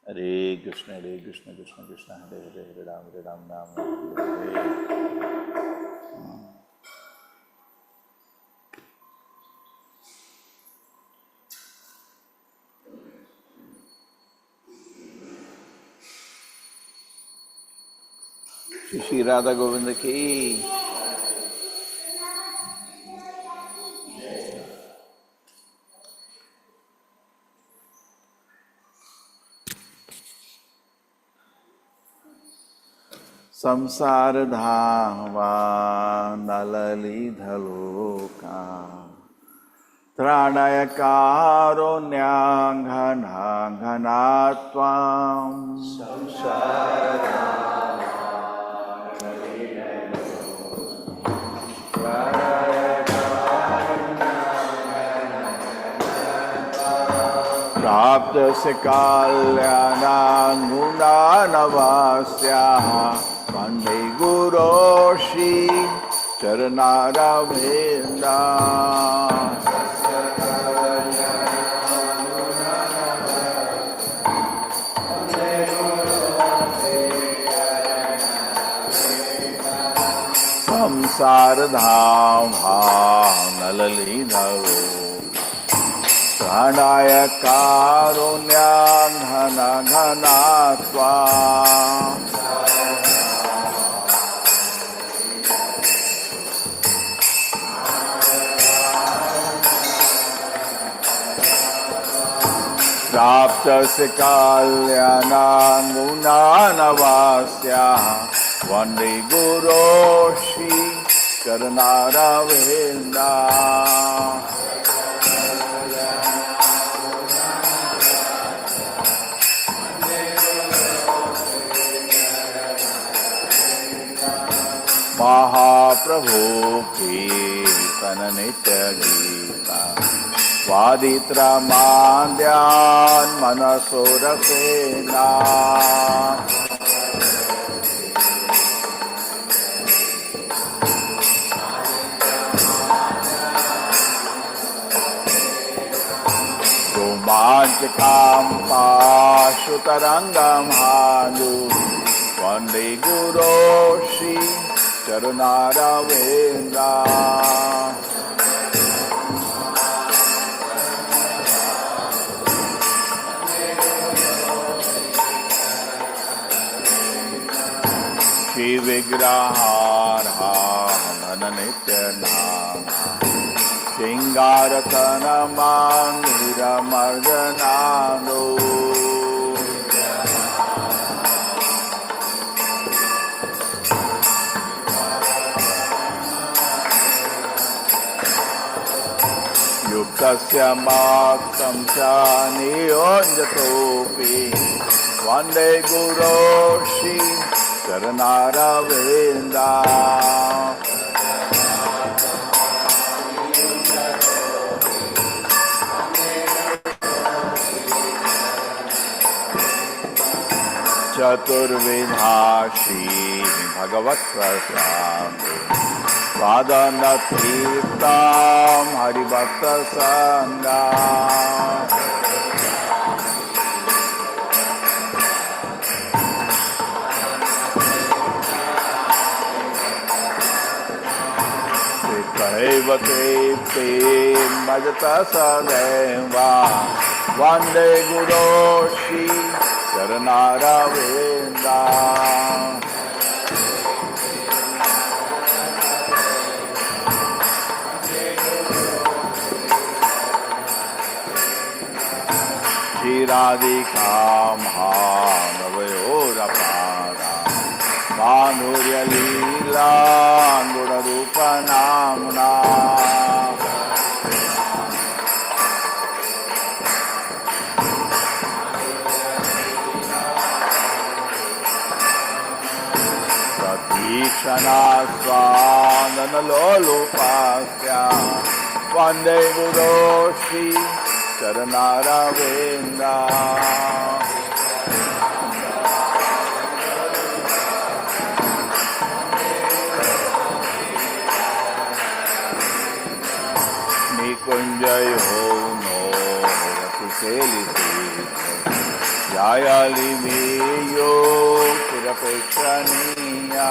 हरे कृष्ण कृष्ण कृष्ण हरे हरे हरे राम राम हरे हरे। श्री राधा गोविंद की। संसार धावा नललीधलोका त्राणय कारुण्याघनाघनात्वां प्राप्तस्य कल्याणान्गुणानवास्याः वन्दे गुरो श्री चरणारविन्दा। संसार धामा नललीधलो प्राणाय कारुण्याघनाघनात्वा प्राप्तस्य कल्याणान्गुणानवास्याः वन्दे गुरो श्री चरणारविन्दा। महाप्रभु कीर्तन नित्य गीता वादित्रमाद्यान् मनसो रसेना रोमाञ्चकां पाशुतरङ्गं हानु वन्दे गुरो श्री चरणारविन्दा। श्री विग्रहार्हानन नित्य नामा सिंगारतनमांगिरमर्दनानो युक्तस्य माक्तं च नियोज्यतोऽपि वन्दे गुरो श्री चरणारविन्दा। चतुर्विधा श्री भगवत् प्रसादे स्वादनतीर्थं हरिभक्त संगा एव ते मजत सदैव वन्दे गुरो श्री चरणारविन्दा। श्रीराधिकां भानवयोरपारा माधुर्यलीला गुणरूपनाम्ना प्रतीक्षणा स्वाननलोलुपास्या वन्दे गुरो श्री चरणारविन्दा। निकुंजय हो no रतिसेलिते Jayalimiyo Purapeshaniya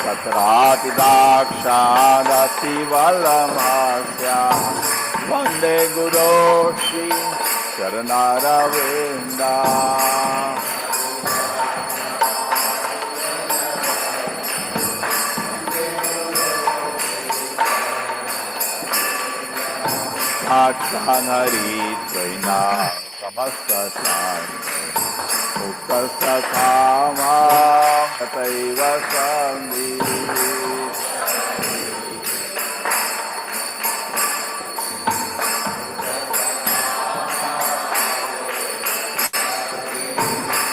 Tatrati Dakshadati Valamasya Vande Guru Shri Charanaravinda Aksanari Traina Samasta Shanti Mukta Kama Kataiva Sandhi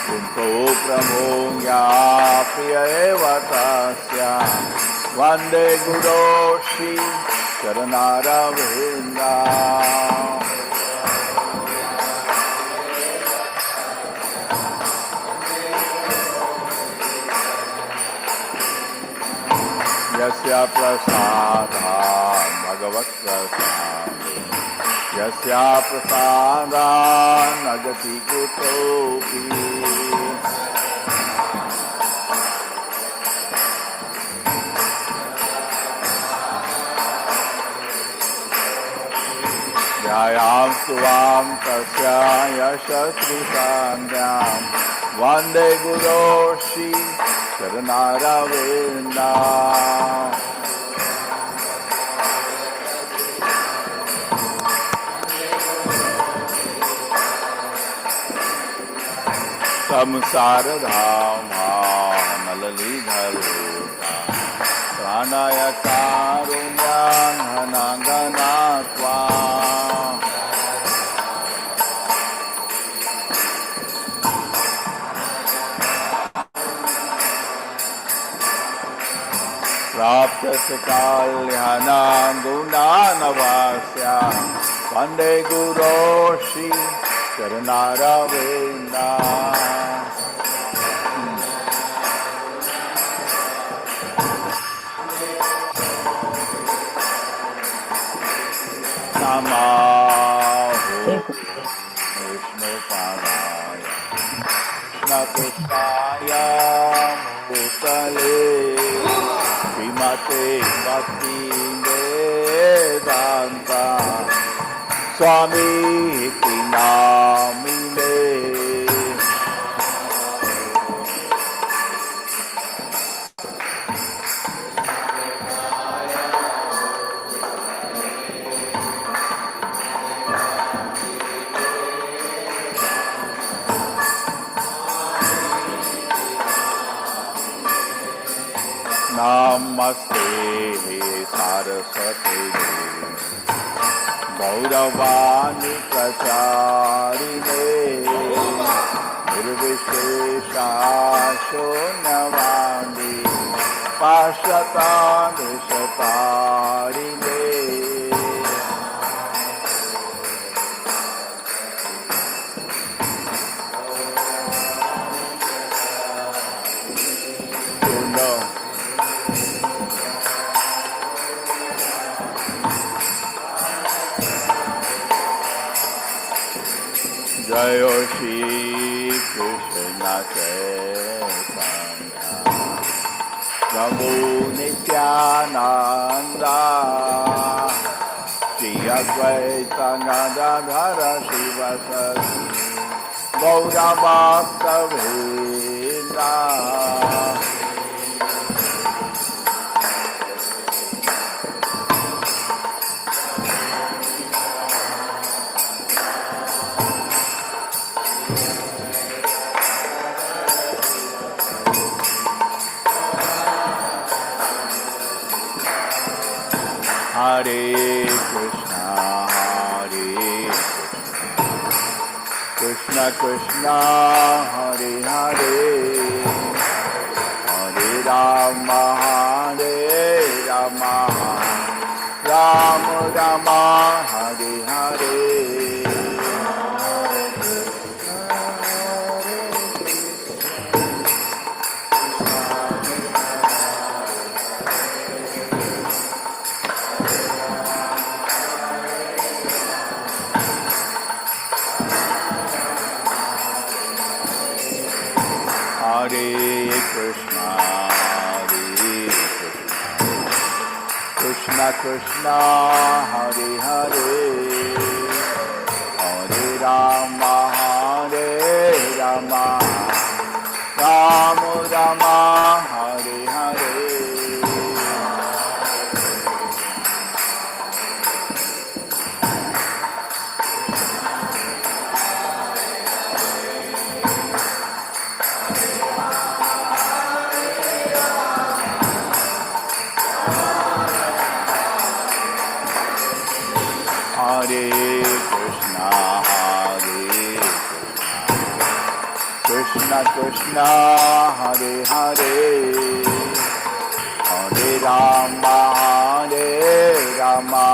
Kunto Pramongya Priya Eva Tasya Vande Guru Shri Charanaravinda Yasya prasada bhagavat prasada Yasya prasada nagati kutopi Jayam suvam tasya yashasri sandhyam Vande Guru Shri Charanaravinda Samsara Dhamma Malalidharuta Pranaya Karunyam Hananganatva Praptasya Kalyanam Gundanavasya Vande Guru Shri Charanaravinda Namaho Vishnu Padaya Krishna Bhutale Srimate Bhakti Vedanta Swami Iti Namine Namaste Saraswati Gauravani Pracharine Nirvishesha Shunyavani Pashatani Shatarine Jaya Shri Krishna Chaitanya Prabhu Nityananda Shri Advaita Gadadhara Shivasati Gaura Bhakta Vrinda Hare Krishna, Krishna Krishna, Hare Hare, Hare Rama, Hare Rama, Rama Rama, Hare Hare. Krishna Krishna Hare Hare Hare Rama Hare Rama Rama Rama Hare Hare Hare Krishna, Krishna Krishna, Hare Hare, Hare Rama, Hare Rama,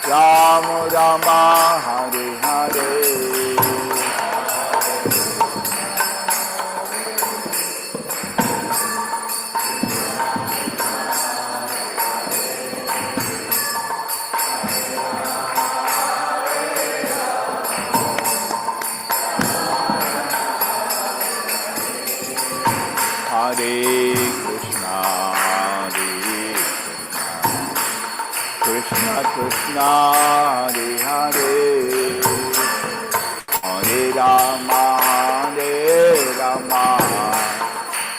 Rama Rama, Hare Hare. Hare Krishna, Krishna Krishna, Hare Hare, Hare Rama, Hare Rama,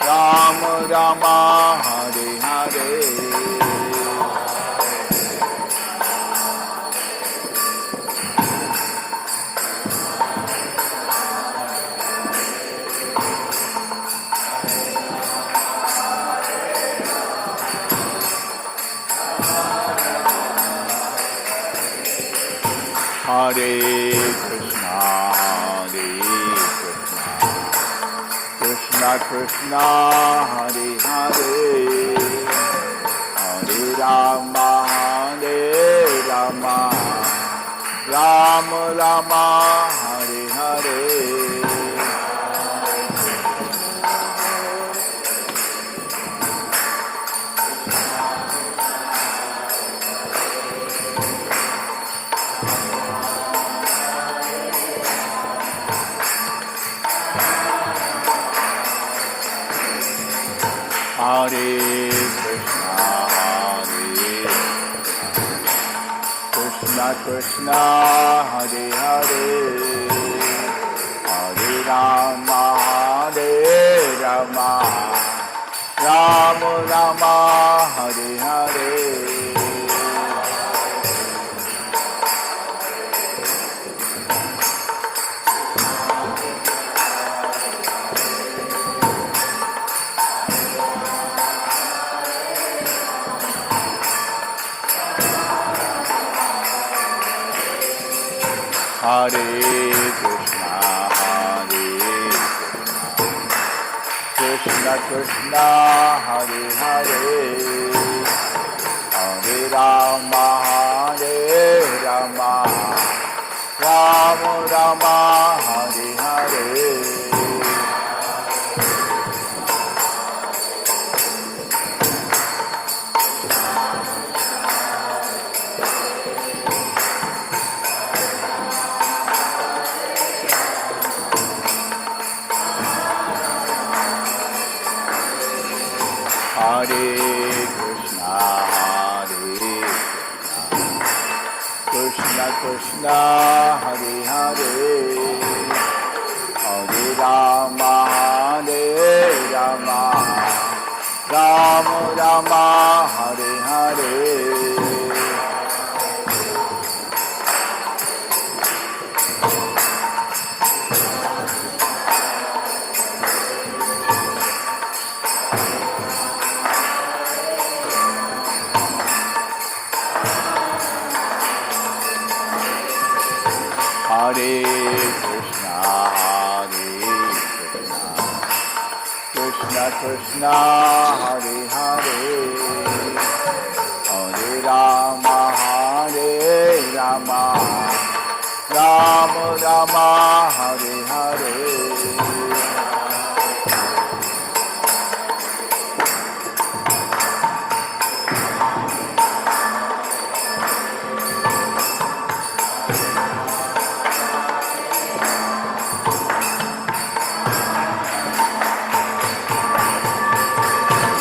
Rama Rama, Hare Hare. Hare Krishna, Krishna Krishna, Hare Hare, Hare Rama, Hare Rama, Rama Rama, Hare Hare. Hare Krishna, Krishna Krishna, Hare Hare, Hare Rama, Hare Rama, Rama Rama, Hare Hare. Hare Krishna, Krishna Krishna, Hare Hare, Hare Rama, Hare Rama, Rama Rama, Hare Hare. Hare Krishna, Krishna Krishna, Hare Hare, Hare Rama, Hare Rama, Rama Rama, Hare Hare. Hare Krishna, Krishna Krishna, Hare Hare, Hare Rama, Hare Rama, Rama Rama, Hare Hare.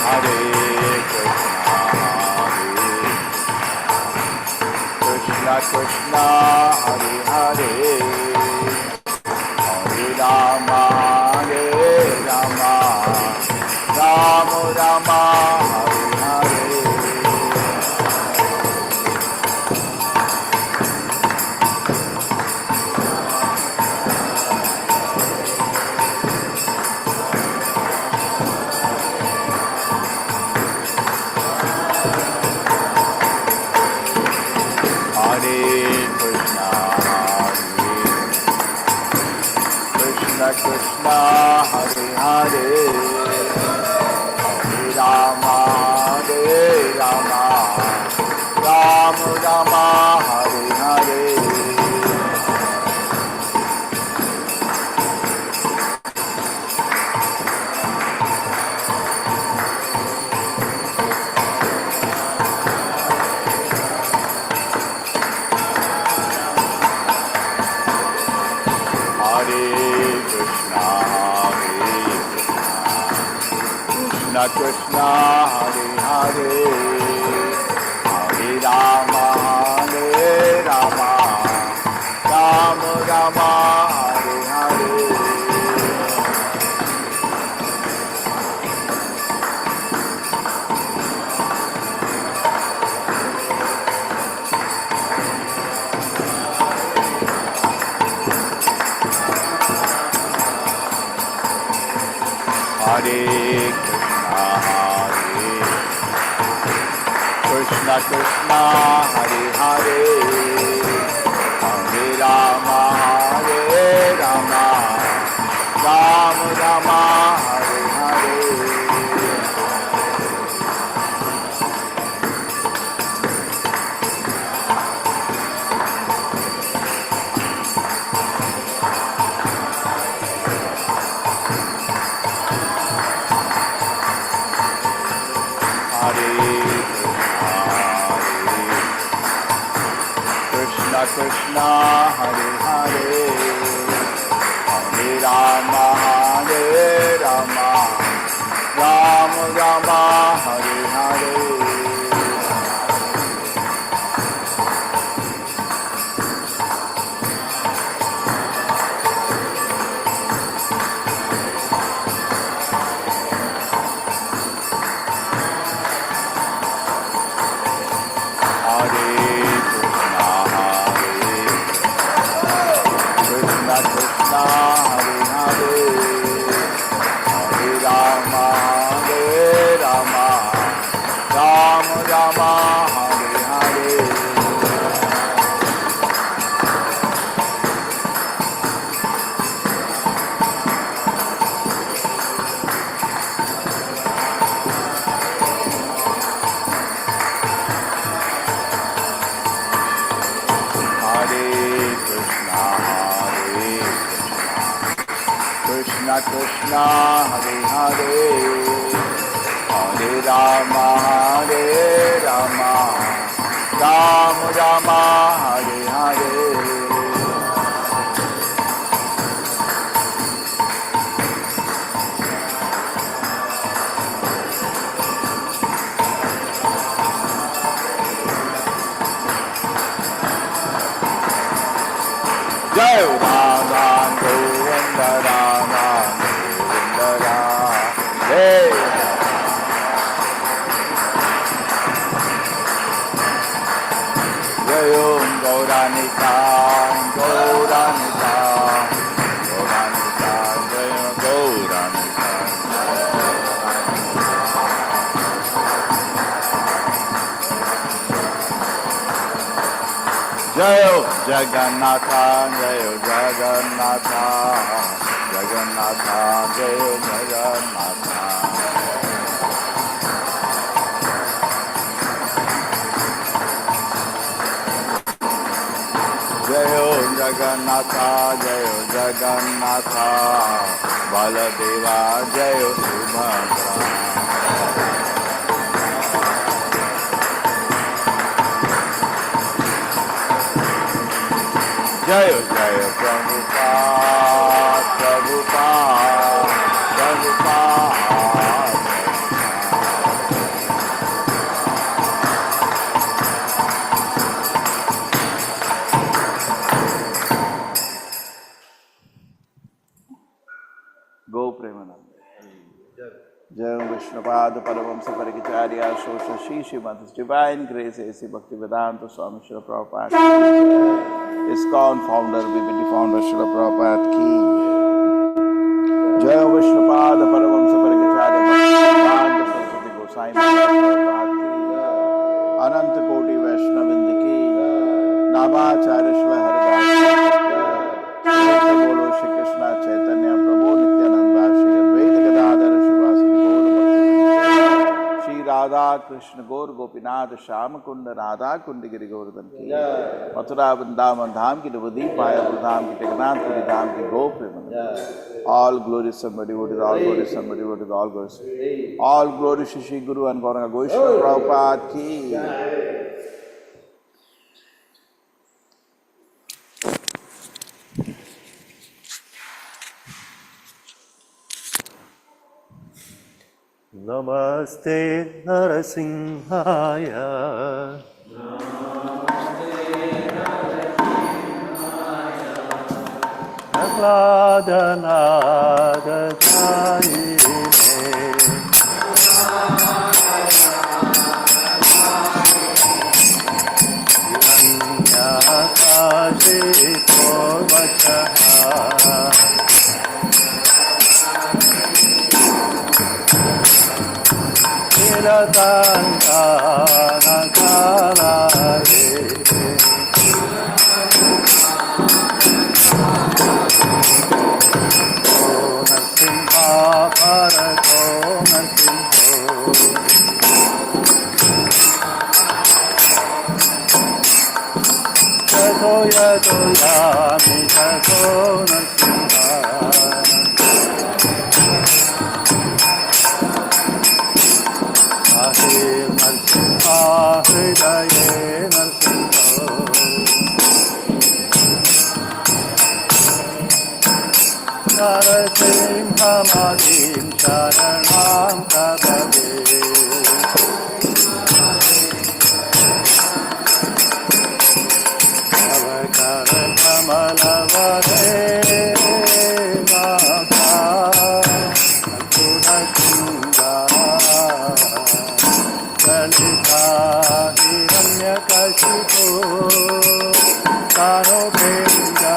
Hare Krishna, Hare Hare, Hare Rama, Rama Rama, Hare Hare. Krishna, Hare Hare, Hare Rama, Rama Rama, Hare Hare. Krishna, Hare Hare, Hare Rama, Rama Rama, Hare Hare. Hare Krishna, Krishna, Hare Hare, Hare Rama, Rama Rama, Hare Hare. Krishna, Hare Hare, Hare Rama, Rama Rama, Hare Hare. Krishna, Hare Hare, Hare Rama, Rama Rama, Hare Hare. Jai Radha Govinda Rama Govinda Hey. Jai Om Gauranita, Gauranita, Gauranita, Jai Om Gauranita. Jayo Jagannatha, Jayo Jagannatha, Jagannatha, Jayo Jagannatha. Jayo Jagannatha, Jayo Jagannatha, Baladeva, Jayo Subhadra. Jayo Jayo Prabhupada, Prabhupada, Prabhupada. Jai Vishnupada Paramahamsa Parikacharya Shosha Shishimati Divine Grace A.C. Bhaktivedanta Swami Srila Prabhupada Ki ISKCON founder, BBT founder Srila Prabhupada Ki Jai Vishnupada Paramahamsa Parikacharya Bhaktivedanta Saraswati Gosai Prabhupada Ki Ananta Koti Vaishnavindi Ki Namacharya Shri Haridas Bolo Shri Krishna Chaitanya Prabhu Nityananda Shri Advaita Gadadhara Shivasati Gaur Bhakti Shri Radha Krishna Gaur Gopinath Shama Kunda Radha Kundi Giri Govardhan Ki Mathura Vrindavan Dham Ki Navadip Maya Dham Ki Jagannath Puri Dham Ki Go Premanand. All glories somebody devotees, all glories somebody devotees, all glories. All glories to Shri Guru and Gauranga Goishwara Prabhupada Ki. Namaste Narasimhaya. Prahladanadadayine Hiranyakashito vachaha Niratantanakalaye Narsimha Bharato Narsimho Yato yato yami yato Narsimha Ahir Narsimha Hridaye Narsimho Narasimhamadim Sharanam Prabhave Avakara Kamalavare Mata Akuna Kinga Kalita Hiranyakashipu Kano Kinga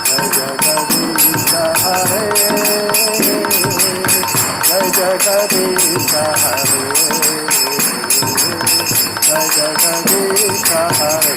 Jai Jagadisha Hare Jai Jagadisha Hare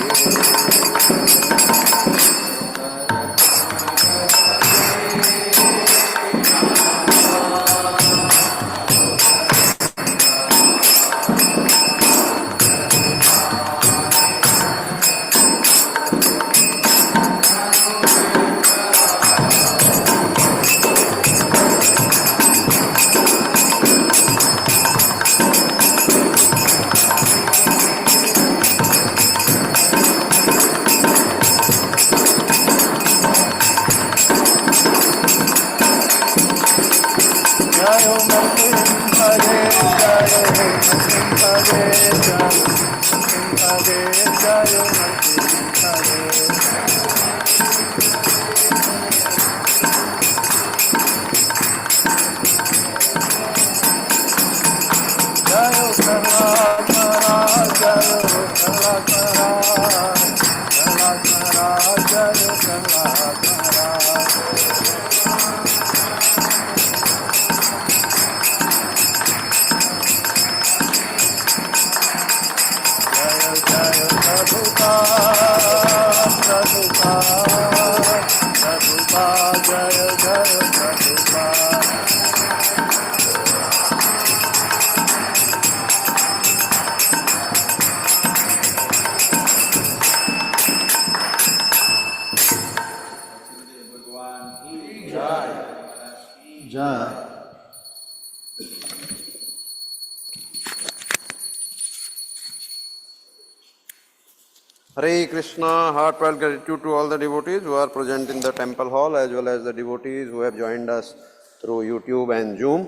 Hare Krishna, heartfelt gratitude to all the devotees who are present in the temple hall as well as the devotees who have joined us through YouTube and Zoom.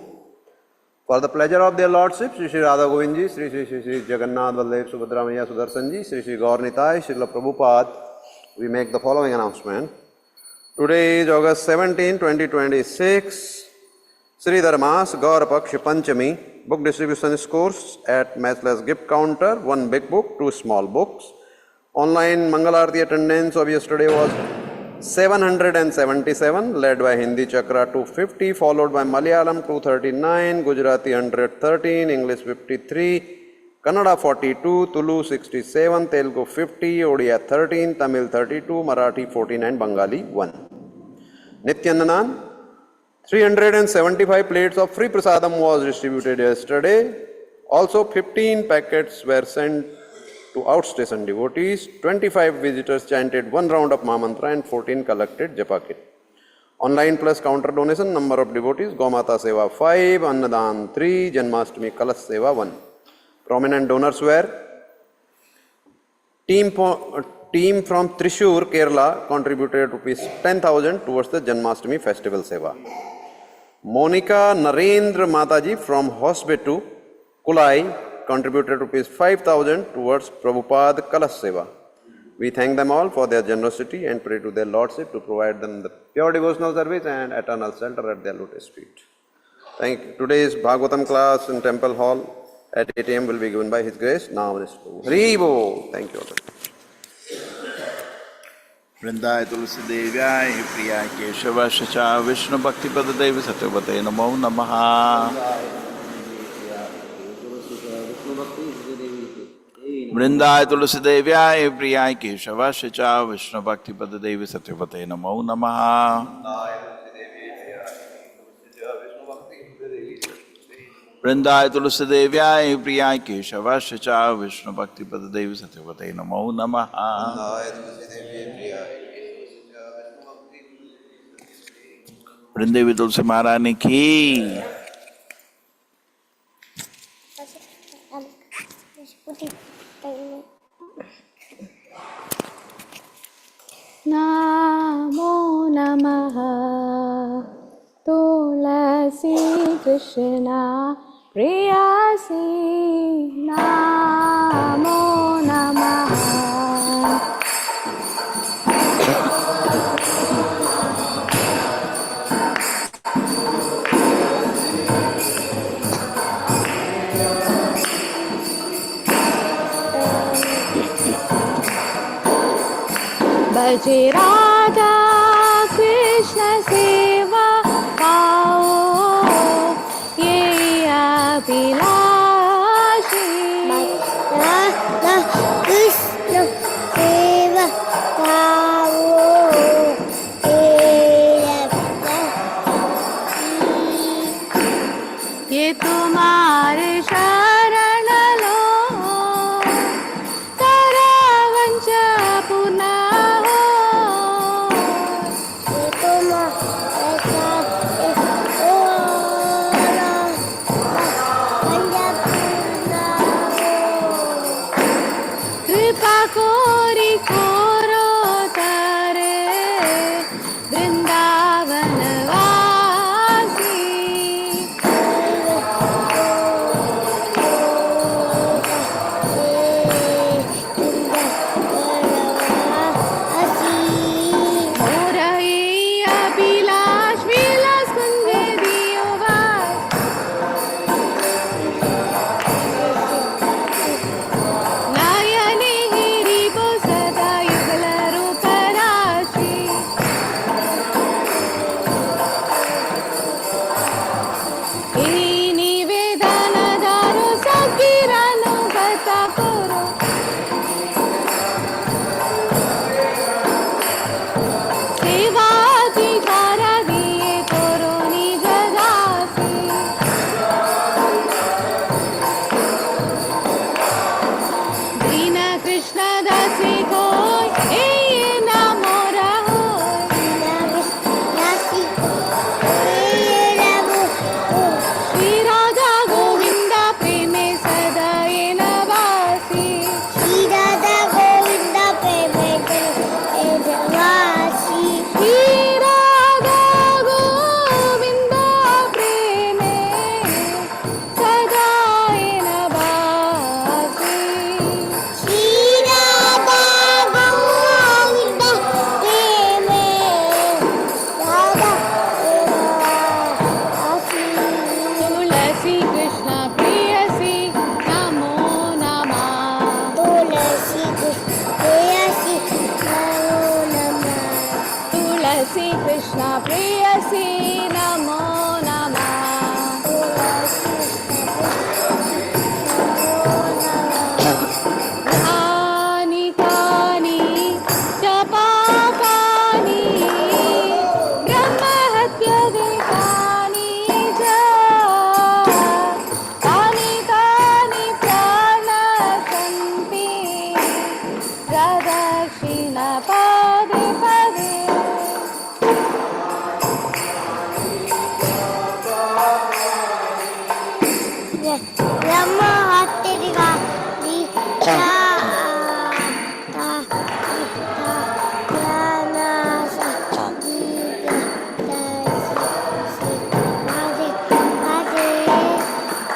For the pleasure of their Lordship, Sri Sri Radha Govindji, Sri Sri Sri Sri Jagannath Vallabh Subhadra Maiya Sudarshanji, Sri Sri Gaur Nitai, Srila Prabhupada, we make the following announcement. Today is August 17, 2026. Sri Dharmas Gaur Paksh Panchami. Book distribution scores at Matchless Gift Counter. 1 big book, 2 small books. Online Mangal Aarti attendance of yesterday was 777, led by Hindi Chakra 250, followed by Malayalam 239, Gujarati 113, English 53, Kannada 42, Tulu 67, Telugu 50, Odia 13, Tamil 32, Marathi 14 and Bengali 1. Nityanandan, 375 plates of free prasadam was distributed yesterday. Also 15 packets were sent to outstation devotees. 25 visitors chanted 1 round of Mahamantra and 14 collected Japa kit. Online plus counter donation, number of devotees, Gomata Seva 5, Annadan 3, Janmashtami Kalash Seva 1. Prominent donors were team from Thrissur, Kerala contributed rupees 10,000 towards the Janmashtami festival Seva. Monica Narendra Mataji from Hospitu, Kulai contributed rupees 5,000 towards Prabhupada Kalash Seva. We thank them all for their generosity and pray to their Lordship to provide them the pure devotional service and eternal shelter at their lotus feet. Thank you. Today's Bhagavatam class in Temple Hall at 8 a.m. will be given by His Grace. Now, Hari Bo. Thank you all. वृंदाय तुलसी देव्याय प्रियाय केशव शचा विष्णु भक्ति पद देव सत्यवते नमो नमः। वृंदाय तुलसी देव्याय प्रियाय केशव शचा विष्णु भक्ति पद देव सत्यवते नमो नमः। वृंदाय तुलसी देव्याय प्रियाय केशव शचा विष्णु भक्ति पद देव सत्यवते नमो नमः। वृंदेवी तुलसी महारानी की। नमो नमः तुलसी कृष्णा प्रेयसी नमो नमः। भजे राधा कृष्ण सेवा पाओ ये अभिलाषी। राधा कृष्ण सेवा पाओ ये तुम्हारे शरण लो तारा वंश पुनः हो। कृष्ण प्रेयसी नमो नमः कानि कानि च पापानि ब्रह्महत्यधिकानि च कानि कानि प्रणशन्ति प्रदक्षिण पदे पदे ब्रह्म हत्याधिकारी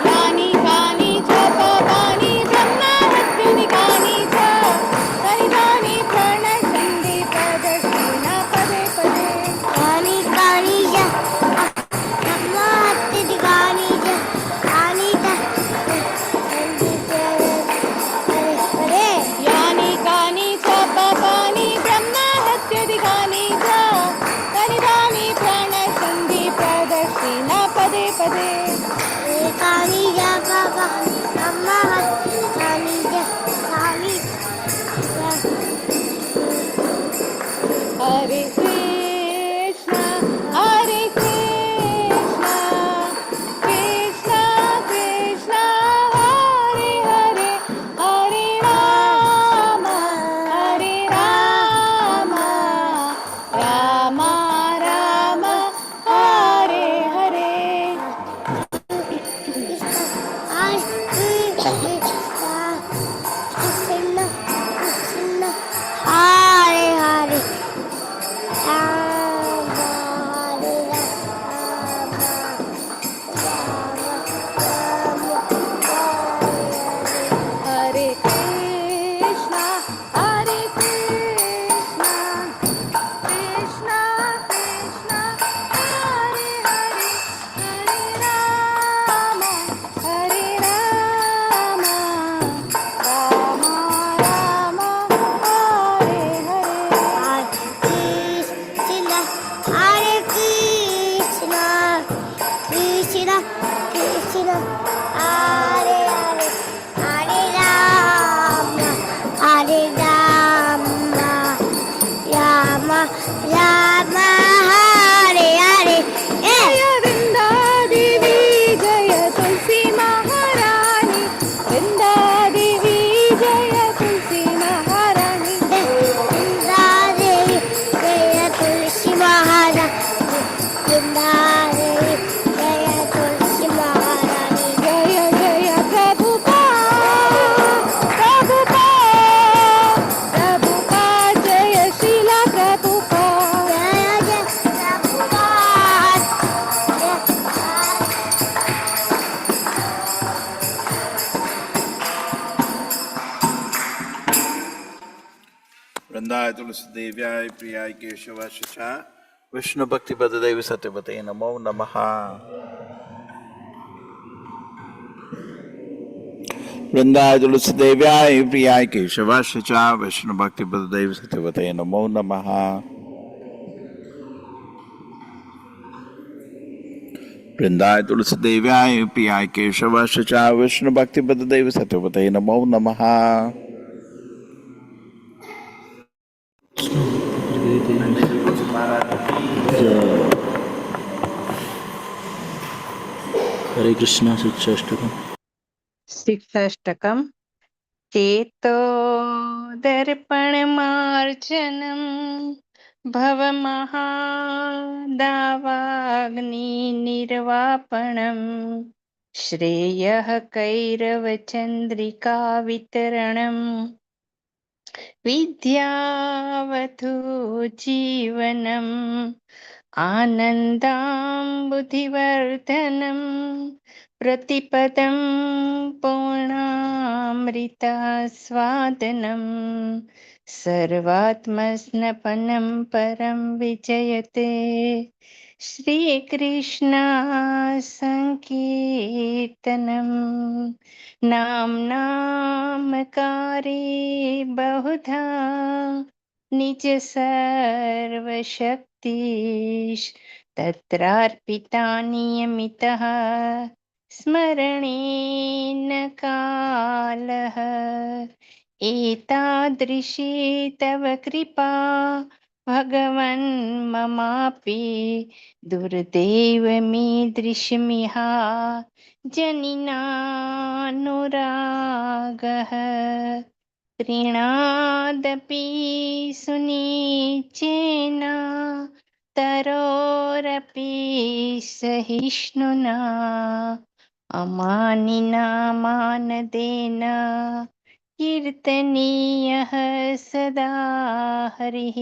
यानि कानि च पापानि ब्रह्महत्यधिकानि च तानि तानि प्रणशन्ति प्रदक्षिण पदे पदे कानि कानि च ब्रह्म हत्याधिकारी यानि कानि च पापानि ब्रह्महत्यधिकानि च तानि तानि प्रणशन्ति प्रदक्षिण पदे पदे कानि च बाबा ब्रह्म हत्याधिकारी हरे कृष्ण कृष्ण कृष्ण हरे हरे हरे राम राम राम हरे हरे Hare Hare हरे कृष्ण कृष्ण कृष्ण हरे हरे हरे राम राम राम हरे हरे Hare Krishna, Krishna Krishna, Hare Hare, Hare Rama, Hare Rama, Rama Rama, Hare Hare. जय वृंदा देवी जय तुलसी महारानी वृंदा देवी जय तुलसी महारानी वृंदा देवी जय तुलसी महारानी, वृंदा देवी जय तुलसी महारानी. जय जय प्रभुपाद जय शीला प्रभुपाद जय जय प्रभुपाद, वृंदाय तुलसी देव्याय प्रियाय केशवाय च विष्णु भक्ति पददेव सत्यपते नमो नमः वृंदाय तुलसी देव्याय प्रियाय केशवाय च विष्णु भक्ति पददेव सत्यपते नमो नमः वृंदाय तुलसी देव्याय प्रियाय केशवाय च विष्णु भक्ति पददेव सत्यपते नमो नमः हरे कृष्णा शिक्षाष्टकम् शिक्षाष्टकम् चेतो दर्पणमार्जनं भवमहादावाग्निर्वापणं श्रेयः कैरवचन्द्रिका वितरणं विद्यावधू जीवनम् आनन्दाम्बुधिवर्धनं प्रतिपदं पूर्णामृतास्वादनं सर्वात्मस्नपनं परं विजयते श्रीकृष्ण सङ्कीर्तनं नाम्नामकारे बहुधा निज सर्वशक्ति भक्तिश् तत्रार्पिता नियमितः स्मरणेन कालः एतादृशी तव कृपा भगवन् ममापि दुर्दैवमीदृशमिहा जनिनानुरागः प्रीणादपि सुनिचेन तरोरपि सहिष्णुना अमानिना मानदेन कीर्तनीयः सदा हरिः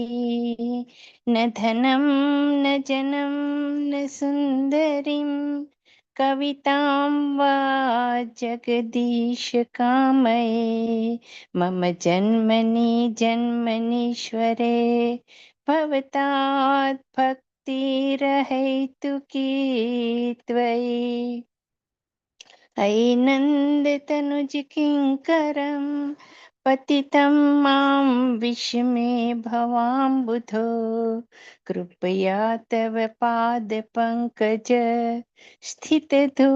न धनं न जनं न सुन्दरीं कवितां वा जगदीश कामये मम जन्मनि जन्मनीश्वरे भवतात् भक्तिरहेतुकी त्वयि ऐनन्दतनुज किङ्करं पतितं मां विस्मे भवाम्बुधो कृपया तव पादपङ्कज स्थितधूलिसदृशं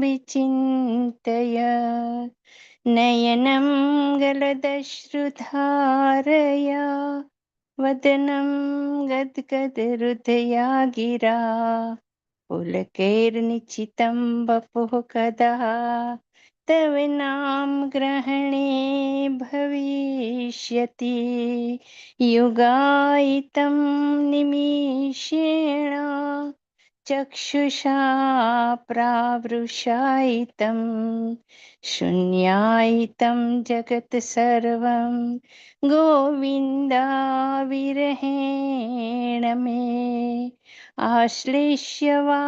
विचिन्तय नयनं गलदश्रुधारया वदनं गद्गदहृदया गिरा पुलकैर्निचितं वपुः कदा तव नाम ग्रहणे भविष्यति युगायितं निमिषेण चक्षुषा प्रावृषायितं शून्यायितं जगत् सर्वं गोविन्दाविरहेण मे आश्लिष्य वा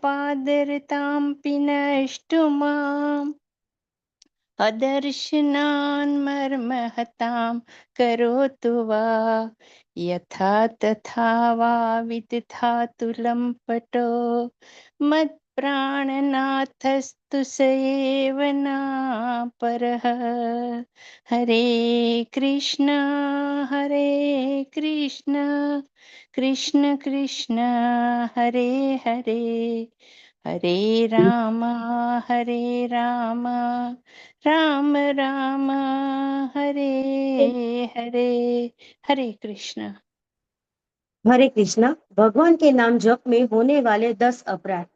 पादरतां पिनष्टु माम् अदर्शनान् मर्महतां करोतु वा यथा तथा वा विदधातु लम्पटो मत्प्राणनाथस्तु स एव नापरः हरे कृष्ण कृष्ण कृष्ण हरे हरे हरे राम राम राम हरे हरे हरे कृष्ण। हरे कृष्णा। भगवान के नाम जप में होने वाले 10 अपराध।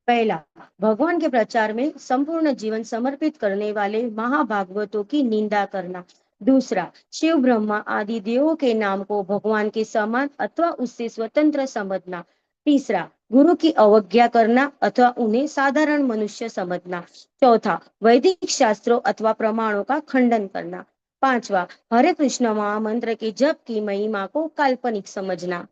पहला, भगवान के प्रचार में संपूर्ण जीवन समर्पित करने वाले महाभागवतों की निंदा करना। दूसरा, शिव ब्रह्मा आदि देवों के नाम को भगवान के समान अथवा उससे स्वतंत्र समझना। तीसरा, गुरु की अवज्ञा करना अथवा उन्हें साधारण मनुष्य समझना। चौथा, वैदिक शास्त्रों अथवा प्रमाणों का खंडन करना। पांचवा, हरे कृष्ण महामंत्र के जप की महिमा को काल्पनिक समझना।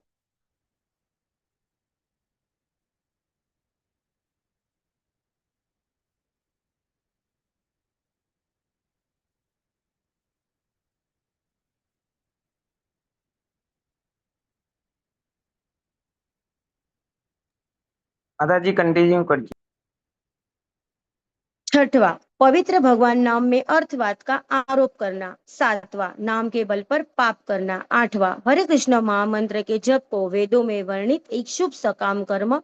दादाजी कंटिन्यू करिए। छठवा, पवित्र भगवान नाम में अर्थवाद का आरोप करना। सातवां, नाम के बल पर पाप करना। आठवां, हरे कृष्ण महामंत्र के जप को वेदों में वर्णित एक शुभ सकाम कर्म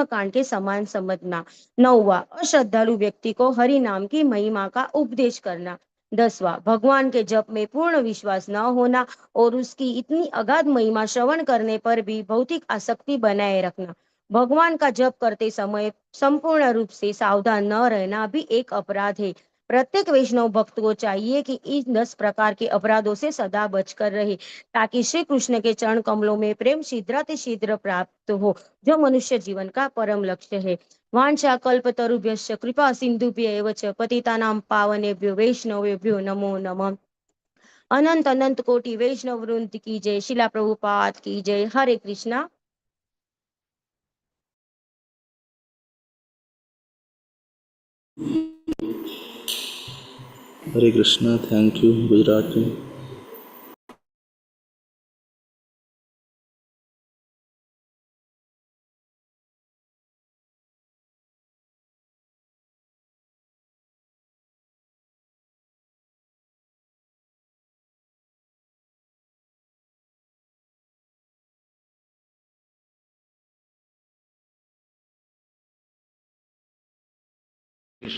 कांड के समान समझना। नौवां, अश्रद्धालु व्यक्ति को हरि नाम की महिमा का उपदेश करना। 10वां, भगवान के जप में पूर्ण विश्वास न होना और उसकी इतनी अगाध महिमा श्रवण करने पर भी भौतिक आसक्ति बनाए रखना। भगवान का जप करते समय संपूर्ण रूप से सावधान न रहना भी एक अपराध है। प्रत्येक वैष्णव भक्त को चाहिए कि इन 10 प्रकार के अपराधों से सदा बचकर रहे, ताकि श्री कृष्ण के चरण कमलों में प्रेम शीघ्रातिशीघ्र प्राप्त हो, जो मनुष्य जीवन का परम लक्ष्य है। वांछा कल्पतरुभ्यश्च कृपा सिंधुभ्य एव च पतितानां पावनेभ्यो वैष्णवेभ्यो नमो नमः। अनंत अनंत कोटि वैष्णव वृंद की जय। शिला प्रभुपाद की जय। Hare Krishna. Hare Krishna. Thank you Gujarati.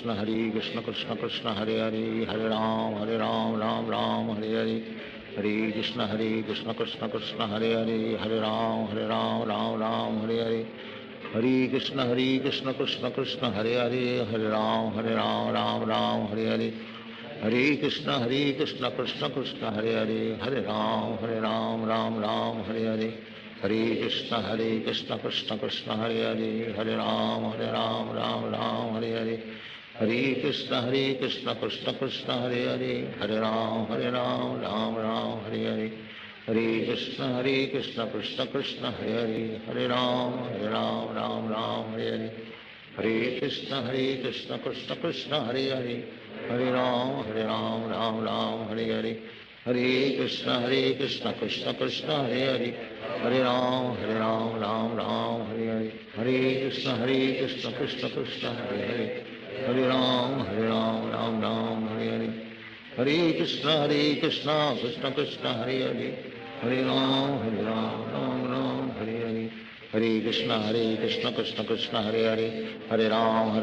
Krishna Krishna Krishna Hare Hare Hare Ram Ram Ram Hare Hare Hare Krishna Krishna Krishna Hare Hare Hare Ram Ram Hare Hare Hare Krishna Krishna Krishna Hare Ram Ram Hare Hare Hare Krishna Krishna Krishna Hare Hare Ram Ram Hare Hare Hare Krishna Krishna Krishna Hare Ram Ram Hare Hare Hare Krishna Krishna Krishna Hare Ram Ram Hare Hare Hare Krishna Krishna Krishna Hare Ram Ram Hare Hare Hare Krishna Krishna Krishna Hare Ram Ram Hare Hare Hare Krishna Krishna Krishna Hare Ram Ram Hare Hare Hare Krishna Krishna Krishna Hare Ram Ram Hare Hare Hare Krishna Krishna Krishna Hare Ram Hare Hare Hare Krishna Krishna Krishna Hare Ram Ram Hare Hare Hare Krishna Krishna Krishna Hare Ram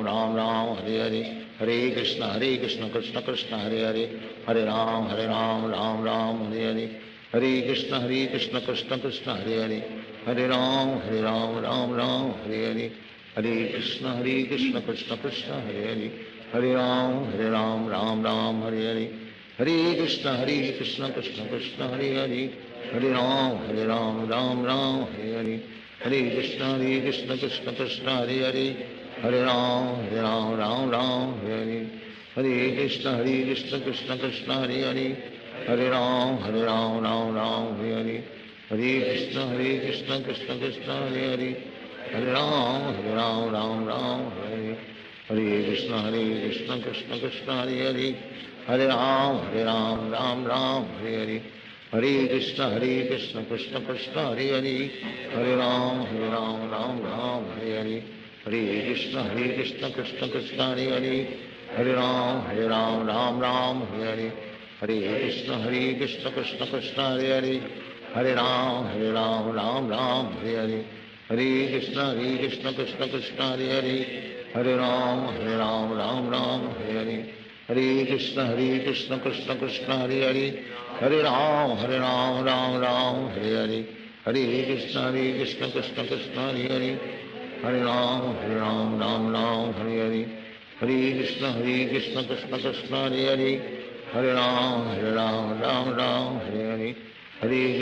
Ram Hare Hare Hare Krishna Krishna Krishna Hare Ram Ram Hare Hare Hare Krishna Krishna Krishna Hare Ram Ram Hare Hare Hare Krishna Krishna Krishna Hare Ram Ram Hare Hare Hare Krishna Krishna Krishna Hare Ram Ram Hare Hare Hare Krishna Krishna Krishna Hare Ram Ram Hare Hare Hare Krishna Krishna Krishna Hare Ram Ram Hare Hare Hare Krishna Krishna Krishna Hare Ram Ram Hare Hare Hare Krishna Krishna Krishna Hare Ram Ram Hare Hare Hare Krishna Krishna Krishna Hare Ram Ram Hare Hare Hare Krishna Krishna Krishna Hare Ram Ram Hare Hare Hare Krishna Krishna Krishna Hare Ram Ram Hare Hare Hare Krishna Krishna Krishna Hare Ram Ram Hare Hare Hare Krishna Krishna Krishna Hare Ram Ram Hare Hare Hare Krishna Krishna Krishna Hare Ram Ram Hare Hare Hare Krishna Krishna Krishna Hare Ram Ram Hare Hare Hare Krishna Krishna Krishna Hare Ram Hare Hare Hare Krishna Krishna Krishna Hare Ram Ram Hare Hare Hare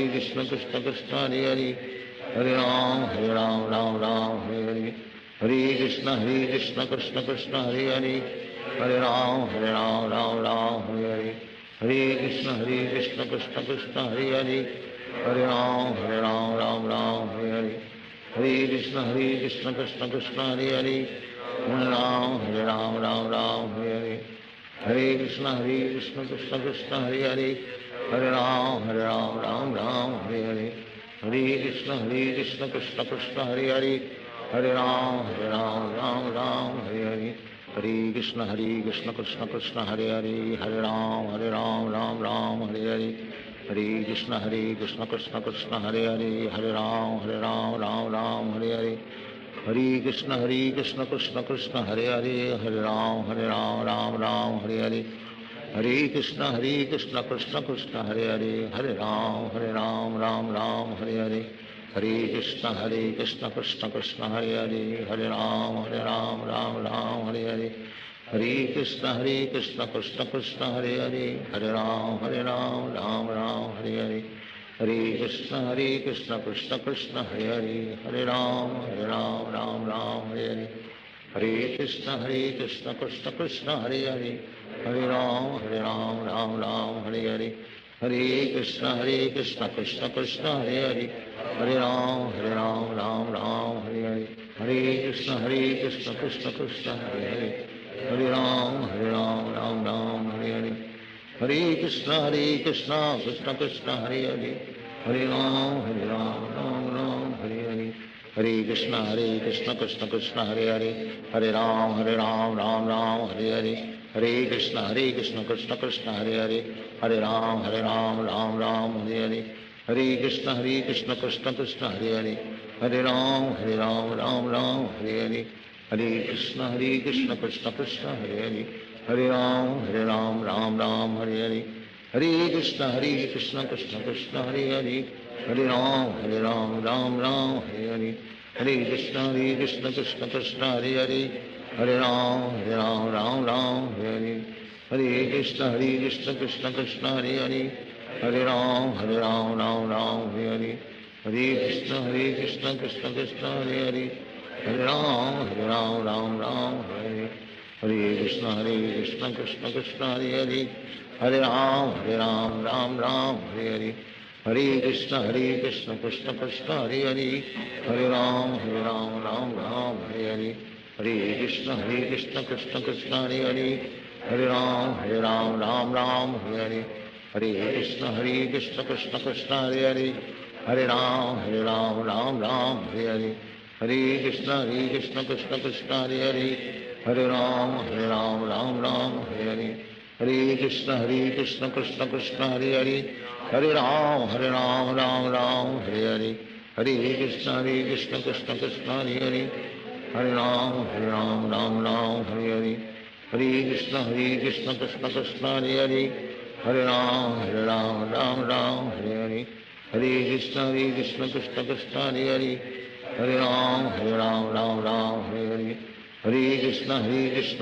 Krishna Krishna Krishna Hare Ram Ram Hare Hare Hare Krishna Krishna Krishna Hare Ram Ram Hare Hare Hare Krishna Krishna Krishna Hare Ram Ram Hare Hare Hare Krishna Krishna Krishna Hare Ram Ram Hare Hare Hare Krishna Krishna Krishna Hare Ram Ram Hare Hare Hare Krishna Krishna Krishna Hare Ram Ram Hare Hare Hare Krishna Krishna Krishna Hare Ram Ram Hare Hare Hare Krishna Krishna Krishna Hare Ram Ram Hare Hare Hare Krishna Krishna Krishna Hare Ram Ram Hare Hare Hare Krishna Krishna Krishna Hare Ram Ram Hare Hare Hare Krishna Krishna Krishna Hare Ram Ram Hare Hare Hare Krishna Krishna Krishna Hare Ram Ram Hare Hare Hare Krishna Krishna Krishna Hare Ram Ram Hare Hare Hare Krishna Krishna Krishna Hare Ram Ram Hare Hare Hare Krishna Krishna Krishna Hare Ram Ram Hare Hare Hare Krishna Krishna Krishna Hare Ram Ram Hare Hare Hare Krishna Krishna Krishna Hare Ram Ram Hare Hare Hare Krishna Krishna Krishna Hare Hare, Hare Ram Ram Ram Hare Hare, Hare Krishna Krishna Krishna Hare Hare, Hare Ram Ram Ram Hare Hare, Hare Krishna Krishna Krishna Hare Hare, Hare Ram Ram Ram Hare Hare, Hare Krishna Krishna Krishna Hare Hare, Hare Ram Ram Ram Hare Hare, Hare Krishna Krishna Krishna Hare Hare, Hare Ram Ram Ram Hare Hare, Hare Krishna Krishna Krishna Hare Hare, Hare Ram Ram Ram Hare Hare, Hare Krishna Krishna Krishna Hare Hare, Hare Ram Ram Ram Hare Hare, Hare Krishna Krishna Krishna Hare Hare, Hare Ram Ram Ram Hare Hare, Hare Krishna Krishna Krishna Hare Hare, Hare Ram Ram Ram Hare Hare, Hare Krishna Krishna Krishna Hare Hare, Hare Ram Ram Ram Hare Hare, Hare Krishna Krishna Krishna Hare Hare, Hare Ram Ram Ram Hare Hare, Hare Krishna Krishna Krishna Hare Hare, Hare Ram Ram Ram Hare Hare, Hare Krishna Krishna Krishna Hare Hare, Hare Ram Ram Ram Hare Hare, Hare Krishna Krishna Krishna Hare Hare, Hare Ram Ram Ram Hare Hare, Hare Krishna Krishna Krishna Hare Hare, Hare Ram Ram Ram Hare Hare, Hare Krishna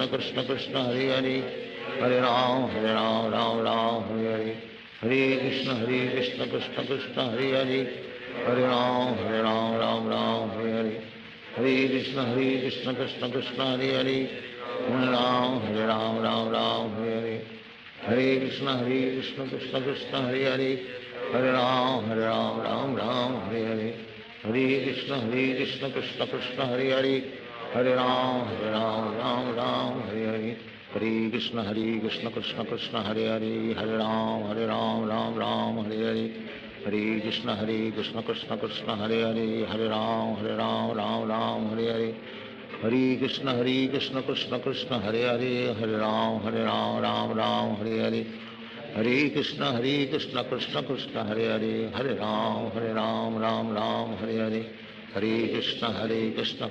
Krishna Krishna Hare Hare, Hare Ram Ram Ram Hare Hare, Hare Krishna Krishna Krishna Hare Hare, Hare Ram Ram Ram Hare Hare, Hare Krishna Krishna Krishna Hare Hare, Hare Ram Ram Ram Hare Hare, Hare Krishna Krishna Krishna Hare Hare, Hare Ram Ram Ram Hare Hare, Hare Krishna Krishna Krishna Hare Hare, Hare Ram Ram Ram Hare Hare, Hare Krishna Krishna Krishna Hare Hare, Hare Ram Ram Ram Hare Hare, Hare Krishna Krishna Krishna Hare Hare, Hare Ram Ram Ram Hare Hare, Hare Krishna Krishna Krishna Hare Hare, Hare Ram Ram Ram Hare Hare, Hare Krishna Krishna Krishna Hare Hare, Hare Ram Ram Ram Hare Hare, Hare Krishna Krishna Krishna Hare Hare, Hare Ram Ram Ram Hare Hare, Hare Krishna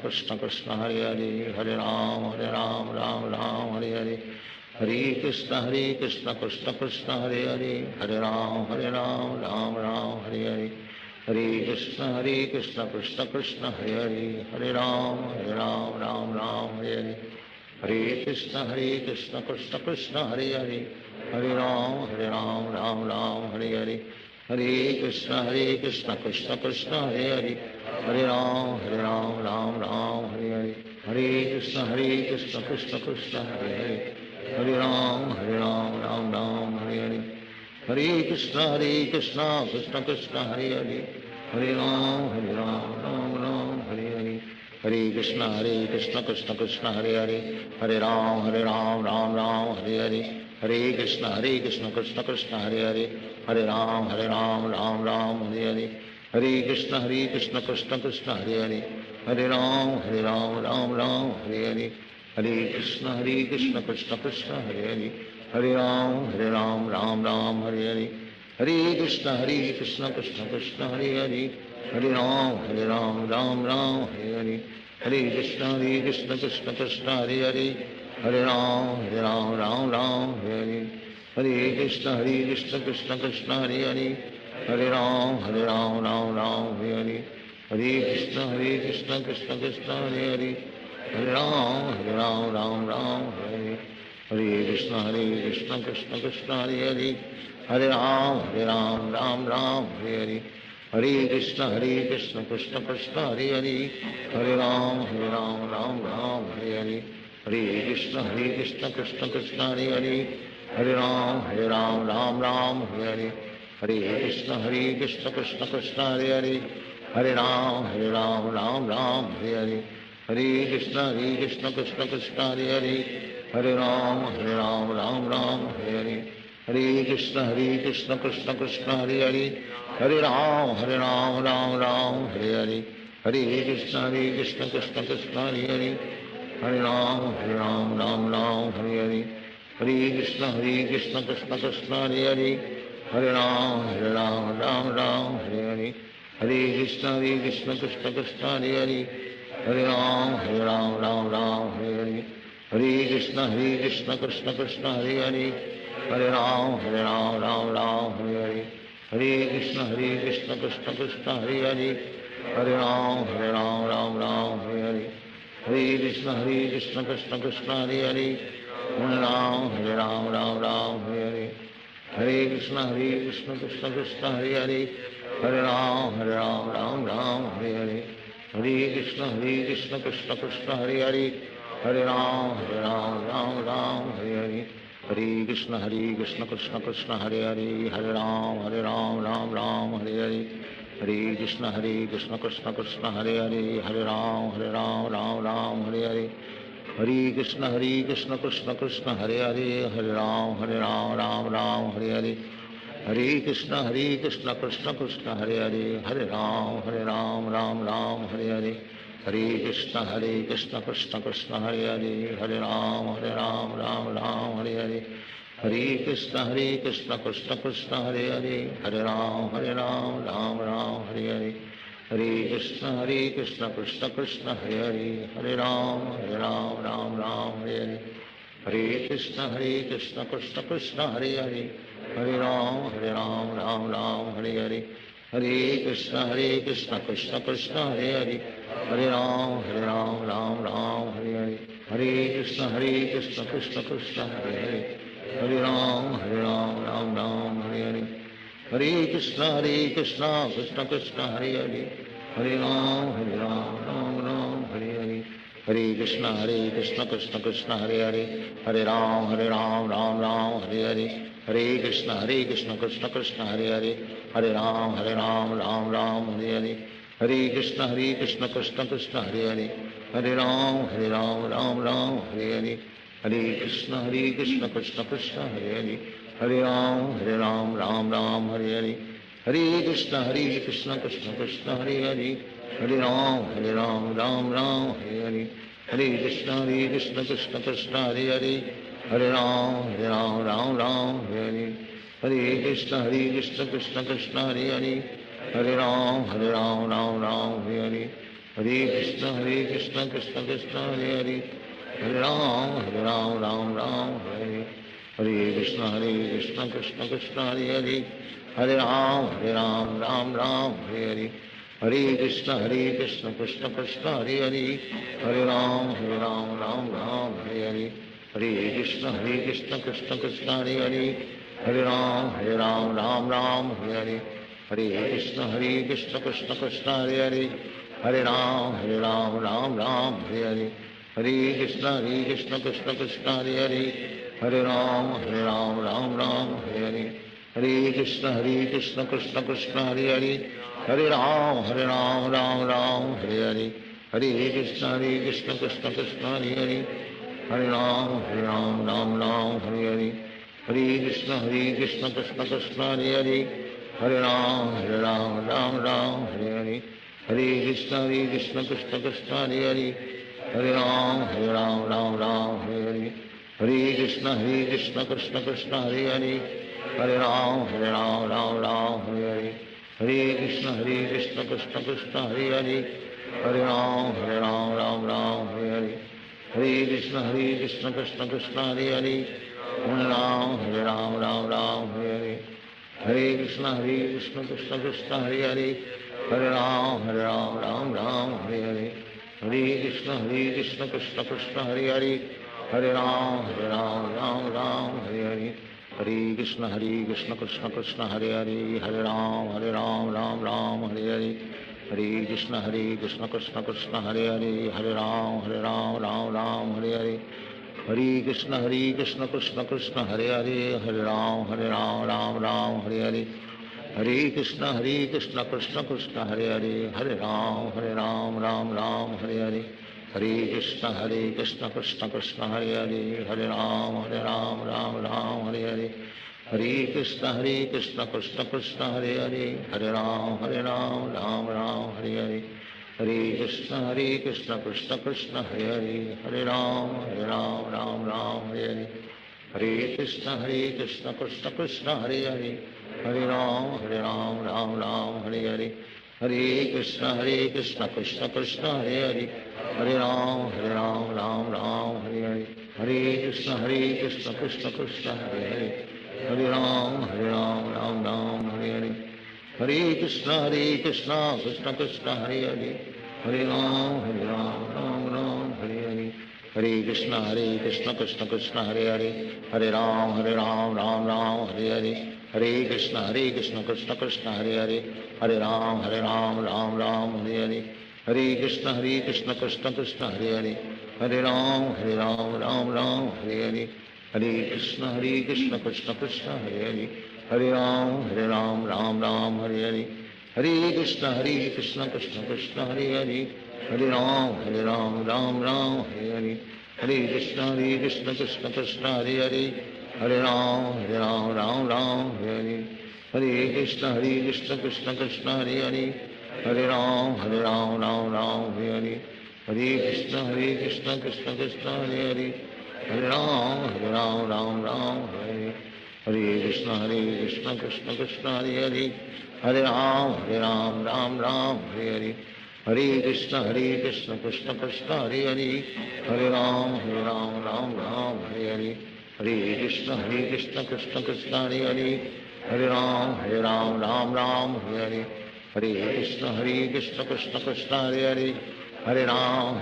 Krishna Krishna Hare Hare, Hare Ram Ram Ram Hare Hare, Hare Krishna Krishna Krishna Hare Hare, Hare Ram Ram Ram Hare Hare, Hare Krishna Krishna Krishna Hare Hare, Hare Ram Ram Ram Hare Hare, Hare Krishna Krishna Krishna Hare Hare, Hare Ram Ram Ram Hare Hare, Hare Krishna Krishna Krishna Hare Hare, Hare Ram Ram Ram Hare Hare, Hare Krishna Krishna Krishna Hare Hare, Hare Ram Ram Ram Hare Hare, Hare Krishna Krishna Krishna Hare Hare, Hare Ram Ram Ram Hare Hare, Hare Krishna Krishna Krishna Hare Hare, Hare Ram Ram Ram Hare Hare, Hare Krishna Krishna Krishna Hare Hare, Hare Ram Ram Ram Hare Hare, Hare Krishna Krishna Krishna Hare Hare, Hare Ram Ram Ram Hare Hare, Hare Krishna Krishna Krishna Hare Hare, Hare Ram Ram Ram Hare Hare, Hare Krishna Krishna Krishna Hare Hare, Hare Ram Ram Ram Hare Hare, Hare Krishna Krishna Krishna Hare Hare, Hare Ram Ram Ram Hare Hare, Hare Krishna Krishna Krishna Hare Hare, Hare Ram Ram Ram Hare Hare, Hare Krishna Krishna Krishna Hare Hare, Hare Ram Ram Ram Hare Hare, Hare Krishna Krishna Krishna Hare Hare, Hare Ram Ram Ram Hare Hare, Hare Krishna Krishna Krishna Hare Hare, Hare Ram Ram Ram Hare Hare, Hare Krishna Krishna Krishna Hare Hare, Hare Ram Ram Ram Hare Hare, Hare Krishna Krishna Krishna Hare Hare, Hare Ram Ram Ram Hare Hare, Hare Krishna Krishna Krishna Hare Hare, Hare Ram Ram Ram Hare Hare, Hare Krishna Krishna Krishna Hare Hare, Hare Ram Ram Ram Hare Hare, Hare Krishna Krishna Krishna Hare Hare, Hare Ram Ram Ram Hare Hare, Hare Krishna Krishna Krishna Hare Hare, Hare Ram Ram Ram Hare Hare, Hare Krishna Krishna Krishna Hare Hare, Hare Ram Ram Ram Hare Hare, Hare Krishna Krishna Krishna Hare Hare, Hare Ram Ram Hare Hare, Hare Krishna Krishna Krishna Hare Hare, Hare Ram Ram Hare Hare, Hare Krishna Krishna Krishna Hare Hare, Hare Ram Ram Hare Hare, Hare Krishna Krishna Krishna Hare Hare, Hare Ram Ram Hare Hare, Hare Krishna Krishna Krishna Hare Hare, Hare Ram Ram Hare Hare, Hare Krishna Krishna Krishna Hare Hare, Hare Ram Ram Hare Hare, Hare Krishna Krishna Krishna Hare Hare, Hare Ram Ram Hare Hare, Hare Krishna Krishna Krishna Hare Hare, Hare Ram Ram Hare Hare, Hare Krishna Krishna Krishna Hare Hare, Hare Ram Ram Hare Hare, Hare Krishna Krishna Krishna Hare Hare, Hare Ram Ram Hare Hare, Hare Krishna Krishna Krishna Hare Hare, Hare Ram Ram Hare Hare, Hare Krishna Krishna Krishna Hare Hare, Hare Ram Ram Hare Hare, Hare Krishna Krishna Krishna Hare Hare, Hare Ram Ram Hare Hare, Hare Krishna Krishna Krishna Hare Hare, Hare Ram Hare Hare, Hare Krishna Krishna Krishna Hare Hare, Hare Ram Ram Hare Hare, Hare Krishna Krishna Krishna Hare Hare, Hare Ram Ram Hare Hare, Hare Krishna Krishna Krishna Hare Hare, Hare Ram Ram Hare Hare, Hare Krishna Krishna Krishna Hare Hare, Hare Ram Ram Hare Hare, Hare Krishna Krishna Krishna Hare Hare, Hare Ram Ram Hare Hare, Hare Krishna Krishna Krishna Hare Hare, Hare Ram Ram Hare Hare, Hare Krishna Krishna Krishna Hare Hare, Hare Ram Ram Hare Hare, Hare Krishna Krishna Krishna Hare Hare, Hare Ram Ram Hare Hare, Hare Krishna Krishna Krishna Hare Hare, Hare Ram Ram Hare Hare, Hare Krishna Krishna Krishna Hare Hare, Hare Ram Ram Hare Hare, Hare Krishna Krishna Krishna Hare Hare, Hare Ram Ram Hare Hare, Hare Krishna Krishna Krishna Hare Hare, Hare Ram Hare Hare, Hare Krishna Krishna Krishna Hare Hare, Hare Ram Hare Hare, Hare Krishna Krishna Krishna Hare Hare, Hare Ram Hare Hare, Hare Krishna Krishna Krishna Hare Hare, Hare Ram Hare Hare, Hare Krishna Krishna Krishna Hare Hare, Hare Ram Hare Hare, Hare Krishna Krishna Krishna Hare Hare, Hare Ram Hare Hare, Hare Krishna Krishna Krishna Hare Hare, Hare Ram Hare Hare, Hare Krishna Krishna Krishna Hare Hare, Hare Ram Hare Hare, Hare Krishna Krishna Krishna Hare Hare, Hare Ram Hare Hare, Hare Krishna Krishna Krishna Hare Hare, Hare Ram Hare Hare, Hare Krishna Krishna Krishna Hare Hare, Hare Ram Hare Hare, Hare Krishna Krishna Krishna Hare Hare, Hare Ram Hare Hare, Hare Krishna Krishna Krishna Hare Hare, Hare Ram Hare Hare, Hare Krishna Krishna Krishna Hare Hare, Hare Ram Hare Hare, Hare Krishna Krishna Krishna Hare Hare, Hare Ram Hare Hare, Hare Krishna Krishna Krishna Hare Hare, Hare Ram Hare Hare, Hare Krishna Krishna Krishna Hare Hare, Hare Ram Hare Hare, Hare Krishna Krishna Krishna Hare Hare, Hare Ram Hare Hare, Hare Krishna Krishna Krishna Hare Hare, Hare Ram Hare Hare, Hare Krishna Krishna Krishna Hare Hare, Hare Ram Ram Ram Hare Hare, Hare Krishna Krishna Krishna Hare Hare, Hare Ram Ram Ram Hare Hare, Hare Krishna Krishna Krishna Hare Hare, Hare Ram Ram Ram Hare Hare, Hare Krishna Krishna Krishna Hare Hare, Hare Ram Ram Ram Hare Hare, Hare Krishna Krishna Krishna Hare Hare, Hare Ram Ram Ram Hare Hare, Hare Krishna Krishna Krishna Hare Hare, Hare Ram Ram Ram Hare Hare, Hare Krishna Krishna Krishna Hare Hare, Hare Ram Ram Hare Hare, Hare Krishna Krishna Krishna Hare Hare, Hare Ram Ram Hare Hare, Hare Krishna Krishna Krishna Hare Hare, Hare Ram Ram Hare Hare, Hare Krishna Krishna Krishna Hare Hare, Hare Ram Ram Hare Hare, Hare Krishna Krishna Krishna Hare Hare, Hare Ram Ram Hare Hare, Hare Krishna Krishna Krishna Hare Hare, Hare Ram Ram Hare Hare, Hare Krishna Krishna Krishna Hare Hare, Hare Ram Ram Hare Hare, Hare Krishna Krishna Krishna Hare Hare, Hare Ram Ram Hare Hare, Hare Krishna Krishna Krishna Hare Hare, Hare Ram Ram Hare Hare, Hare Krishna Krishna Krishna Hare Hare,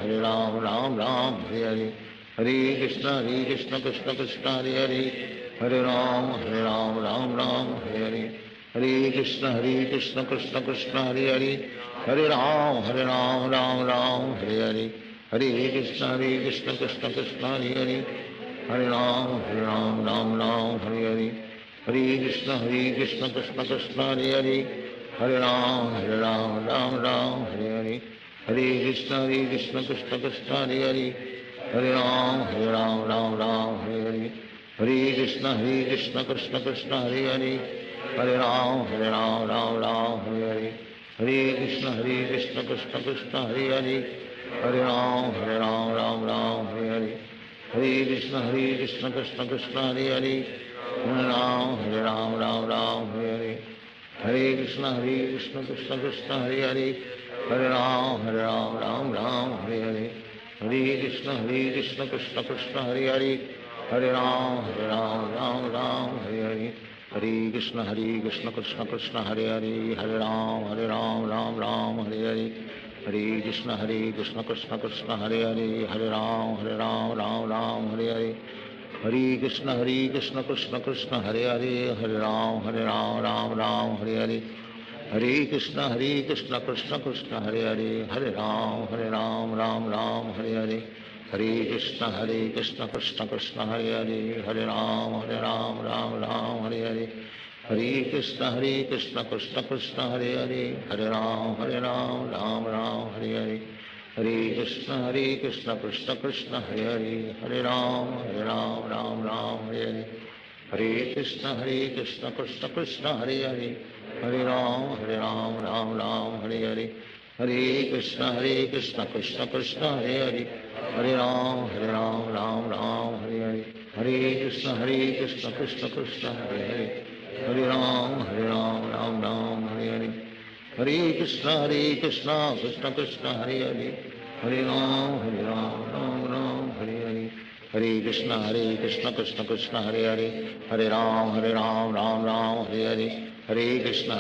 Hare Ram Ram Hare Hare, Hare Krishna Krishna Krishna Hare Hare, Hare Ram Ram Hare Hare, Hare Krishna Krishna Krishna Hare Hare, Hare Ram Ram Hare Hare, Hare Krishna Krishna Krishna Hare Hare, Hare Ram Ram Hare Hare, Hare Krishna Krishna Krishna Hare Hare, Hare Ram Ram Hare Hare, Hare Krishna Krishna Krishna Hare Hare, Hare Ram Ram Hare Hare, Hare Krishna Krishna Krishna Hare Hare, Hare Ram Ram Hare Hare, Hare Krishna Krishna Krishna Hare Hare, Hare Ram Hare Hare, Hare Krishna Krishna Krishna Hare Hare, Hare Ram Ram Hare Hare, Hare Krishna Krishna Krishna Hare Hare, Hare Ram Ram Hare Hare, Hare Krishna Krishna Krishna Hare Hare, Hare Ram Ram Hare Hare, Hare Krishna Krishna Krishna Hare Hare, Hare Ram Ram Hare Hare, Hare Krishna Krishna Krishna Hare Hare, Hare Ram Ram Hare Hare, Hare Krishna Krishna Krishna Hare Hare, Hare Ram Ram Hare Hare, Hare Krishna Krishna Krishna Hare Hare, Hare Ram Ram Hare Hare, Hare Krishna Krishna Krishna Hare Hare, Hare Ram Ram Hare Hare, Hare Krishna Krishna Krishna Hare Hare, Hare Ram Ram Hare Hare, Hare Krishna Krishna Krishna Hare Hare, Hare Ram Ram Hare Hare, Hare Krishna Krishna Krishna Hare Hare, Hare Ram Ram Hare Hare, Hare Krishna Krishna Krishna Hare Hare, Hare Ram Ram Hare Hare, Hare Krishna Krishna Krishna Hare Hare, Hare Ram Ram Hare Hare, Hare Krishna Krishna Krishna Hare Hare, Hare Ram Ram Hare Hare, Hare Krishna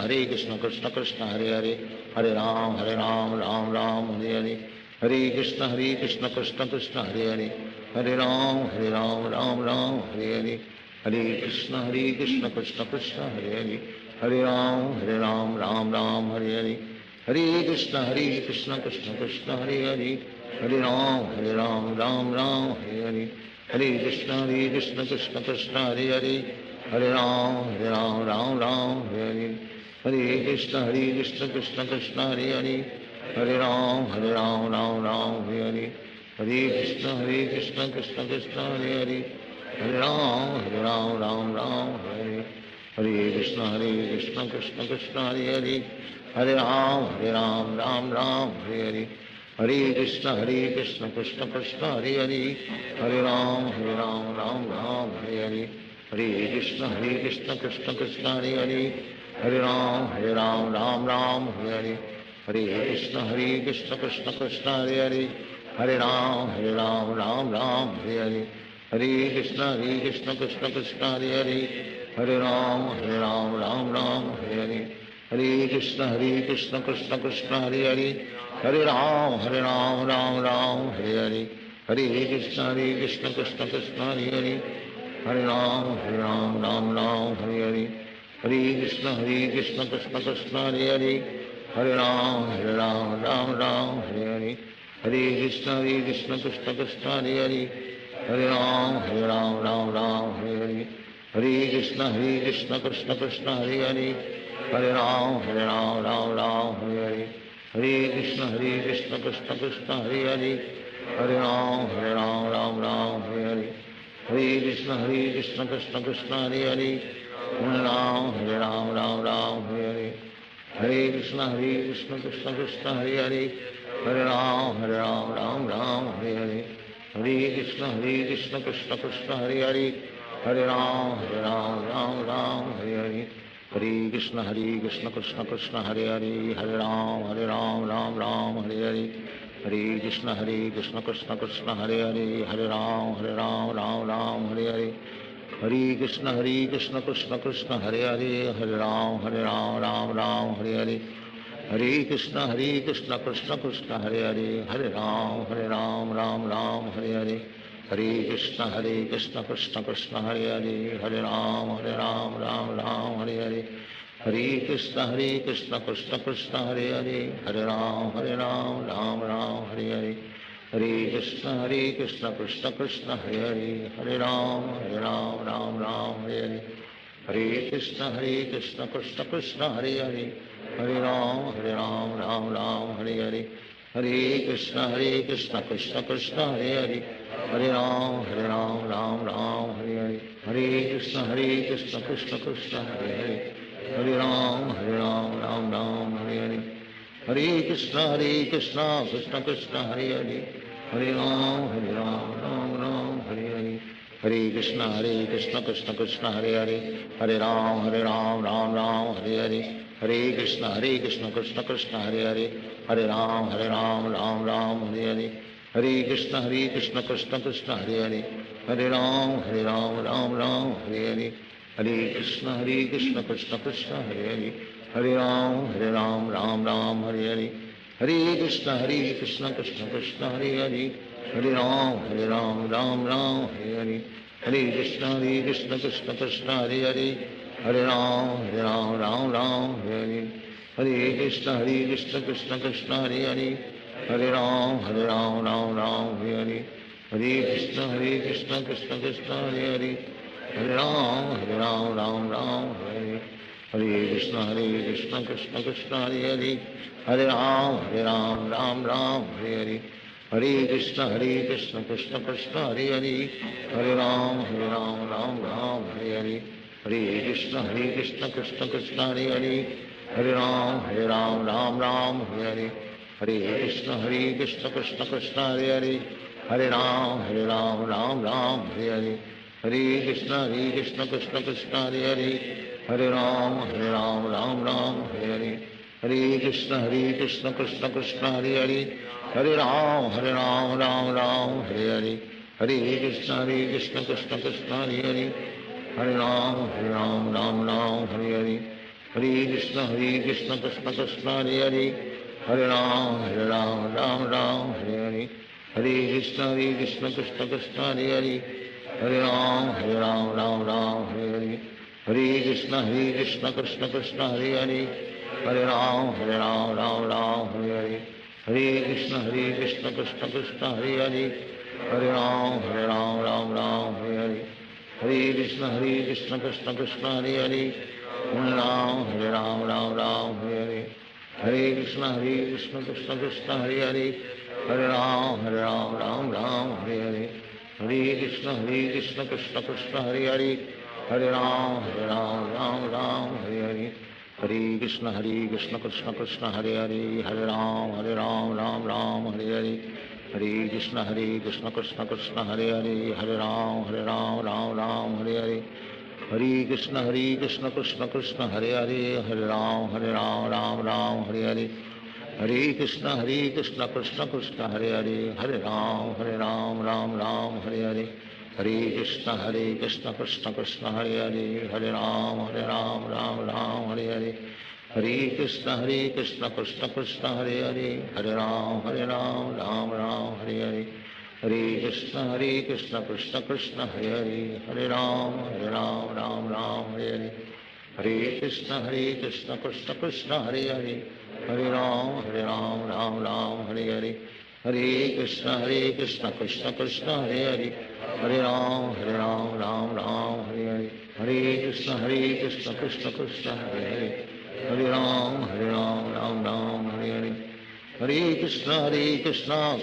Krishna Krishna Hare Hare, Hare Ram Ram Hare Hare, Hare Krishna Krishna Krishna Hare Hare, Hare Ram Ram Hare Hare, Hare Krishna Krishna Krishna Hare Hare, Hare Ram Ram Hare Hare, Hare Krishna Krishna Krishna Hare Hare, Hare Ram Ram Hare Hare, Hare Krishna Krishna Krishna Hare Hare, Hare Ram Ram Hare Hare, Hare Krishna Krishna Krishna Hare Hare, Hare Ram Ram Hare Hare, Hare Krishna Krishna Krishna Hare Hare, Hare Ram Ram Hare Hare, Hare Krishna Krishna Krishna Hare Hare, Hare Ram Ram Hare Hare, Hare Krishna Krishna Krishna Hare Hare, Hare Ram Ram Hare Hare, Hare Krishna Krishna Krishna Hare Hare, Hare Ram Ram Ram Hare Hare, Hare Krishna Krishna Krishna Hare Hare, Hare Ram Ram Ram Hare Hare, Hare Krishna Krishna Krishna Hare Hare, Hare Ram Ram Ram Hare Hare, Hare Krishna Krishna Krishna Hare Hare, Hare Ram Ram Ram Hare Hare, Hare Krishna Krishna Krishna Hare Hare, Hare Ram Ram Ram Hare Hare, Hare Krishna Krishna Krishna Hare Hare, Hare Ram Ram Ram Hare Hare, Hare Krishna Krishna Krishna Hare Hare, Hare Ram Ram Ram Hare Hare, Hare Krishna Krishna Krishna Hare Hare, Hare Ram Ram Ram Hare Hare, Hare Krishna Krishna Krishna Hare Hare, Hare Ram Ram Ram Hare Hare, Hare Krishna Krishna Krishna Hare Hare, Hare Ram Ram Hare Hare, Hare Krishna Krishna Krishna Hare Hare, Hare Ram Ram Hare Hare, Hare Krishna Krishna Krishna Hare Hare, Hare Ram Ram Hare Hare, Hare Krishna Krishna Krishna Hare Hare, Hare Ram Ram Hare Hare, Hare Krishna Krishna Krishna Hare Hare, Hare Ram Ram Hare Hare, Hare Krishna Krishna Krishna Hare Hare, Hare Ram Ram Hare Hare, Hare Krishna Krishna Krishna Hare Hare, Hare Ram Ram Hare Hare, Hare Krishna Krishna Krishna Hare Hare, Hare Ram Ram Hare Hare, Hare Krishna Krishna Krishna Hare Hare, Hare Ram Ram Hare Hare, Hare Krishna Krishna Krishna Hare Hare, Hare Ram Ram Hare Hare, Hare Krishna Krishna Krishna Hare Hare, Hare Ram Ram Hare Hare, Hare Krishna Krishna Krishna Hare Hare, Hare Ram Ram Hare Hare, Hare Krishna Krishna Krishna Hare Hare, Hare Ram Ram Hare Hare, Hare Krishna Krishna Krishna Hare Hare, Hare Ram Ram Hare Hare, Hare Krishna Krishna Krishna Hare Hare, Hare Ram Ram Hare Hare, Hare Krishna Krishna Krishna Hare Hare, Hare Ram Ram Hare Hare, Hare Krishna Krishna Krishna Hare Hare, Hare Ram Ram Hare Hare, Hare Krishna Krishna Krishna Hare Hare, Hare Ram Ram Hare Hare, Hare Krishna Krishna Krishna Hare Hare, Hare Ram Ram Hare Hare, Hare Krishna Krishna Krishna Hare Hare, Hare Ram Ram Hare Hare, Hare Krishna Krishna Krishna Hare Hare, Hare Ram Ram Hare Hare, Hare Krishna Krishna Krishna Hare Hare, Hare Ram Ram Hare Hare, Hare Krishna Krishna Krishna Hare Hare, Hare Ram Ram Hare Hare, Hare Krishna Krishna Krishna Hare Hare, Hare Ram Ram Hare Hare, Hare Krishna Krishna Krishna Hare Hare, Hare Ram Ram Hare Hare, Hare Krishna Krishna Krishna Hare Hare, Hare Ram Ram Hare Hare, Hare Krishna Krishna Krishna Hare Hare, Hare Ram Ram Hare Hare, Hare Krishna Krishna Krishna Hare Hare, Hare Ram Ram Hare Hare, Hare Krishna Krishna Krishna Hare Hare, Hare Ram Ram Hare Hare, Hare Krishna Krishna Krishna Hare Hare, Hare Ram Ram Hare Hare, Hare Krishna Krishna Krishna Hare Hare, Hare Ram Ram Hare Hare, Hare Krishna Krishna Krishna Hare Hare, Hare Ram Ram Hare Hare, Hare Krishna Krishna Krishna Hare Hare, Hare Ram Ram Hare Hare, Hare Krishna Krishna Krishna Hare Hare, Hare Ram Hare Hare, Hare Krishna Krishna Krishna Hare Hare, Hare Ram Ram Hare Hare, Hare Krishna Krishna Krishna Hare Hare, Hare Ram Ram Hare Hare, Hare Krishna Krishna Krishna Hare Hare, Hare Ram Ram Hare Hare, Hare Krishna Krishna Krishna Hare Hare, Hare Ram Ram Hare Hare, Hare Krishna Krishna Krishna Hare Hare, Hare Ram Ram Hare Hare, Hare Krishna Krishna Krishna Hare Hare, Hare Ram Ram Ram Hare Hare, Hare Krishna Krishna Krishna Hare Hare, Hare Ram Ram Ram Hare Hare, Hare Krishna Krishna Krishna Hare Hare, Hare Ram Ram Ram Hare Hare, Hare Krishna Krishna Hare Hare, Hare Ram Ram Ram Hare Hare, Hare Krishna Krishna Krishna Hare Hare, Hare Ram Ram Ram Hare Hare, Hare Krishna Krishna Krishna Hare Hare, Hare Ram Ram Ram Hare Hare, Hare Krishna Krishna Krishna Hare Hare, Hare Ram Ram Ram Hare Hare, Hare Krishna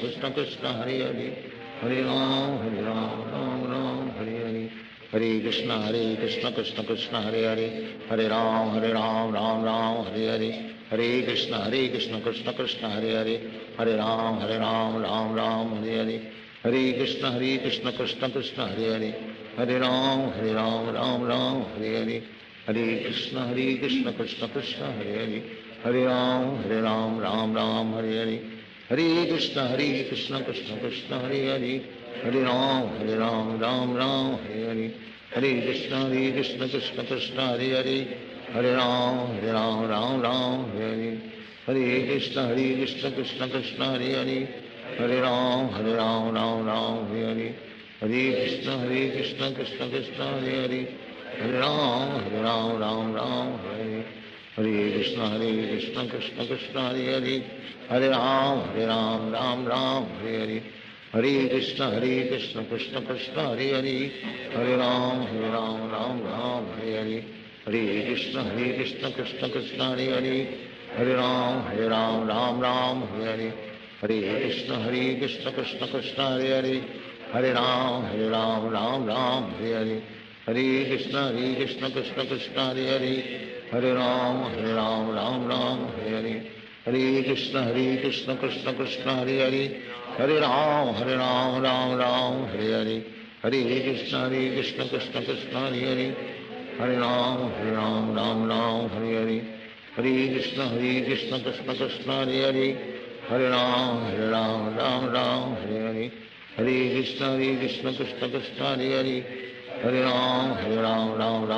Krishna Krishna Hare Hare, Hare Ram Ram Ram Hare Hare, Hare Krishna Krishna Krishna Hare Hare, Hare Ram Ram Ram Hare Hare, Hare Krishna Krishna Krishna Hare Hare, Hare Ram Ram Ram Hare Hare, Hare Krishna Krishna Krishna Hare Hare, Hare Ram Ram Ram Hare Hare, Hare Krishna Krishna Krishna Hare Hare, Hare Ram Ram Hare Hare, Hare Krishna Krishna Krishna Hare Hare, Hare Ram Ram Hare Hare, Hare Krishna Krishna Krishna Hare Hare, Hare Ram Ram Hare Hare, Hare Krishna Krishna Krishna Hare Hare, Hare Ram Ram Hare Hare, Hare Krishna Krishna Krishna Hare Hare, Hare Ram Ram Hare Hare, Hare Krishna Krishna Krishna Hare Hare, Hare Ram Ram Hare Hare, Hare Krishna Krishna Krishna Hare Hare, Hare Ram Ram Ram Hare Hare, Hare Krishna Krishna Krishna Hare Hare, Hare Ram Ram Hare Hare, Hare Krishna Krishna Krishna Hare Hare, Hare Ram Ram Hare Hare, Hare Krishna Krishna Krishna Hare Hare, Hare Ram Ram Hare Hare, Hare Krishna Krishna Krishna Hare Hare, Hare Ram Ram Hare Hare, Hare Krishna Krishna Krishna Hare Hare, Hare Ram Ram Hare Hare, Hare Krishna Krishna Krishna Hare Hare, Hare Ram Ram Hare Hare, Hare Krishna Krishna Krishna Hare Hare, Hare Ram Ram Hare Hare, Hare Krishna Krishna Krishna Hare Hare, Hare Ram Ram Hare Hare, Hare Krishna Krishna Krishna Hare Hare, Hare Ram Ram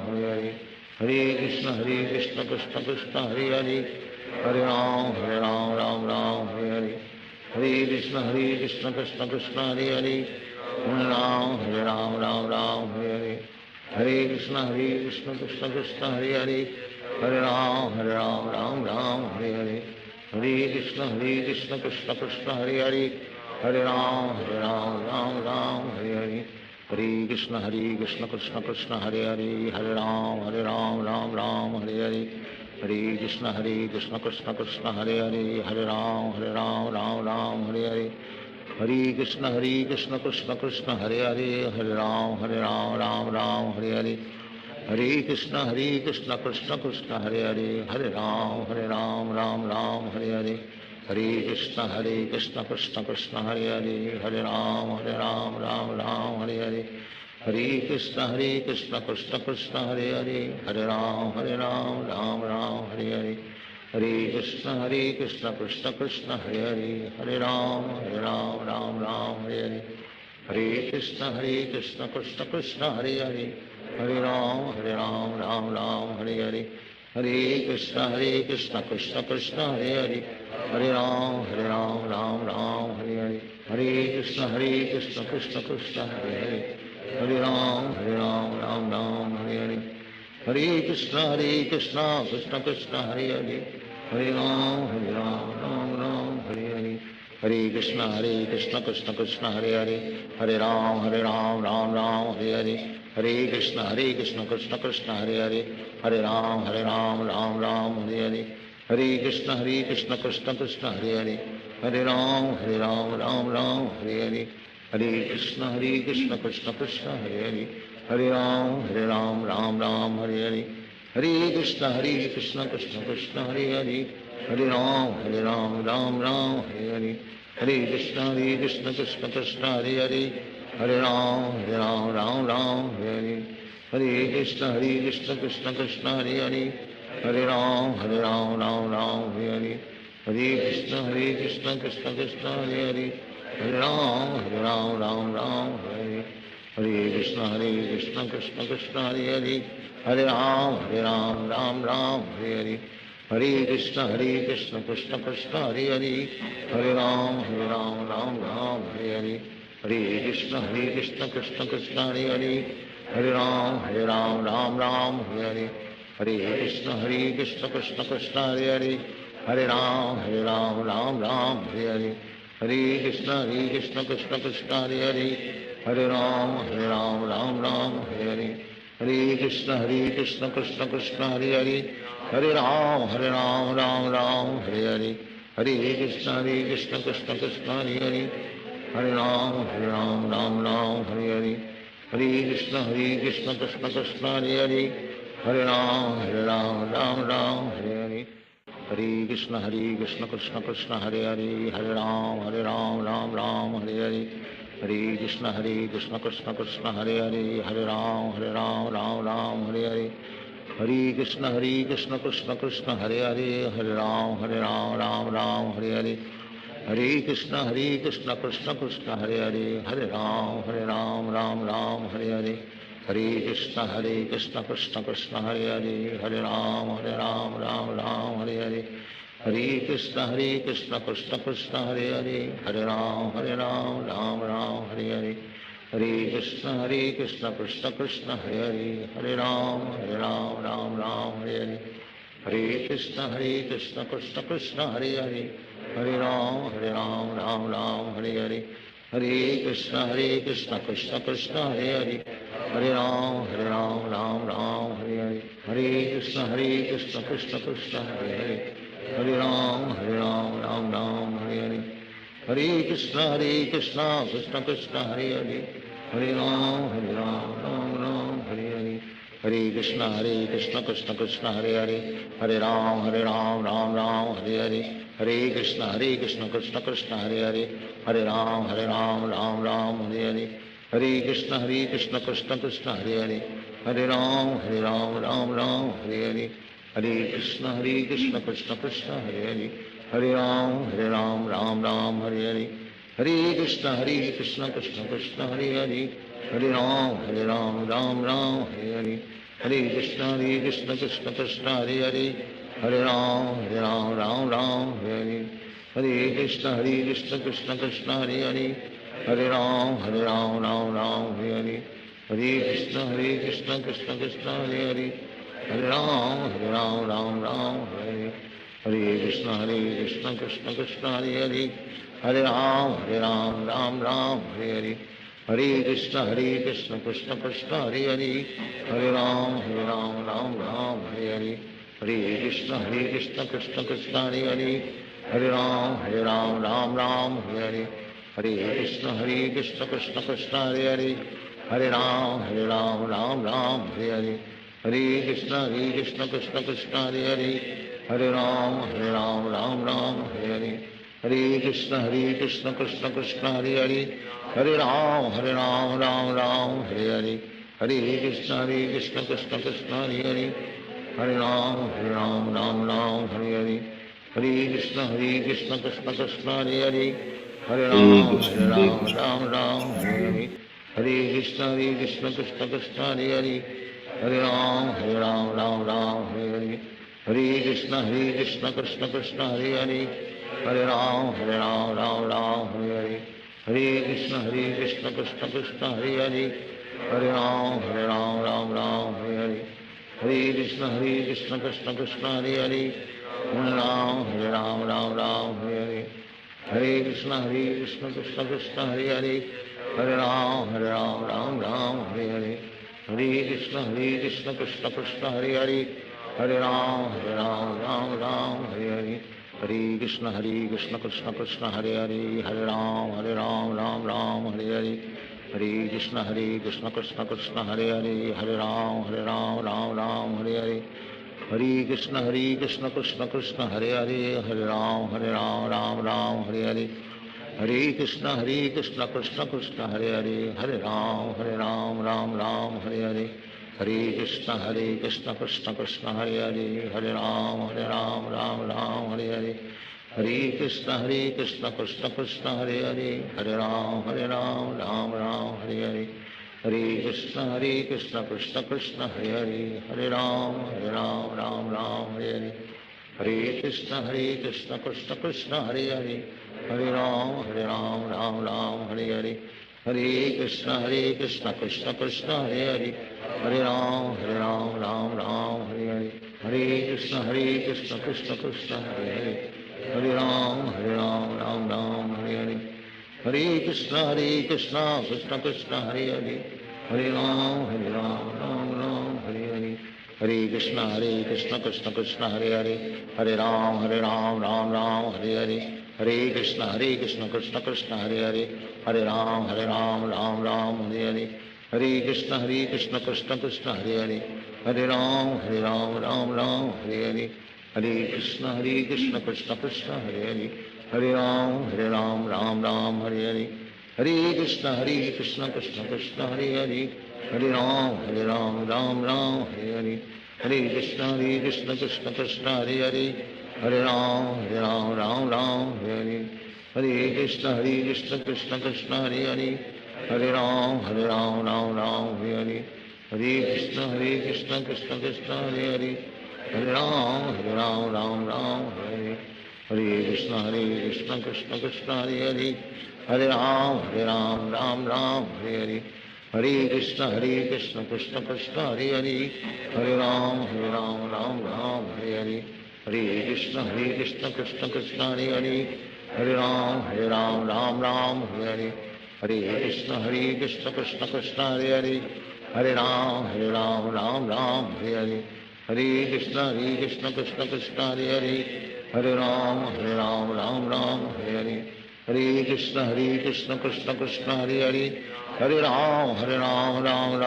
Hare Hare, Hare Krishna Krishna Krishna Hare Hare, Hare Ram Ram Hare Hare, Hare Krishna Krishna Krishna Hare Hare, Hare Ram Ram Hare Hare, Hare Krishna Krishna Krishna Hare Hare, Hare Ram Ram Hare Hare, Hare Krishna Krishna Krishna Hare Hare, Hare Ram Ram Hare Hare, Hare Krishna Krishna Krishna Hare Hare, Hare Ram Ram Hare Hare, Hare Krishna Krishna Krishna Hare Hare, Hare Ram Ram Hare Hare, Hare Krishna Krishna Krishna Hare Hare, Hare Ram Ram Hare Hare, Hare Krishna Krishna Krishna Hare Hare, Hare Ram Ram Hare Hare, Hare Krishna Krishna Krishna Hare Hare, Hare Ram Ram Hare Hare, Hare Krishna Krishna Krishna Hare Hare, Hare Ram Ram Hare Hare, Hare Krishna Krishna Krishna Hare Hare, Hare Ram Ram Hare Hare, Hare Krishna Krishna Krishna Hare Hare, Hare Ram Ram Hare Hare, Hare Krishna Krishna Krishna Hare Hare, Hare Ram Ram Hare Hare, Hare Krishna Krishna Krishna Hare Hare, Hare Ram Ram Hare Hare, Hare Krishna Krishna Krishna Hare Hare, Hare Ram Ram Hare Hare, Hare Krishna Krishna Krishna Hare Hare, Hare Ram Ram Hare Hare, Hare Krishna Krishna Krishna Hare Hare, Hare Ram Ram Hare Hare, Hare Krishna Krishna Krishna Hare Hare, Hare Ram Ram Hare Hare, Hare Krishna Krishna Krishna Hare Hare, Hare Ram Ram Hare Hare, Hare Krishna Krishna Krishna Hare Hare, Hare Ram Ram Hare Hare, Hare Krishna Krishna Krishna Hare Hare, Hare Ram Ram Ram Hare Hare, Hare Krishna Krishna Krishna Hare Hare, Hare Ram Ram Hare Hare, Hare Krishna Krishna Krishna Hare Hare, Hare Ram Ram Hare Hare, Hare Krishna Krishna Krishna Hare Hare, Hare Ram Ram Hare Hare, Hare Krishna Krishna Krishna Hare Hare, Hare Ram Ram Hare Hare, Hare Krishna Krishna Krishna Hare Hare, Hare Ram Ram Hare Hare, Hare Krishna Krishna Krishna Hare Hare, Hare Ram Ram Hare Hare, Hare Krishna Krishna Krishna Hare Hare, Hare Ram Ram Hare Hare, Hare Krishna Krishna Krishna Hare Hare, Hare Ram Ram Hare Hare, Hare Krishna Krishna Krishna Hare Hare, Hare Ram Ram Hare Hare, Hare Krishna Krishna Krishna Hare Hare, Hare Ram Ram Hare Hare, Hare Krishna Krishna Krishna Hare Hare, Hare Ram Ram Hare Hare, Hare Krishna Krishna Krishna Hare Hare, Hare Ram Ram Hare Hare, Hare Krishna Krishna Krishna Hare Hare, Hare Ram Ram Hare Hare, Hare Krishna Krishna Krishna Hare Hare, Hare Ram Ram Hare Hare, Hare Krishna Krishna Krishna Hare Hare, Hare Ram Ram Hare Hare, Hare Krishna Krishna Krishna Hare Hare, Hare Ram Ram Hare Hare, Hare Krishna Krishna Krishna Hare Hare, Hare Ram Ram Hare Hare, Hare Krishna Krishna Krishna Hare Hare, Hare Ram Ram Hare Hare, Hare Krishna Krishna Krishna Hare Hare, Hare Ram Ram Hare Hare, Hare Krishna Krishna Krishna Hare Hare, Hare Ram Hare Hare, Hare Krishna Krishna Krishna Hare Hare, Hare Ram Ram Hare Hare, Hare Krishna Krishna Krishna Hare Hare, Hare Ram Ram Hare Hare, Hare Krishna Krishna Krishna Hare Hare, Hare Ram Ram Hare Hare, Hare Krishna Krishna Krishna Hare Hare, Hare Ram Ram Hare Hare, Hare Krishna Krishna Krishna Hare Hare, Hare Ram Ram Hare Hare, Hare Krishna Krishna Krishna Hare Hare, Hare Ram Ram Hare Hare, Hare Krishna Krishna Krishna Hare Hare, Hare Ram Ram Hare Hare, Hare Krishna Krishna Krishna Hare Hare, Hare Ram Ram Hare Hare, Hare Krishna Krishna Krishna Hare Hare, Hare Ram Ram Hare Hare, Hare Krishna Krishna Krishna Hare Hare, Hare Ram Ram Hare Hare, Hare Krishna Krishna Krishna Hare Hare, Hare Ram Ram Hare Hare, Hare Krishna Krishna Krishna Hare Hare, Hare Ram Ram Hare Hare, Hare Krishna Krishna Krishna Hare Hare, Hare Ram Ram Hare Hare, Hare Krishna Krishna Krishna Hare Hare, Hare Ram Ram Hare Hare, Hare Krishna Krishna Krishna Hare Hare, Hare Ram Ram Hare Hare, Hare Krishna Krishna Krishna Hare Hare, Hare Ram Hare Hare, Hare Krishna Krishna Krishna Hare Hare, Hare Ram Hare Hare, Hare Krishna Krishna Krishna Hare Hare, Hare Ram Hare Hare, Hare Krishna Krishna Krishna Hare Hare, Hare Ram Hare Hare, Hare Krishna Krishna Krishna Hare Hare, Hare Ram Hare Hare, Hare Krishna Krishna Krishna Hare Hare, Hare Ram Hare Hare, Hare Krishna Krishna Krishna Hare Hare, Hare Ram Hare Hare, Hare Krishna Krishna Krishna Hare Hare, Hare Ram Hare Hare, Hare Krishna Krishna Krishna Hare Hare, Hare Ram Hare Hare, Hare Krishna Krishna Krishna Hare Hare, Hare Ram Hare Hare, Hare Krishna Krishna Krishna Hare Hare, Hare Ram Ram Hare Hare, Hare Krishna Krishna Krishna Hare Hare, Hare Ram Ram Ram Hare Hare, Hare Krishna Krishna Krishna Hare Hare, Hare Ram Ram Ram Hare Hare, Hare Krishna Krishna Krishna Hare Hare, Hare Ram Ram Ram Hare Hare, Hare Krishna Krishna Krishna Hare Hare, Hare Ram Ram Ram Hare Hare, Hare Krishna Krishna Krishna Hare Hare, Hare Ram Ram Hare Hare, Hare Krishna Krishna Krishna Hare Hare, Hare Ram Ram Ram Hare Hare, Hare Krishna Krishna Krishna Hare Hare, Hare Ram Ram Hare Hare, Hare Krishna Krishna Krishna Hare Hare, Hare Ram Ram Ram Hare Hare, Hare Krishna Krishna Krishna Hare Hare, Hare Ram Ram Ram Hare Hare, Hare Krishna Krishna Krishna Hare Hare, Hare Ram Ram Hare Hare, Hare Krishna Krishna Krishna Hare Hare, Hare Ram Ram Hare Hare, Hare Krishna Krishna Krishna Hare Hare, Hare Ram Ram Hare Hare, Hare Krishna Krishna Krishna Hare Hare, Hare Ram Ram Hare Hare, Hare Krishna Krishna Krishna Hare Hare, Hare Ram Ram Hare Hare, Hare Krishna Krishna Krishna Hare Hare, Hare Ram Ram Hare, Hare Krishna Krishna Krishna Hare Hare, Hare Ram Ram Hare Hare, Hare Krishna Krishna Krishna Hare Hare, Hare Ram Ram Hare Hare, Hare Krishna Krishna Krishna Hare Hare, Hare Ram Ram Hare Hare, Hare Krishna Krishna Krishna Hare Hare, Hare Ram Ram Hare Hare, Hare Krishna Krishna Krishna Hare Hare, Hare Ram Ram Hare Hare, Hare Krishna Krishna Krishna Hare Hare, Hare Ram Ram Hare Hare, Hare Krishna Krishna Krishna Hare Hare, Hare Ram Ram Hare Hare, Hare Krishna Krishna Krishna Hare Hare, Hare Ram Ram Hare Hare, Hare Krishna Krishna Krishna Hare Hare, Hare Ram Ram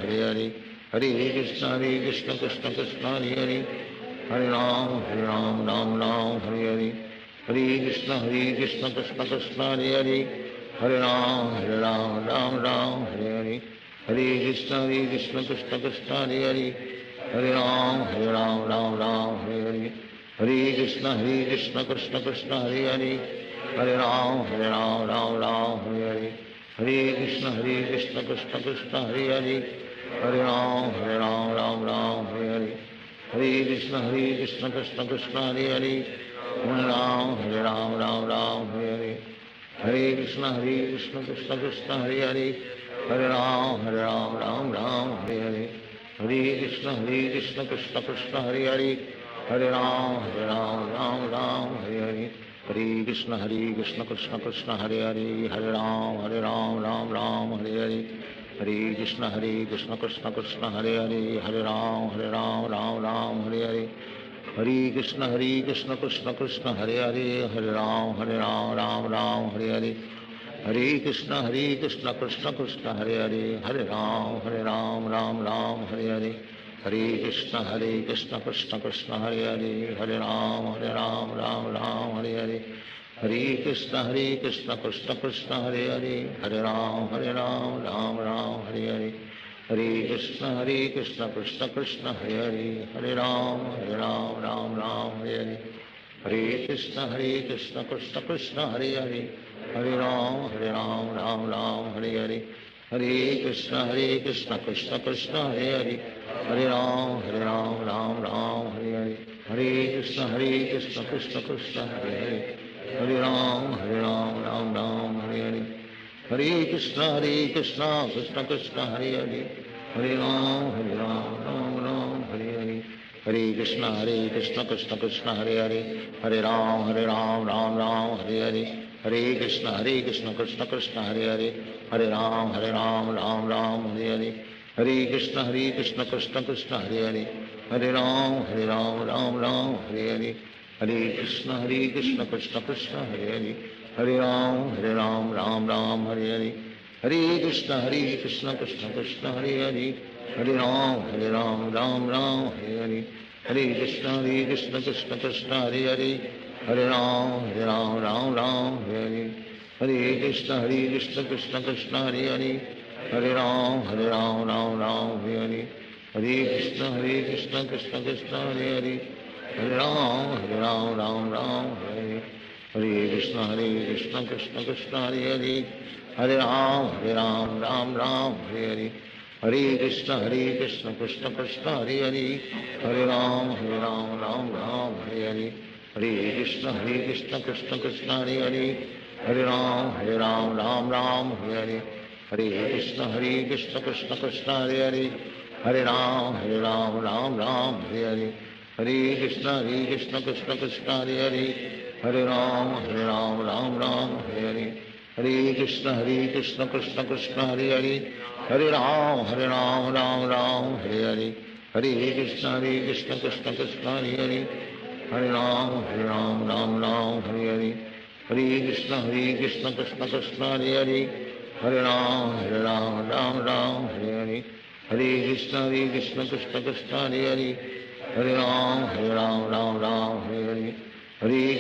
Hare Hare, Hare Krishna Krishna Krishna Hare Hare, Hare Ram Ram Hare Hare, Hare Krishna Krishna Krishna Hare Hare, Hare Ram Ram Hare Hare, Hare Krishna Krishna Krishna Hare Hare, Hare Ram Ram Hare Hare, Hare Krishna Krishna Krishna Hare Hare, Hare Ram Ram Hare Hare, Hare Krishna Krishna Krishna Hare Hare, Hare Ram Ram Hare Hare, Hare Krishna Krishna Krishna Hare Hare, Hare Ram Ram Hare Hare, Hare Krishna Krishna Krishna Hare Hare, Hare Ram Ram Hare Hare, Hare Krishna Krishna Krishna Hare Hare, Hare Ram Ram Hare Hare, Hare Krishna Krishna Krishna Hare Hare, Hare Ram Ram Hare Hare, Hare Krishna Krishna Krishna Hare Hare, Hare Ram Ram Hare Hare, Hare Krishna Krishna Krishna Hare Hare, Hare Ram Ram Hare Hare, Hare Krishna Krishna Krishna Hare Hare, Hare Ram Ram Hare Hare, Hare Krishna Krishna Krishna Hare Hare, Hare Ram Ram Hare Hare, Hare Krishna Krishna Krishna Hare Hare, Hare Ram Ram Hare Hare, Hare Krishna Krishna Krishna Hare Hare, Hare Ram Ram Hare Hare, Hare Krishna Krishna Krishna Hare Hare, Hare Ram Ram Hare Hare, Hare Krishna Krishna Krishna Hare Hare, Hare Ram Ram Hare Hare, Hare Krishna Krishna Krishna Hare Hare, Hare Ram Ram Hare Hare, Hare Krishna Krishna Krishna Hare Hare, Hare Ram Ram Hare Hare, Hare Krishna Krishna Krishna Hare Hare, Hare Ram Ram Hare Hare, Hare Krishna Krishna Krishna Hare Hare, Hare Ram Ram Hare Hare, Hare Krishna Krishna Krishna Hare Hare, Hare Ram Ram Hare Hare, Hare Krishna Krishna Krishna Hare Hare, Hare Ram Ram Ram Hare Hare, Hare Krishna Krishna Krishna Hare Hare, Hare Ram Ram Ram Hare Hare, Hare Krishna Krishna Krishna Hare Hare, Hare Ram Ram Ram Hare Hare, Hare Krishna Krishna Krishna Hare Hare, Hare Ram Ram Ram Hare Hare, Hare Krishna Krishna Krishna Hare Hare, Hare Ram Ram Hare Hare, Hare Krishna Krishna Krishna Hare Hare, Hare Ram Ram Hare Hare, Hare Krishna Krishna Krishna Hare Hare, Hare Ram Ram Ram Hare Hare, Hare Krishna Krishna Krishna Hare Hare, Hare Ram Ram Hare Hare, Hare Krishna Krishna Krishna Hare Hare, Hare Ram Ram Hare Hare, Hare Krishna Krishna Krishna Hare Hare, Hare Ram Ram Hare Hare, Hare Krishna Krishna Krishna Hare Hare, Hare Ram Ram Hare Hare, Hare Krishna Krishna Krishna Hare Hare, Hare Ram Ram Hare Hare, Hare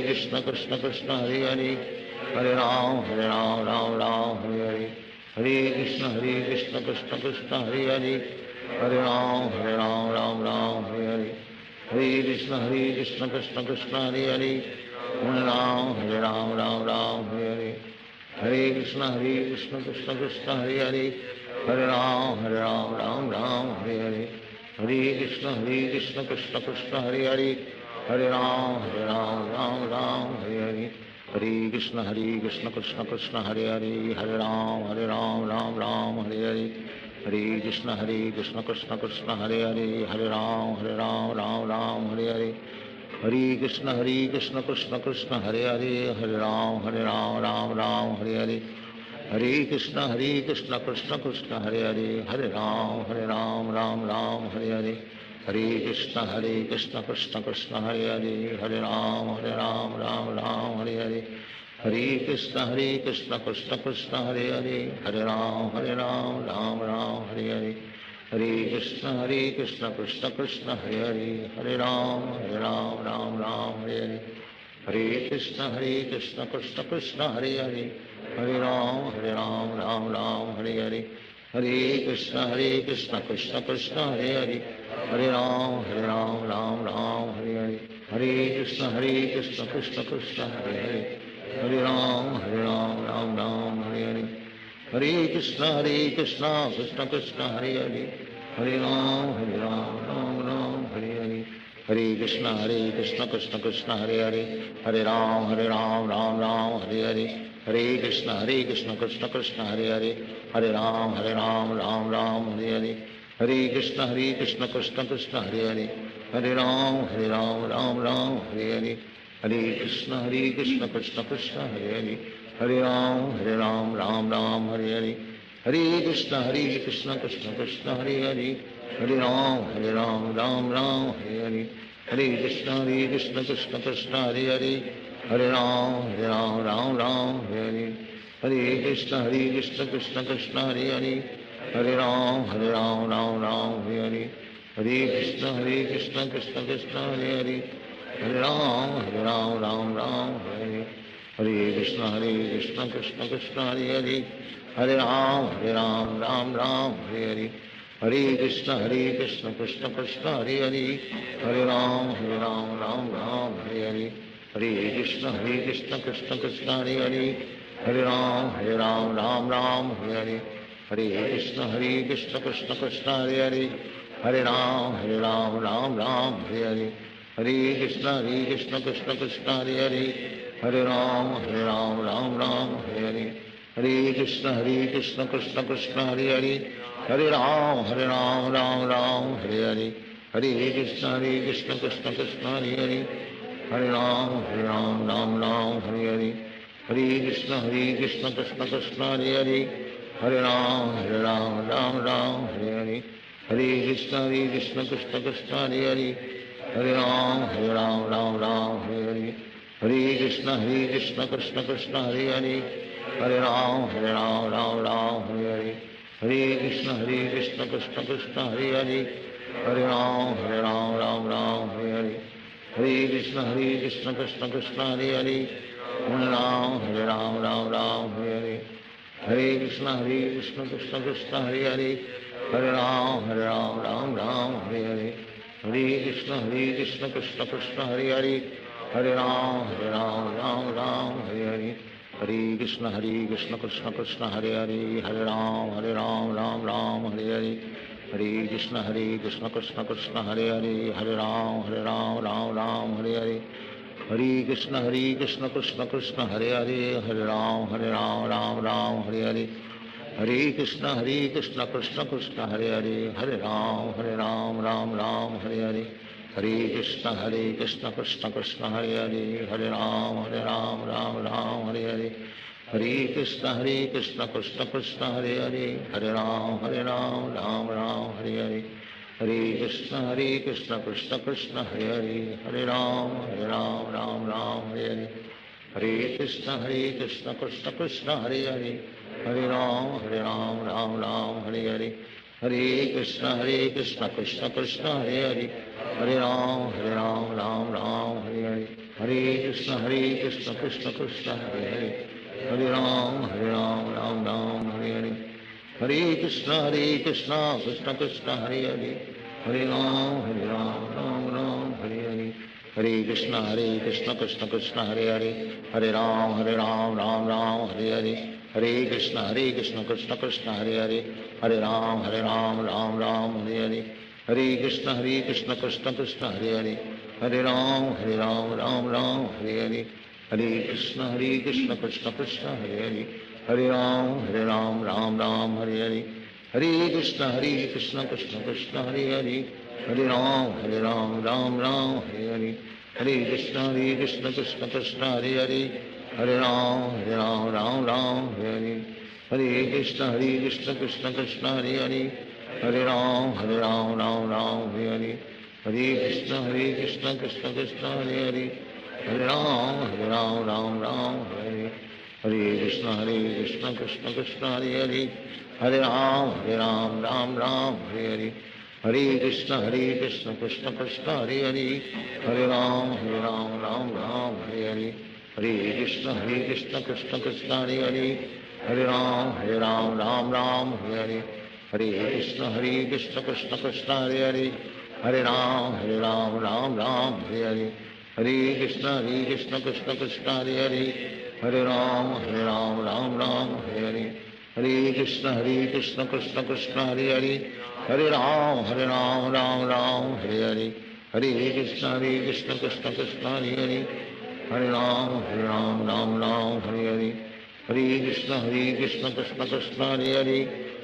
Krishna Krishna Krishna Hare Hare, Hare Ram Ram Hare Hare, Hare Krishna Krishna Krishna Hare Hare, Hare Ram Ram Hare Hare, Hare Krishna Krishna Krishna Hare Hare, Hare Ram Ram Hare Hare, Hare Krishna Krishna Krishna Hare Hare, Hare Ram Ram Hare Hare, Hare Krishna Krishna Krishna Hare Hare, Hare Ram Ram Hare Hare, Hare Krishna Krishna Krishna Hare Hare, Hare Ram Ram Hare Hare, Hare Krishna Krishna Krishna Hare Hare, Hare Ram Ram Hare Hare, Hare Krishna Krishna Krishna Hare Hare, Hare Ram Ram Hare Hare, Hare Krishna Krishna Krishna Hare Hare, Hare Ram Ram Hare Hare, Hare Krishna Krishna Krishna Hare Hare, Hare Ram Ram Hare Hare, Hare Krishna Krishna Krishna Hare Hare, Hare Ram Ram Hare Hare, Hare Krishna Krishna Krishna Hare Hare, Hare Ram Ram Hare Hare, Hare Krishna Krishna Krishna Hare Hare, Hare Ram Ram Hare Hare, Hare Krishna Krishna Krishna Hare Hare, Hare Ram Ram Hare Hare, Hare Krishna Krishna Krishna Hare Hare, Hare Ram Ram Hare Hare, Hare Krishna Krishna Krishna Hare Hare, Hare Ram Ram Hare Hare, Hare Krishna Krishna Krishna Hare Hare, Hare Ram Ram Hare Hare, Hare Krishna Krishna Krishna Hare Hare, Hare Ram Ram Hare Hare, Hare Krishna Krishna Krishna Hare Hare, Hare Ram Ram Hare Hare, Hare Krishna Krishna Krishna Hare Hare, Hare Ram Ram Hare Hare, Hare Krishna Krishna Krishna Hare Hare, Hare Ram Ram Hare Hare, Hare Krishna Krishna Krishna Hare Hare, Hare Ram Ram Hare Hare, Hare Krishna Krishna Krishna Hare Hare, Hare Ram Ram Hare Hare, Hare Krishna Krishna Krishna Hare Hare, Hare Ram Ram Hare Hare, Hare Krishna Krishna Krishna Hare Hare, Hare Ram Ram Hare Hare, Hare Krishna Krishna Krishna Hare Hare, Hare Ram Ram Hare Hare, Hare Krishna Krishna Krishna Hare Hare, Hare Ram Ram Hare Hare, Hare Krishna Krishna Krishna Hare Hare, Hare Ram Ram Hare Hare, Hare Krishna Krishna Krishna Hare Hare, Hare Ram Ram Hare Hare, Hare Krishna Krishna Krishna Hare Hare, Hare Ram Ram Hare Hare, Hare Krishna Krishna Krishna Hare Hare, Hare Ram Ram Hare Hare, Hare Krishna Krishna Krishna Hare Hare, Hare Ram Ram Hare Hare, Hare Krishna Krishna Krishna Hare Hare, Hare Ram Ram Hare Hare, Hare Krishna Krishna Krishna Hare Hare, Hare Ram Ram Hare Hare, Hare Krishna Krishna Krishna Hare Hare, Hare Ram Ram Hare Hare, Hare Krishna Krishna Krishna Hare Hare, Hare Ram Ram Ram Hare Hare, Hare Krishna Krishna Krishna Hare Hare, Hare Ram Ram Ram Hare Hare, Hare Krishna Krishna Krishna Hare Hare, Hare Ram Ram Ram Hare Hare, Hare Krishna Krishna Krishna Hare Hare, Hare Ram Ram Ram Hare Hare, Hare Krishna Krishna Krishna Hare Hare, Hare Ram Ram Ram Hare Hare, Hare Krishna Krishna Krishna Hare Hare, Hare Ram Ram Hare Hare, Hare Krishna Krishna Krishna Hare Hare, Hare Ram Ram Hare Hare, Hare Krishna Krishna Krishna Hare Hare, Hare Ram Ram Hare Hare, Hare Krishna Krishna Krishna Hare Hare, Hare Ram Ram Hare Hare, Hare Krishna Krishna Krishna Hare Hare, Hare Ram Ram Hare Hare, Hare Krishna Krishna Krishna Hare Hare, Hare Ram Ram Hare Hare, Hare Krishna Krishna Krishna Hare Hare, Hare Ram Ram Hare Hare, Hare Krishna Krishna Krishna Hare Hare, Hare Ram Ram Hare Hare, Hare Krishna Krishna Krishna Hare Hare, Hare Ram Ram Hare Hare, Hare Krishna Krishna Krishna Hare Hare, Hare Ram Ram Hare Hare, Hare Krishna Krishna Krishna Hare Hare, Hare Ram Ram Hare Hare, Hare Krishna Krishna Krishna Hare Hare, Hare Ram Ram Hare Hare, Hare Krishna Krishna Krishna Hare Hare, Hare Ram Ram Hare Hare, Hare Krishna Krishna Krishna Hare Hare, Hare Ram Ram Hare Hare, Hare Krishna Krishna Krishna Hare Hare, Hare Ram Ram Hare Hare, Hare Krishna Krishna Krishna Hare Hare, Hare Ram Ram Hare Hare, Hare Krishna Krishna Krishna Hare Hare, Hare Ram Ram Hare Hare, Hare Krishna Krishna Krishna Hare Hare, Hare Ram Ram Hare Hare, Hare Krishna Krishna Krishna Hare Hare, Hare Ram Ram Hare Hare, Hare Krishna Krishna Krishna Hare Hare, Hare Ram Ram Hare Hare, Hare Krishna Krishna Krishna Hare Hare, Hare Ram Ram Hare Hare, Hare Krishna Krishna Krishna Hare Hare, Hare Ram Ram Hare Hare, Hare Krishna Krishna Krishna Hare Hare, Hare Ram Ram Hare Hare, Hare Krishna Krishna Krishna Hare Hare, Hare Ram Ram Hare Hare, Hare Krishna Krishna Krishna Hare Hare, Hare Ram Ram Hare Hare, Hare Krishna Krishna Krishna Hare Hare, Hare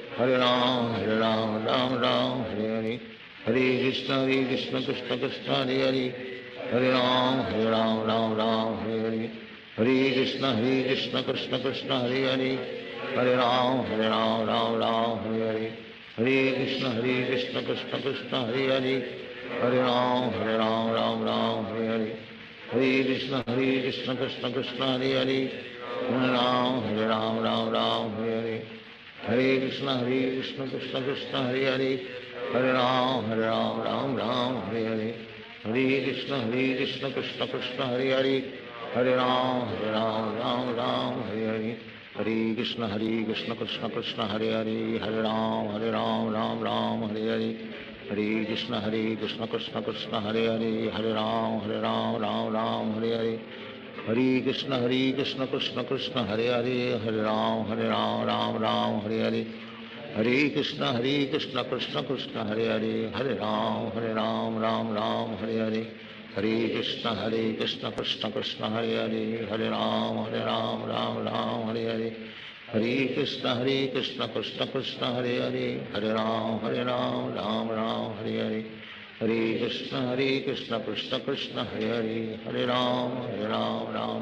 Ram Ram Hare Hare, Hare Krishna Krishna Krishna Hare Hare, Hare Ram Ram Hare Hare, Hare Krishna Krishna Krishna Hare Hare, Hare Ram Hare Hare, Hare Krishna Krishna Krishna Hare Hare, Hare Ram Ram Hare Hare, Hare Krishna Krishna Krishna Hare Hare, Hare Ram Ram Hare Hare, Hare Krishna Krishna Krishna Hare Hare, Hare Ram Ram Hare Hare, Hare Krishna Krishna Krishna Hare Hare, Hare Ram Ram Hare Hare, Hare Krishna Krishna Krishna Hare Hare, Hare Ram Ram Hare Hare, Hare Krishna Krishna Krishna Hare Hare, Hare Ram Ram Hare Hare, Hare Krishna Krishna Krishna Hare Hare, Hare Ram Ram Hare Hare, Hare Krishna Krishna Krishna Hare Hare, Hare Ram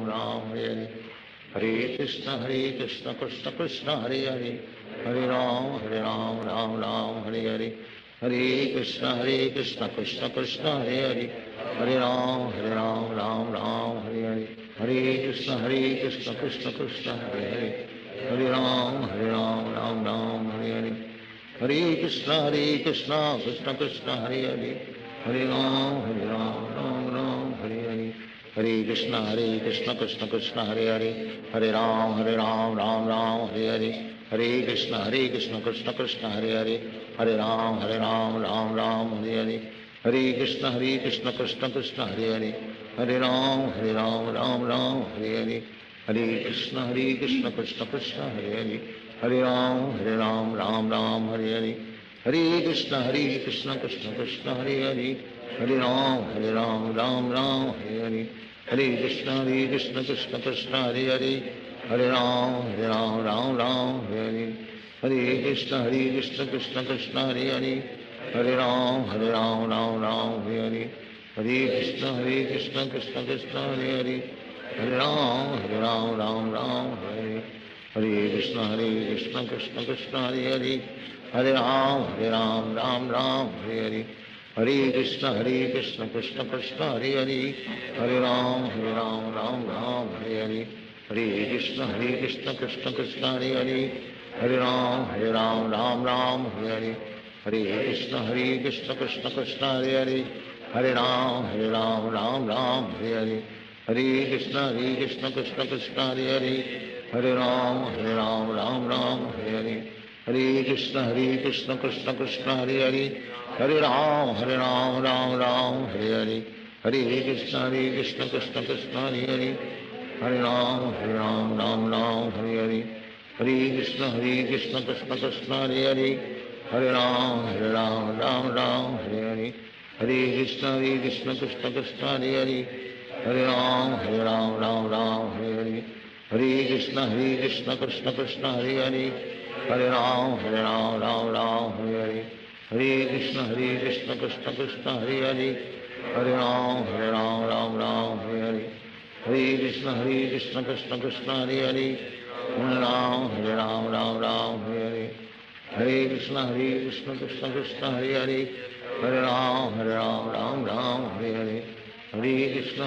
Ram Hare Hare, Hare Krishna Krishna Krishna Hare Hare, Hare Ram Ram Hare Hare, Hare Krishna Krishna Krishna Hare Hare, Hare Ram Ram Hare Hare, Hare Krishna Krishna Krishna Hare Hare, Hare Ram Ram Hare Hare, Hare Krishna Krishna Krishna Hare Hare, Hare Ram Ram Hare Hare, Hare Krishna Krishna Krishna Hare Hare, Hare Ram Ram Hare Hare, Hare Krishna Krishna Krishna Hare Hare, Hare Ram Ram Ram Hare Hare, Hare Krishna Krishna Krishna Hare Hare, Hare Ram Ram Ram Hare Hare, Hare Krishna Krishna Krishna Hare Hare, Hare Ram Ram Ram Hare Hare, Hare Krishna Krishna Krishna Hare Hare, Hare Ram Ram Hare Hare, Hare Krishna Krishna Krishna Hare Hare, Hare Ram Ram Hare Hare, Hare Krishna Krishna Krishna Hare Hare, Hare Ram Ram Hare Hare, Hare Krishna Krishna Krishna Hare Hare, Hare Ram Ram Hare Hare, Hare Krishna Krishna Krishna Hare Hare, Hare Ram Ram Hare Hare, Hare Krishna Krishna Krishna Hare Hare, Hare Ram Ram Hare Hare, Hare Krishna Krishna Krishna Hare Hare, Hare Ram Ram Hare Hare, Hare Krishna Krishna Krishna Hare Hare, Hare Ram Ram Hare Hare, Hare Krishna Krishna Krishna Hare Hare, Hare Ram Ram Hare Hare, Hare Krishna Krishna Krishna Hare Hare, Hare Ram Ram Hare Hare, Hare Krishna Krishna Krishna Hare Hare, Hare Ram Ram Hare Hare, Hare Krishna Krishna Krishna Hare Hare, Hare Ram Ram Hare Hare, Hare Krishna Krishna Krishna Hare Hare, Hare Ram Ram Hare Hare, Hare Krishna Krishna Krishna Hare Hare, Hare Ram Ram Hare Hare, Hare Krishna Krishna Krishna Hare Hare, Hare Ram Ram Hare Hare, Hare Krishna Krishna Krishna Hare Hare, Hare Ram Ram Hare Hare, Hare Krishna Krishna Krishna Hare Hare, Hare Ram Ram Hare Hare, Hare Krishna Krishna Krishna Hare Hare, Hare Ram Ram Hare Hare, Hare Krishna Krishna Krishna Hare Hare, Hare Ram Ram Hare Hare, Hare Krishna Krishna Krishna Hare Hare, Hare Ram Ram Hare Hare, Hare Krishna Krishna Krishna Hare Hare, Hare Ram Ram Hare Hare, Hare Krishna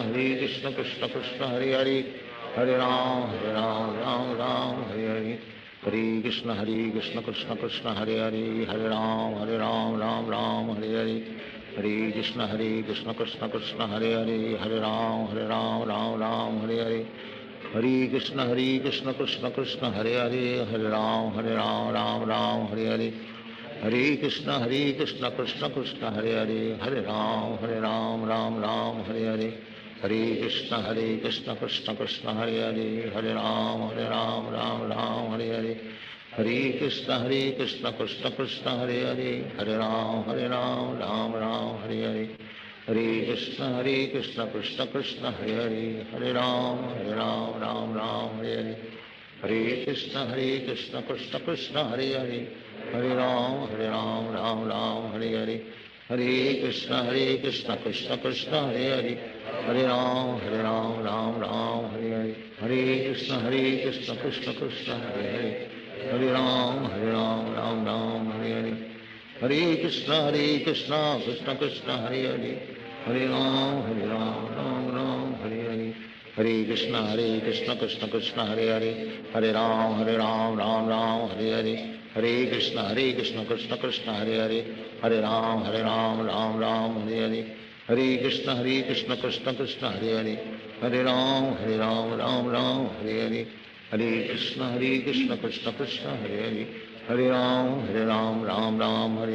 Krishna Krishna Hare Hare, Hare Ram Ram Hare Hare, Hare Krishna Krishna Krishna Hare Hare, Hare Ram Ram Hare Hare, Hare Krishna Krishna Krishna Hare Hare, Hare Ram Ram Hare Hare, Hare Krishna Krishna Krishna Hare Hare, Hare Ram Ram Hare Hare, Hare Krishna Krishna Krishna Hare Hare, Hare Ram Ram Hare Hare, Hare Krishna Krishna Krishna Hare Hare, Hare Ram Ram Hare Hare, Hare Krishna Krishna Krishna Hare Hare, Hare Ram Ram Hare Hare, Hare Krishna Krishna Krishna Hare Hare, Hare Ram Ram Hare Hare, Hare Krishna Krishna Krishna Hare Hare, Hare Ram Ram Hare Hare, Hare Krishna Krishna Krishna Hare Hare, Hare Ram Ram Hare Hare, Hare Krishna Krishna Krishna Hare Hare, Hare Ram Ram Hare Hare, Hare Krishna Krishna Krishna Hare Hare, Hare Ram Ram Hare Hare, Hare Krishna Krishna Krishna Hare Hare, Hare Ram Ram Hare Hare, Hare Krishna Krishna Krishna Hare Hare, Hare Ram Ram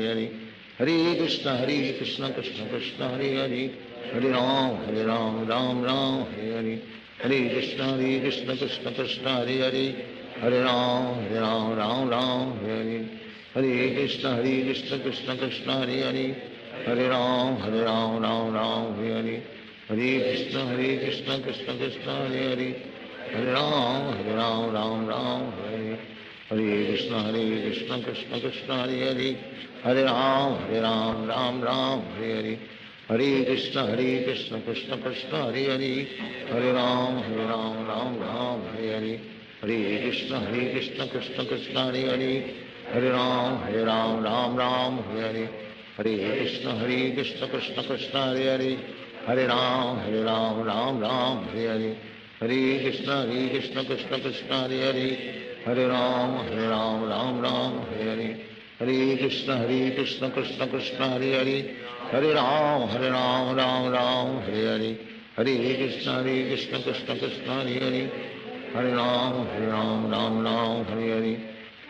Hare Hare, Hare Krishna Krishna Krishna Hare Hare, Hare Ram Ram Hare Hare, Hare Krishna Krishna Krishna Hare Hare, Hare Ram Ram Hare Hare, Hare Krishna Krishna Krishna Hare Hare, Hare Ram Ram Hare Hare, Hare Krishna Krishna Krishna Hare Hare, Hare Ram Ram Hare Hare, Hare Krishna Krishna Krishna Hare Hare, Hare Ram Ram Hare Hare, Hare Krishna Krishna Krishna Hare Hare, Hare Ram Ram Hare Hare, Hare Krishna Krishna Krishna Hare Hare, Hare Ram Ram Hare Hare, Hare Krishna Krishna Krishna Hare Hare, Hare Ram Ram Hare Hare, Hare Krishna Krishna Krishna Hare Hare, Hare Ram Ram Hare Hare, Hare Krishna Krishna Krishna Hare Hare, Hare Ram Ram Hare Hare,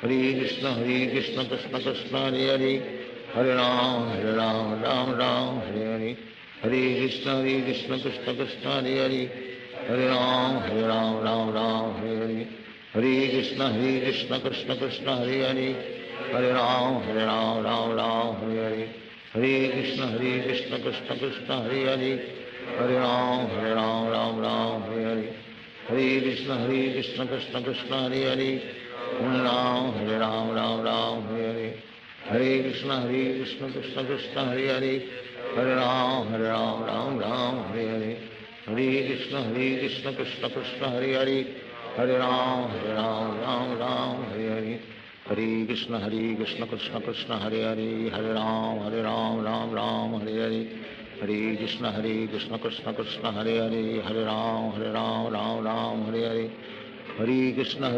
Hare Krishna Krishna Krishna Hare Hare, Hare Ram Ram Ram Hare Hare, Hare Krishna Krishna Krishna Hare Hare, Hare Ram Ram Ram Hare Hare, Hare Krishna Krishna Krishna Hare Hare, Hare Ram Ram Ram Hare Hare, Hare Krishna Krishna Krishna Hare Hare, Hare Ram Ram Ram Hare Hare, Hare Krishna Krishna Krishna Hare Hare, Hare Ram Ram Hare Hare, Hare Krishna Krishna Krishna Hare Hare, Hare Ram Ram Hare Hare, Hare Krishna Krishna Krishna Hare Hare, Hare Ram Ram Hare Hare, Hare Krishna Krishna Krishna Hare Hare, Hare Ram Ram Hare Hare, Hare Krishna Krishna Krishna Hare Hare, Hare Ram Ram Hare Hare, Hare Krishna Krishna Krishna Hare Hare, Hare Ram Ram Hare Hare, Hare Krishna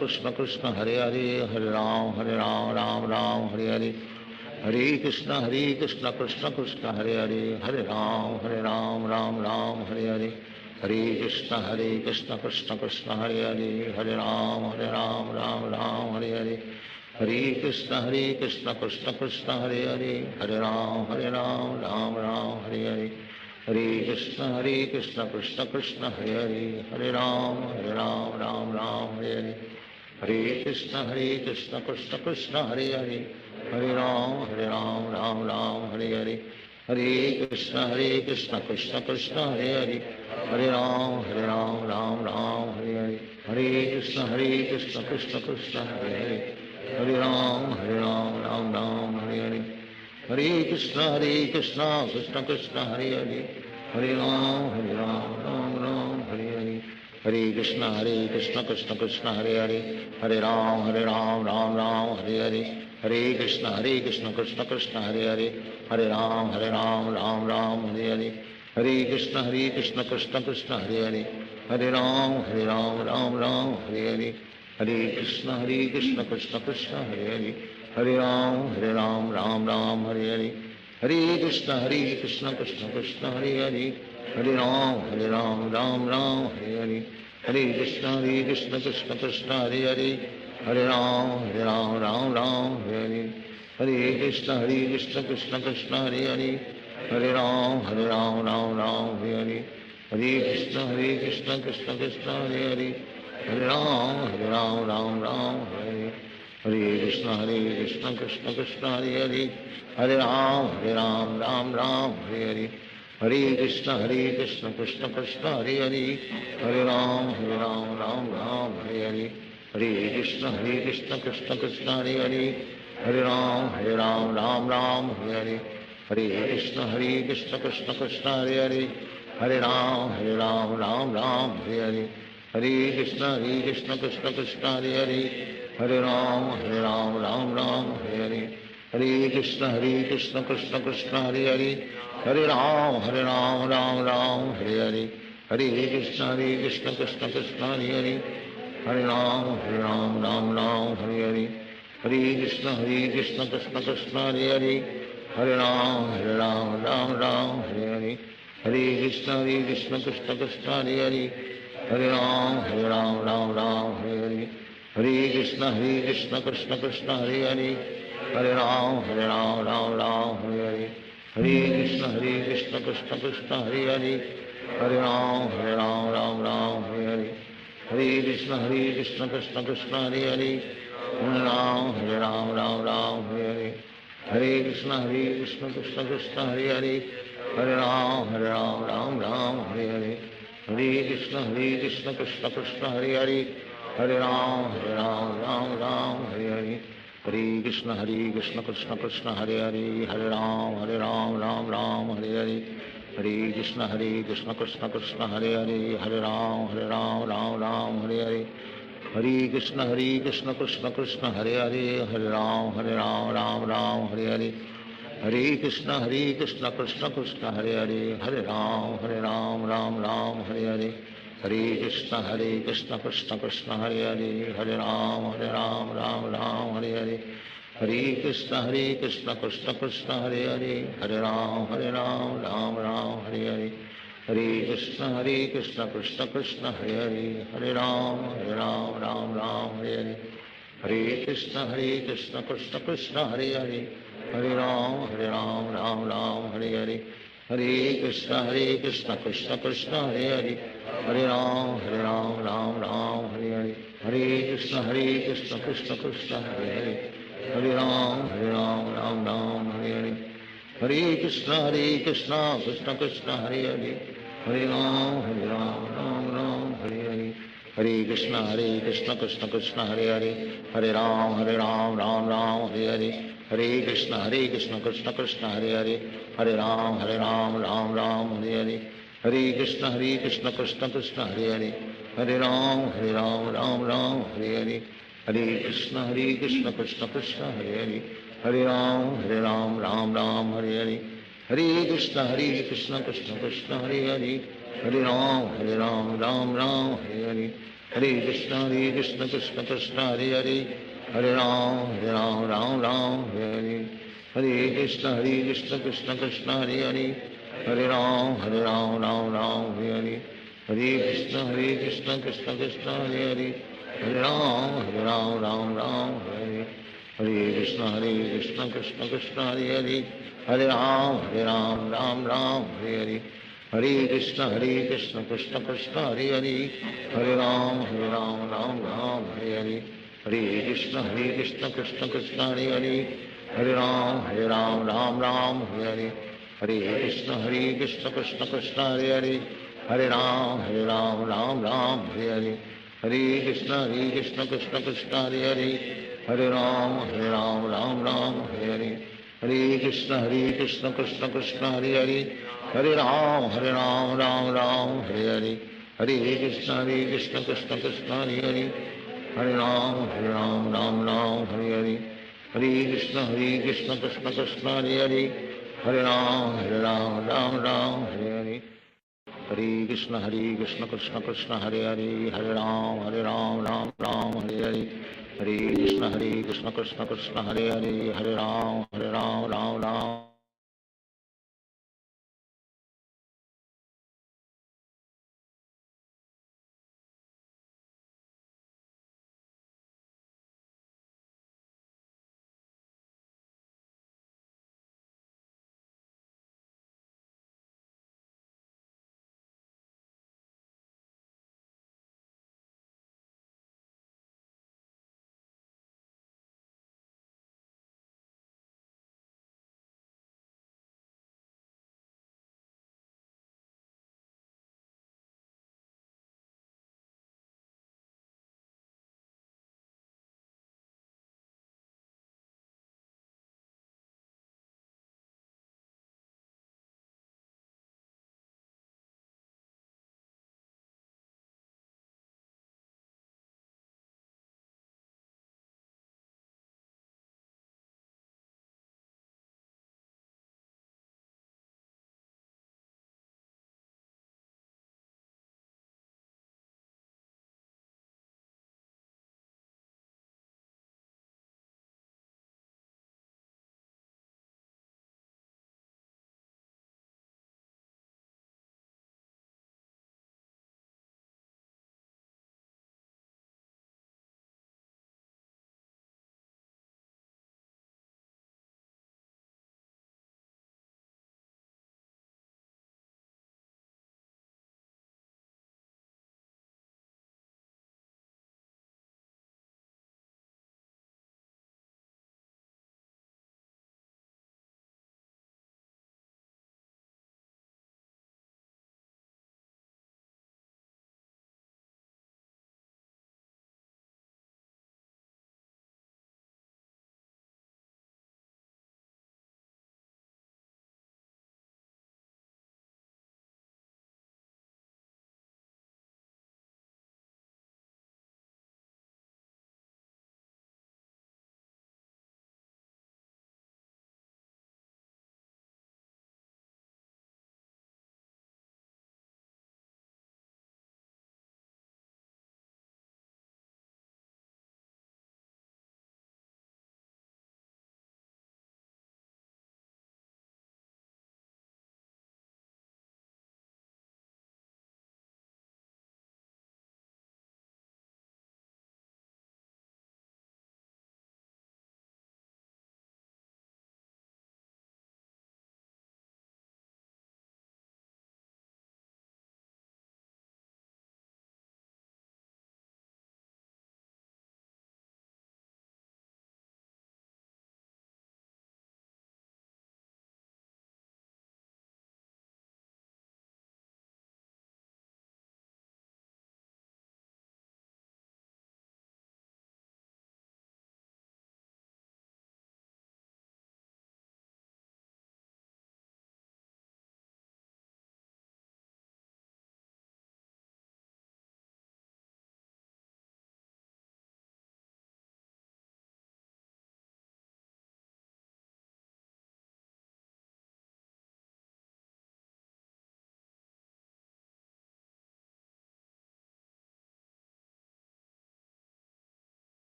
Krishna Krishna Hare Hare, Hare Ram Ram Hare Hare, Hare Krishna Krishna Krishna Hare Hare, Hare Ram Ram Hare Hare, Hare Krishna Krishna Krishna Hare Hare, Hare Ram Ram Hare Hare, Hare Krishna Krishna Krishna Hare Hare, Hare Ram Ram Hare Hare, Hare Krishna Krishna Krishna Hare Hare, Hare Ram Ram Hare Hare, Hare Krishna Krishna Krishna Hare Hare, Hare Ram Ram Hare Hare, Hare Krishna Krishna Krishna Hare Hare, Hare Ram Ram Hare Hare, Hare Krishna Krishna Krishna Hare Hare, Hare Ram Ram Hare Hare, Hare Krishna Krishna Krishna Hare Hare, Hare Ram Ram Hare Hare, Hare Krishna Krishna Krishna Hare Hare, Hare Ram Ram Hare Hare, Hare Krishna Krishna Krishna Hare Hare, Hare Ram Ram Hare Hare, Hare Krishna Krishna Krishna Hare Hare, Hare Ram Ram Hare Hare, Hare Krishna Krishna Krishna Hare Hare, Hare Ram Ram Hare Hare, Hare Krishna Krishna Krishna Hare Hare, Hare Ram Ram Hare Hare, Hare Krishna Krishna Krishna Hare Hare, Hare Ram Ram Hare Hare, Hare Krishna Krishna Krishna Hare Hare, Hare Ram Ram Hare Hare, Hare Krishna Krishna Krishna Hare Hare, Hare Ram Ram Hare Hare, Hare Krishna Krishna Krishna Hare Hare, Hare Ram Ram Hare Hare, Hare Krishna Krishna Krishna Hare Hare, Hare Ram Ram Hare Hare, Hare Krishna Krishna Krishna Hare Hare, Hare Ram Ram Hare Hare, Hare Krishna Krishna Krishna Hare Hare, Hare Ram Ram Hare Hare, Hare Krishna Krishna Krishna Hare Hare, Hare Ram Hare Hare, Hare Krishna Krishna Krishna Hare Hare, Hare Ram Ram Hare Hare, Hare Krishna Krishna Krishna Hare Hare, Hare Ram Ram Hare Hare, Hare Krishna Krishna Krishna Hare Hare, Hare Ram Ram Hare Hare, Hare Krishna Krishna Krishna Hare Hare, Hare Ram Ram Hare Hare, Hare Krishna Krishna Krishna Hare Hare, Hare Ram Ram Hare Hare, Hare Krishna Krishna Krishna Hare Hare, Hare Ram Ram Hare Hare, Hare Krishna Krishna Krishna Hare Hare, Hare Ram Ram Hare Hare, Hare Krishna Krishna Krishna Hare Hare, Hare Ram Ram Hare Hare, Hare Krishna Krishna Krishna Hare Hare, Hare Ram Ram Hare Hare, Hare Krishna Krishna Krishna Hare Hare, Hare Ram Ram Hare Hare, Hare Krishna Krishna Krishna Hare Hare, Hare Ram Ram Hare Hare, Hare Krishna Krishna Krishna Hare Hare, Hare Ram Ram Hare Hare, Hare Krishna Krishna Krishna Hare Hare, Hare Ram Ram Hare Hare, Hare Krishna Krishna Krishna Hare Hare, Hare Ram Ram Hare Hare, Hare Krishna Krishna Krishna Hare Hare, Hare Ram Ram Ram Hare Hare, Hare Krishna Krishna Krishna Hare Hare, Hare Ram Ram Ram Hare Hare, Hare Krishna Krishna Krishna Hare Hare, Hare Ram Ram Ram Hare Hare, Hare Krishna Krishna Krishna Hare Hare, Hare Ram Ram Ram Hare Hare, Hare Krishna Krishna Krishna Hare Hare, Hare Ram Ram Ram Hare Hare, Hare Krishna Krishna Krishna Hare Hare, Hare Ram Ram Ram Hare Hare, Hare Krishna Krishna Krishna Hare Hare, Hare Ram Ram Ram Hare Hare, Hare Krishna Krishna Krishna Hare Hare, Hare Ram Ram Ram Hare Hare, Hare Krishna Krishna Krishna Hare Hare, Hare Ram Ram Hare Hare, Hare Krishna Krishna Krishna Hare Hare, Hare Ram Ram Hare Hare, Hare Krishna Krishna Krishna Hare Hare, Hare Ram Ram Hare Hare, Hare Krishna Krishna Krishna Hare Hare, Hare Ram Ram Hare Hare, Hare Krishna Krishna Krishna Hare Hare, Hare Ram Ram Hare Hare, Hare Krishna Krishna Krishna Hare Hare, Hare Ram Ram Hare Hare, Hare Krishna Krishna Krishna Hare Hare, Hare Ram Ram Ram Hare Hare, Hare Krishna Krishna Krishna Hare Hare, Hare Ram Ram Hare Hare, Hare Krishna Krishna Krishna Hare Hare, Hare Ram Ram Hare Hare, Hare Krishna Krishna Krishna Hare Hare, Hare Ram Ram Hare Hare, Hare Krishna Krishna Krishna Hare Hare, Hare Ram Ram Hare Hare, Hare Krishna Krishna Krishna Hare Hare, Hare Ram Ram Hare Hare, Hare Krishna Krishna Krishna Hare Hare, Hare Ram Ram Hare Hare, Hare Krishna Krishna Krishna Hare Hare, Hare Ram Ram Hare Hare, Hare Krishna Krishna Krishna Hare Hare, Hare Ram Ram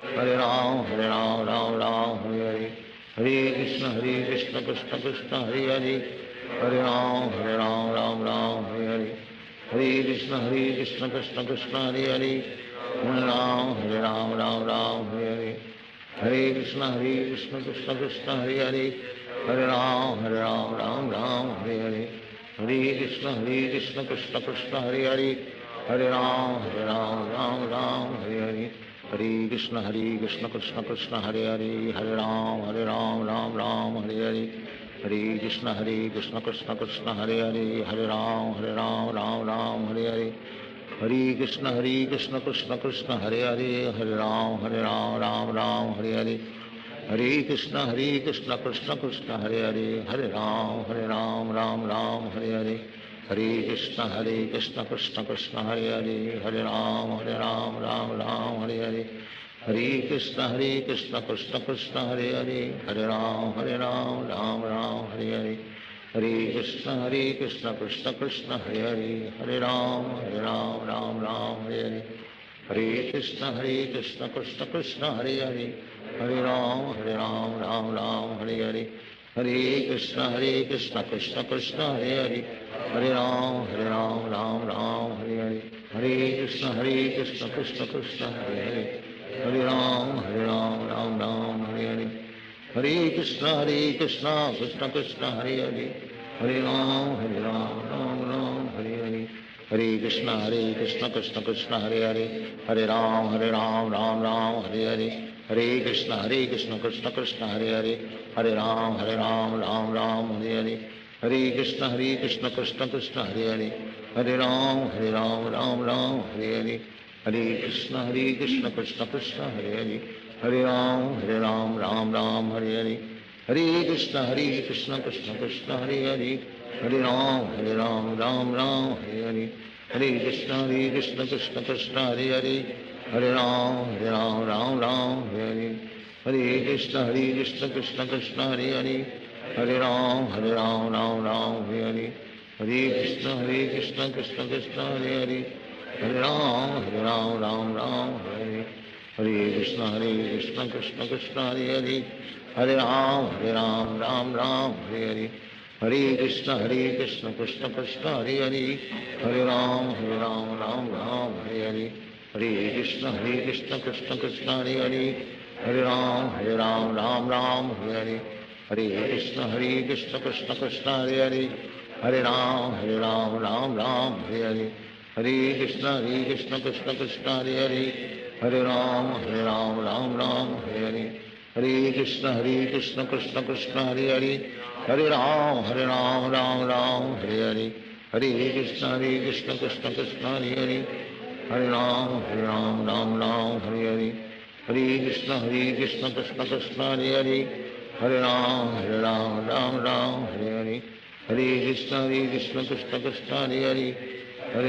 Hare Ram Ram Ram Hare Hare Krishna Krishna Krishna Hare Hare Hare Ram Ram Hare Krishna Krishna Krishna Hare Hare Hare Ram Ram Hare Krishna Krishna Krishna Hare Hare Hare Ram Ram Hare Krishna Krishna Krishna Hare Hare Hare Ram Ram Hare Krishna Krishna Krishna Hare Hare Hare Ram Ram Hare Krishna Krishna Krishna Hare Hare Hare Ram Hare Krishna Krishna Krishna Hare Hare Hare Ram Hare Krishna Krishna Krishna Hare Hare Hare Ram Hare Krishna Krishna Krishna Hare Hare Hare Ram Hare Krishna Krishna Krishna Hare Hare Hare Ram Hare Krishna Krishna Krishna Hare Hare Hare Ram Hare Krishna Krishna Krishna Hare Hare Hare Ram Hare Hare Krishna Krishna Krishna Hare Hare Hare Ram Hare Hare Krishna Krishna Krishna Hare Hare Hare Ram Hare Krishna Krishna Krishna Hare Hare Hare Ram Hare Hare Krishna Krishna Krishna Hare Hare Hare Ram Hare Hare Krishna Krishna Krishna Hare Hare Hare Ram Hare Hare Krishna Krishna Krishna Hare Hare Hare Ram Hare Hare Krishna Krishna Krishna Hare Hare Hare Ram Hare Hare Krishna Krishna Krishna Hare Hare Hare Ram Hare Hare Krishna Krishna Krishna Hare Hare Hare Ram Hare Hare Krishna Krishna Krishna Hare Hare Hare Ram Hare Hare Krishna Krishna Krishna Hare Hare Hare Ram Hare Hare Krishna Krishna Krishna Hare Hare Hare Ram Hare Hare Krishna Krishna Krishna Hare Hare Hare Ram Hare Hare Krishna Krishna Krishna Hare Hare Hare Ram Hare Hare Krishna Krishna Krishna Hare Hare Hare Ram Hare Hare Krishna Krishna Krishna Hare Hare Hare Ram Hare Hare Krishna Krishna Krishna Hare Hare Hare Ram Hare Hare Krishna Krishna Krishna Hare Hare Hare Ram Hare Hare Krishna Krishna Krishna Hare Hare Hare Ram Hare Hare Krishna Krishna Krishna Hare Hare Hare Ram Hare Hare Krishna Krishna Krishna Hare Hare Hare Ram Hare Hare Krishna Krishna Krishna Hare Hare Hare Ram Hare Hare Krishna Krishna Krishna Hare Hare Hare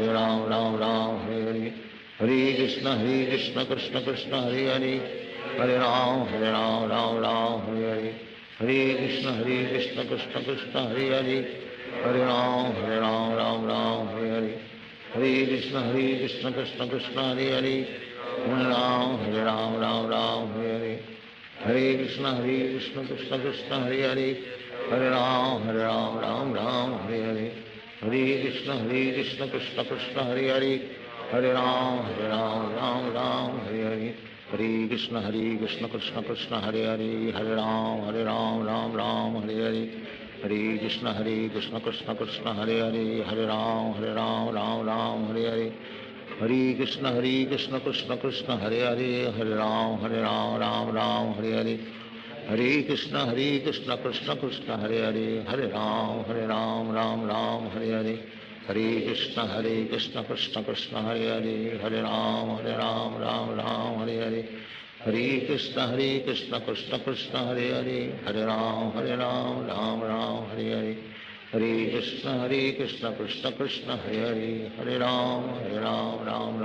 Ram Hare Hare Krishna Krishna Krishna Hare Hare Hare Ram Hare Hare Krishna Krishna Krishna Hare Hare Hare Ram Hare Hare Krishna Krishna Krishna Hare Hare Hare Ram Hare Hare Hare Krishna Krishna Krishna Hare Hare Hare Ram Hare Hare Krishna Krishna Krishna Hare Hare Hare Ram Hare Hare Krishna Krishna Krishna Hare Hare Hare Ram Hare Hare Krishna Krishna Krishna Hare Hare Hare Ram Hare Hare Krishna Krishna Krishna Hare Hare Hare Ram Hare Hare Krishna Krishna Krishna Hare Hare Hare Ram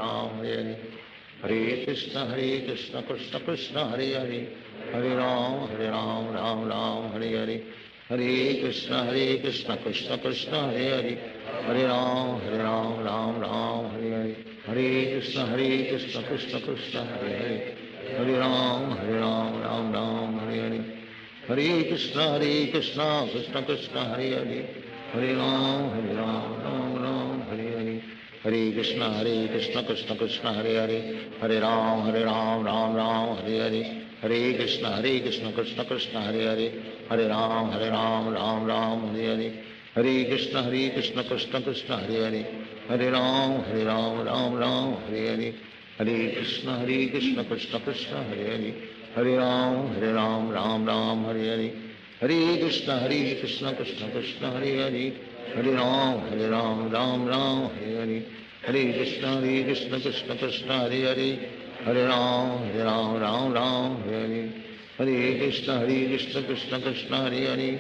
Hare Hare Krishna Krishna Krishna Hare Hare Hare Ram Hare Hare Krishna Krishna Krishna Hare Hare Hare Ram Hare Hare Hare Krishna Krishna Krishna Hare Hare Hare Ram, Ram Ram, Hare Hare. Hare Krishna, Krishna Krishna, Hare Hare. Hare Ram, Ram Ram, Hare Hare. Hare Krishna, Krishna Krishna, Hare Hare. Hare Ram, Ram Ram, Hare Hare. Hare Krishna, Krishna Krishna, Hare Hare. Hare Ram, Ram Ram, Hare Hare. Hare Krishna, Krishna Krishna, Hare Hare. Hare Ram, Ram Ram, Hare Hare. Hare Krishna, Krishna Krishna, Hare Hare. Hare Ram, Ram Ram, Hare Hare. Hare Krishna, Krishna Krishna, Hare Hare. Hare Ram, Ram Ram, Hare Hare. Hare Krishna, Krishna Krishna, Hare Hare. Hare Ram, Ram Ram, Hare Hare. Hare Krishna, Krishna Krishna, Hare Hare.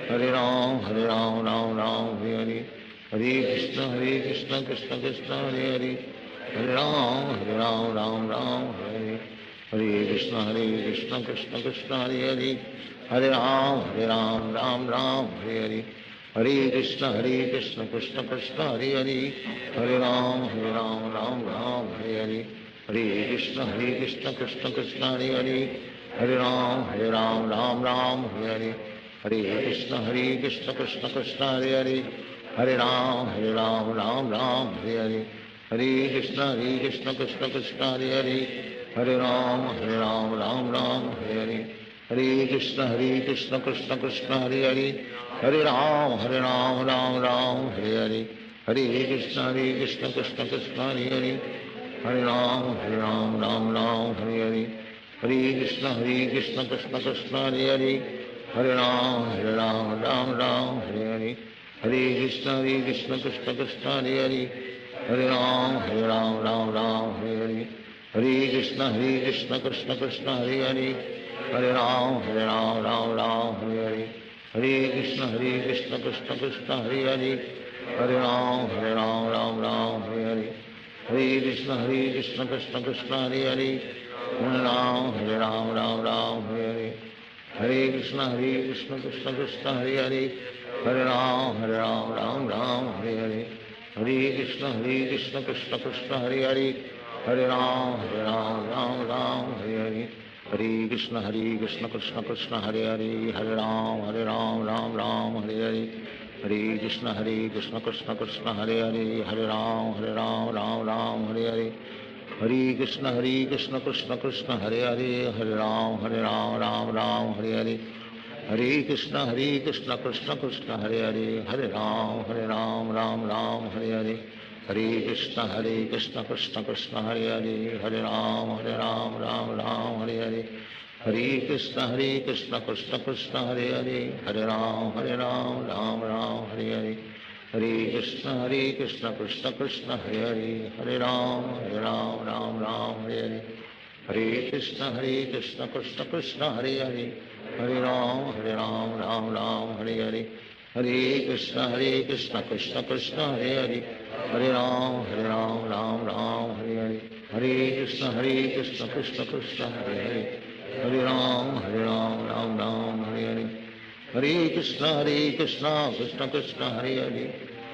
Hare Ram, Ram Ram, Hare Hare. Hare Krishna, Krishna Krishna, Hare Hare. Hare Ram, Ram Ram, Hare Hare. Hare Krishna, Krishna Krishna, Hare Hare. Hare Ram, Ram Ram, Hare Hare. Hare Krishna, Krishna Krishna, Hare Hare. Hare Ram, Ram Ram, Hare Hare. Hare Krishna, Krishna Krishna, Hare Hare. Hare Ram, Ram Ram, Hare Hare. Hare Krishna, Krishna Krishna, Hare Hare. Hare Ram, Ram Ram, Hare Hare. Hare Krishna, Krishna Krishna, Hare Hare. Hare Ram, Ram Ram, Hare Hare. Hare Krishna, Krishna Krishna, Hare Hare. Hare Ram, Ram Ram, Hare Hare. Hare Krishna, Krishna Krishna, Hare Hare. Hare Ram, Ram Ram, Hare Hare. Hare Krishna, Krishna Krishna, Hare Hare. Hare Ram, Ram Ram, Hare Hare. Hare Krishna, Krishna Krishna, Hare Hare. Hare Ram, Ram Ram, Hare Hare. Hare Krishna, Krishna Krishna, Hare Hare. Hare Ram, Ram Ram, Hare Hare. Hare Krishna, Krishna Krishna, Hare Hare. Hare Ram, Ram Ram, Hare Hare. Hare Krishna, Krishna Krishna, Hare Hare. Hare Ram, Ram Ram, Hare Hare. Hare Krishna, Krishna Krishna, Hare Hare. Hare Ram, Ram Ram, Hare Hare. Hare Krishna, Krishna Krishna, Hare Hare. Hare Ram, Ram Ram, Hare Hare. Hare Krishna, Krishna Krishna, Hare Hare. Hare Ram, Ram Ram, Hare Hare. Hare Krishna, Krishna Krishna, Hare Hare. Hare Ram, Ram Hare Hare. Hare Krishna, Krishna Krishna, Hare Hare. Hare Ram, Ram Hare Hare. Hare Krishna, Krishna Krishna, Hare Hare. Hare Ram, Ram Hare Hare. Hare Krishna, Krishna Krishna, Hare Hare. Hare Ram, Ram Hare Hare. Hare Krishna, Krishna Krishna, Hare Hare. Hare Ram, Ram Hare Hare. Hare Krishna, Krishna Krishna, Hare Hare. Hare Ram, Ram Hare Hare. Hare Krishna, Krishna Krishna, Hare Hare. Hare Ram, Ram Hare Hare. Hare Krishna, Krishna Krishna, Hare Hare. Hare Ram, Ram Hare Hare. Hare Krishna, Krishna Krishna, Hare Hare. Hare Ram, Ram Hare Hare. Hare Krishna, Krishna Krishna, Hare Hare.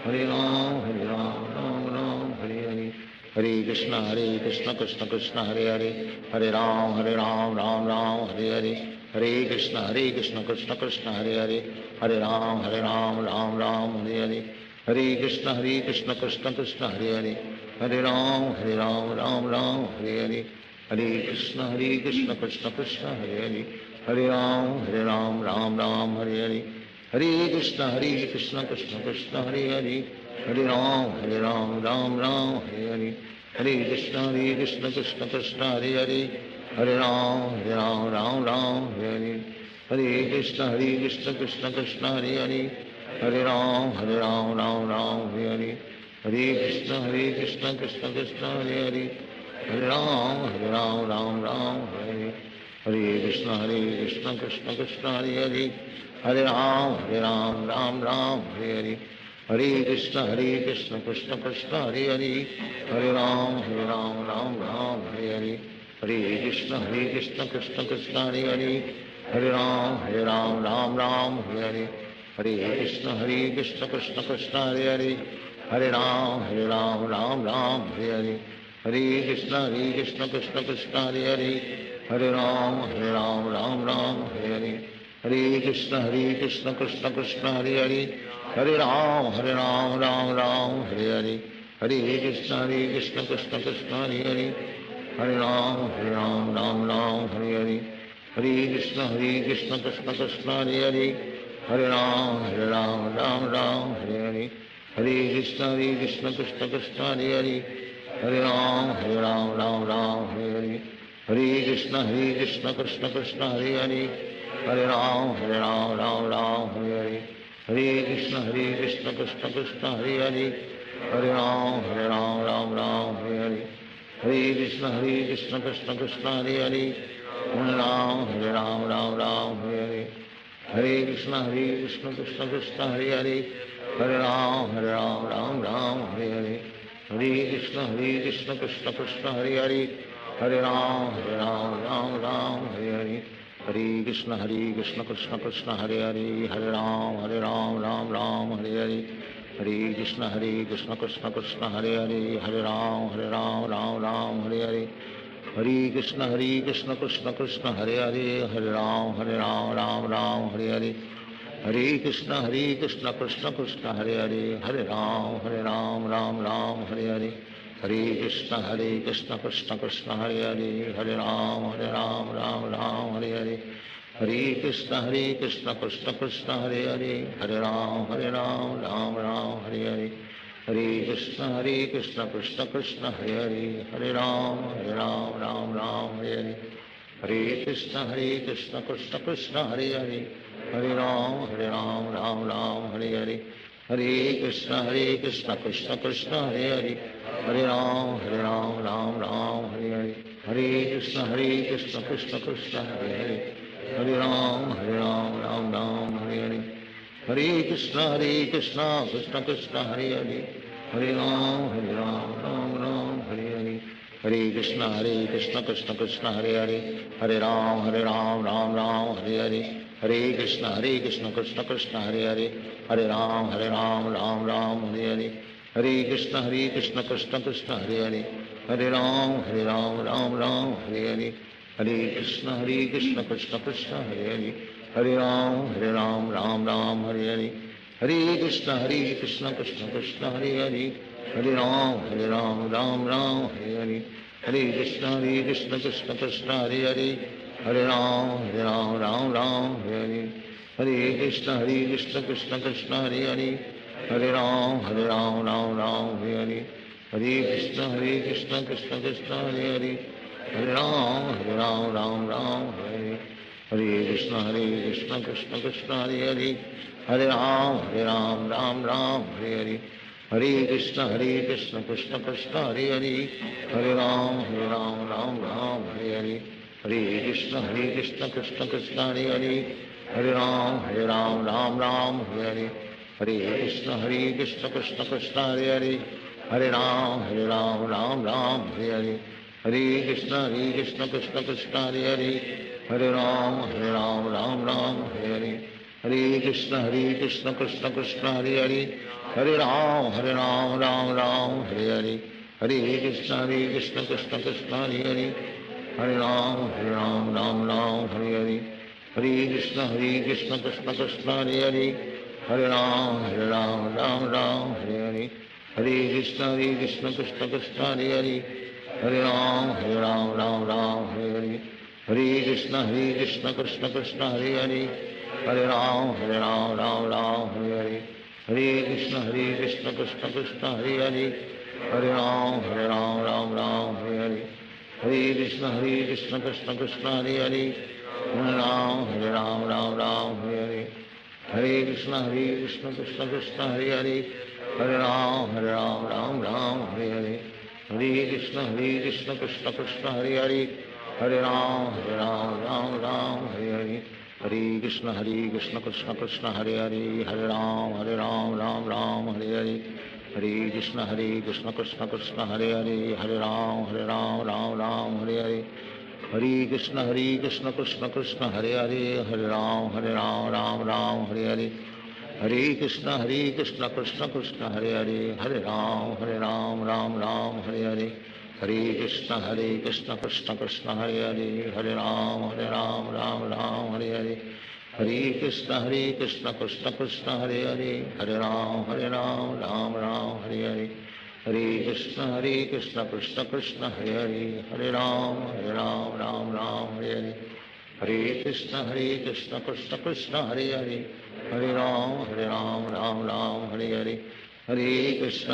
Hare Ram, Ram Hare Hare. Hare Krishna, Krishna Krishna, Hare Hare. Hare Ram, Ram Hare Hare. Hare Krishna, Krishna Krishna, Hare Hare. Hare Ram, Ram Hare Hare. Hare Krishna, Krishna Krishna, Hare Hare. Hare Ram, Ram Hare Hare. Hare Krishna, Krishna Krishna, Hare Hare. Hare Ram, Ram Hare Hare. Hare Krishna, Krishna Krishna, Hare Hare. Hare Ram, Ram Hare Hare. Hare Krishna, Krishna Krishna, Hare Hare. Hare Ram, Ram Hare Hare. Hare Krishna, Krishna Krishna, Hare Hare. Hare Ram, Ram Hare Hare. Hare Krishna, Krishna Krishna, Hare Hare. Hare Ram, Ram Hare Hare. Hare Krishna, Krishna Krishna, Hare Hare. Hare Ram, Ram Hare Hare. Hare Krishna, Krishna Krishna, Hare Hare. Hare Ram, Ram Hare Hare. Hare Krishna, Krishna Krishna, Hare Hare. Hare Ram, Ram Hare Hare. Hare Krishna, Krishna Krishna, Hare Hare. Hare Ram, Ram Hare Hare. Hare Krishna, Krishna Krishna, Hare Hare. Hare Ram Ram Ram Hare Hare Hare Krishna Krishna Krishna Hare Hare Hare Ram Ram Ram Hare Hare Hare Krishna Krishna Krishna Hare Hare Hare Ram Ram Hare Hare Hare Krishna Krishna Krishna Hare Hare Hare Ram Ram Hare Hare Hare Krishna Krishna Krishna Hare Hare Hare Ram Ram Hare Hare Hare Krishna Krishna Krishna Hare Hare Hare Ram Ram Hare Hare Hare Krishna Krishna Krishna Hare Hare Hare Ram Ram Hare Hare Hare Krishna Krishna Krishna Hare Hare Hare Ram Ram Hare Hare Hare Krishna Krishna Krishna Hare Hare Hare Ram Ram Hare Hare Hare Krishna Krishna Krishna Hare Hare Hare Ram Ram Hare Hare Hare Krishna Krishna Krishna Hare Hare Hare Ram Ram Hare Hare Hare Krishna Krishna Krishna Hare Hare Hare Ram Ram Hare Hare Hare Krishna Krishna Krishna Hare Hare Hare Ram Ram Hare Hare Hare Krishna Krishna Krishna Hare Hare Hare Ram Ram Hare Hare Hare Krishna Krishna Krishna Hare Hare Hare Ram Ram Hare Hare Hare Krishna Krishna Krishna Hare Hare Hare Ram Ram Hare Hare Hare Krishna Krishna Krishna Hare Hare Hare Ram Ram Hare Hare Hare Krishna Krishna Krishna Hare Hare Hare Ram Ram Hare Hare Hare Krishna Krishna Krishna Hare Hare Hare Ram Ram Hare Hare Hare Krishna Krishna Krishna Hare Hare Hare Ram Ram Hare Hare Hare Krishna Krishna Krishna Hare Hare Hare Ram Ram Hare Hare Hare Krishna Krishna Krishna Hare Hare Hare Ram Ram Hare Hare Hare Krishna Krishna Krishna Hare Hare Hare Ram Ram Hare Hare Hare Krishna Krishna Krishna Hare Hare Hare Ram Ram Hare Hare Hare Krishna Krishna Krishna Hare Hare Hare Ram Ram Hare Hare Hare Krishna Krishna Krishna Hare Hare Hare Ram Ram Hare Hare Hare Krishna Krishna Krishna Hare Hare Hare Ram Ram Hare Hare Hare Krishna Krishna Krishna Hare Hare Hare Ram Ram Hare Hare Hare Krishna Krishna Krishna Hare Hare Hare Ram Ram Hare Hare Hare Krishna Krishna Krishna Hare Hare Hare Ram Ram Hare Hare Hare Krishna Krishna Krishna Hare Hare Hare Ram Ram Hare Hare Hare Krishna Krishna Krishna Hare Hare Hare Ram Ram Hare Hare Hare Krishna Krishna Krishna Hare Hare Hare Ram Ram Hare Hare Hare Krishna Krishna Krishna Hare Hare Hare Ram Ram Hare Hare Hare Krishna Krishna Krishna Hare Hare Hare Ram Ram Hare Hare Hare Krishna Krishna Krishna Hare Hare Hare Ram Ram Hare Hare Hare Krishna Krishna Krishna Hare Hare Hare Ram Ram Hare Hare Hare Krishna Krishna Krishna Hare Hare Hare Ram Ram Hare Hare Hare Krishna Krishna Krishna Hare Hare Hare Ram Ram Hare Hare Hare Krishna Krishna Krishna Hare Hare Hare Ram Ram Hare Hare Hare Krishna Krishna Krishna Hare Hare Hare Ram Ram Hare Hare Hare Krishna Krishna Krishna Hare Hare Hare Ram Ram Hare Hare Hare Krishna Krishna Krishna Hare Hare Hare Ram Ram Hare Hare Hare Krishna Krishna Krishna Hare Hare Hare Ram Ram Hare Hare Hare Krishna Krishna Krishna Hare Hare Hare Ram Ram Hare Hare Hare Krishna Krishna Krishna Hare Hare Hare Ram Ram Hare Hare Hare Krishna Krishna Krishna Hare Hare Hare Ram Ram Ram Hare Hare Hare Krishna Krishna Krishna Hare Hare, Hare Ram Ram Ram Hare Hare, Hare Krishna Krishna Krishna Hare Hare, Hare Ram Ram Ram Hare Hare, Hare Krishna Krishna Krishna Hare Hare, Hare Ram Ram Ram Hare Hare, Hare Krishna Krishna Krishna Hare Hare, Hare Ram Ram Ram Hare Hare, Hare Krishna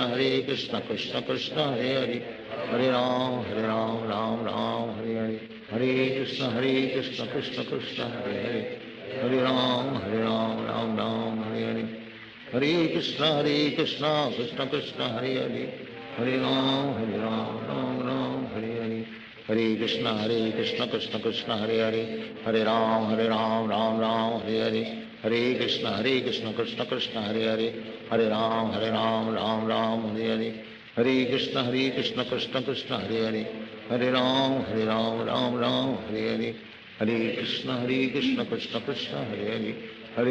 Krishna Krishna Hare Hare, Hare Ram Ram Ram Hare Hare, Hare Krishna Krishna Krishna Hare Hare, Hare Ram Ram Ram Hare Hare, Hare Krishna Krishna Krishna Hare Hare, Hare Ram Ram Ram Hare Hare, Hare Krishna Krishna Krishna Hare Hare, Hare Ram Ram Ram Hare Hare, Hare Krishna Krishna Krishna Hare Hare, Hare Ram Ram Ram Hare Hare, Hare Krishna Krishna Krishna Hare Hare, Hare Ram Ram Ram Hare Hare, Hare Krishna Krishna Krishna Hare Hare, Hare Ram Ram Hare Hare, Hare Krishna Krishna Krishna Hare Hare,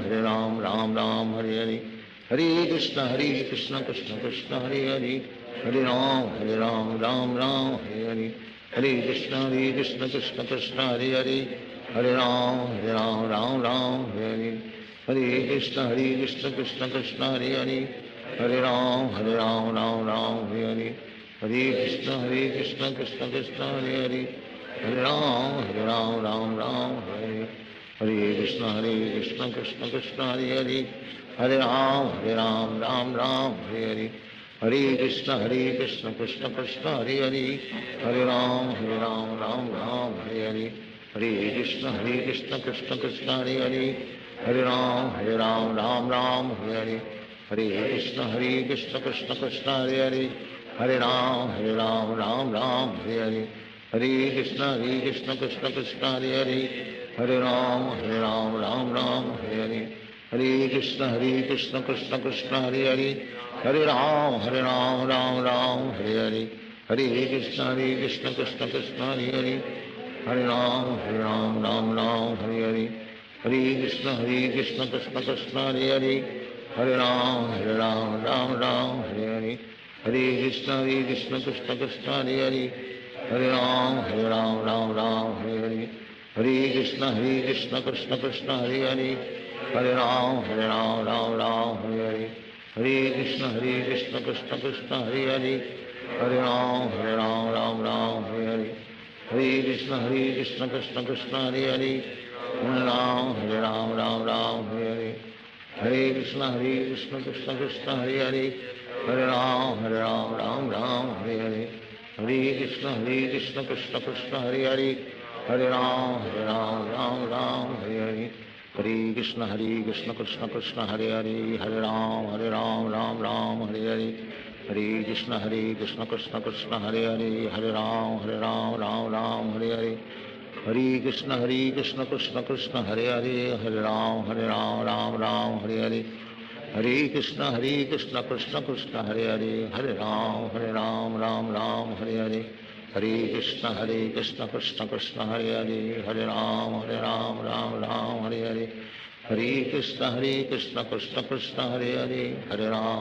Hare Ram Ram Hare Hare, Hare Krishna Krishna Krishna Hare Hare, Hare Ram Ram Hare Hare, Hare Krishna Krishna Krishna Hare Hare, Hare Ram Ram Ram Hare Hare, Hare Krishna Krishna Krishna Hare Hare, Hare Ram Ram Hare Hare, Hare Krishna Krishna Krishna Hare Hare, Hare Ram Ram Hare Hare, Hare Krishna Krishna Krishna Hare Hare, Hare Ram Ram Ram Hare Hare, Hare Krishna Krishna Krishna Hare Hare, Hare Ram Ram Hare Hare, Hare Krishna Krishna Krishna Hare Hare, Hare Ram Ram Hare Hare, Hare Krishna Krishna Krishna Hare Hare, Hare Ram Ram Ram Hare Hare, Hare Krishna Krishna Krishna Hare Hare, Hare Ram Ram Ram Hare Hare, Hare Krishna Krishna Krishna Hare Hare, Hare Ram Ram Ram Hare Hare, Hare Krishna Krishna Krishna Hare Hare, Hare Ram Ram Ram Hare Hare, Hare Krishna Krishna Krishna Hare Hare, Hare Ram Ram Ram Hare Hare, Hare Krishna Krishna Krishna Hare Hare, Hare Ram Ram Ram Hare Hare, Hare Krishna Krishna Krishna Hare Hare, Hare Ram Ram Ram Hare Hare, Hare Krishna Krishna Krishna Hare Hare, Hare Ram Ram Hare Hare, Hare Krishna Krishna Krishna Hare Hare, Hare Ram Ram Hare Hare, Hare Krishna Krishna Krishna Hare Hare, Hare Ram Ram Hare Hare, Hare Krishna Krishna Krishna Hare Hare, Hare Ram Ram Hare Hare, Hare Krishna Krishna Krishna Hare Hare, Hare Ram Ram Hare Hare, Hare Krishna Krishna Krishna Hare Hare, Hare Ram Ram Hare Hare, Hare Krishna Krishna Krishna Hare Hare, Hare Ram Ram Hare Hare, Hare Krishna Krishna Krishna Hare Hare, Hare Ram Ram Hare Hare, Hare Krishna Krishna Krishna Hare Hare, Hare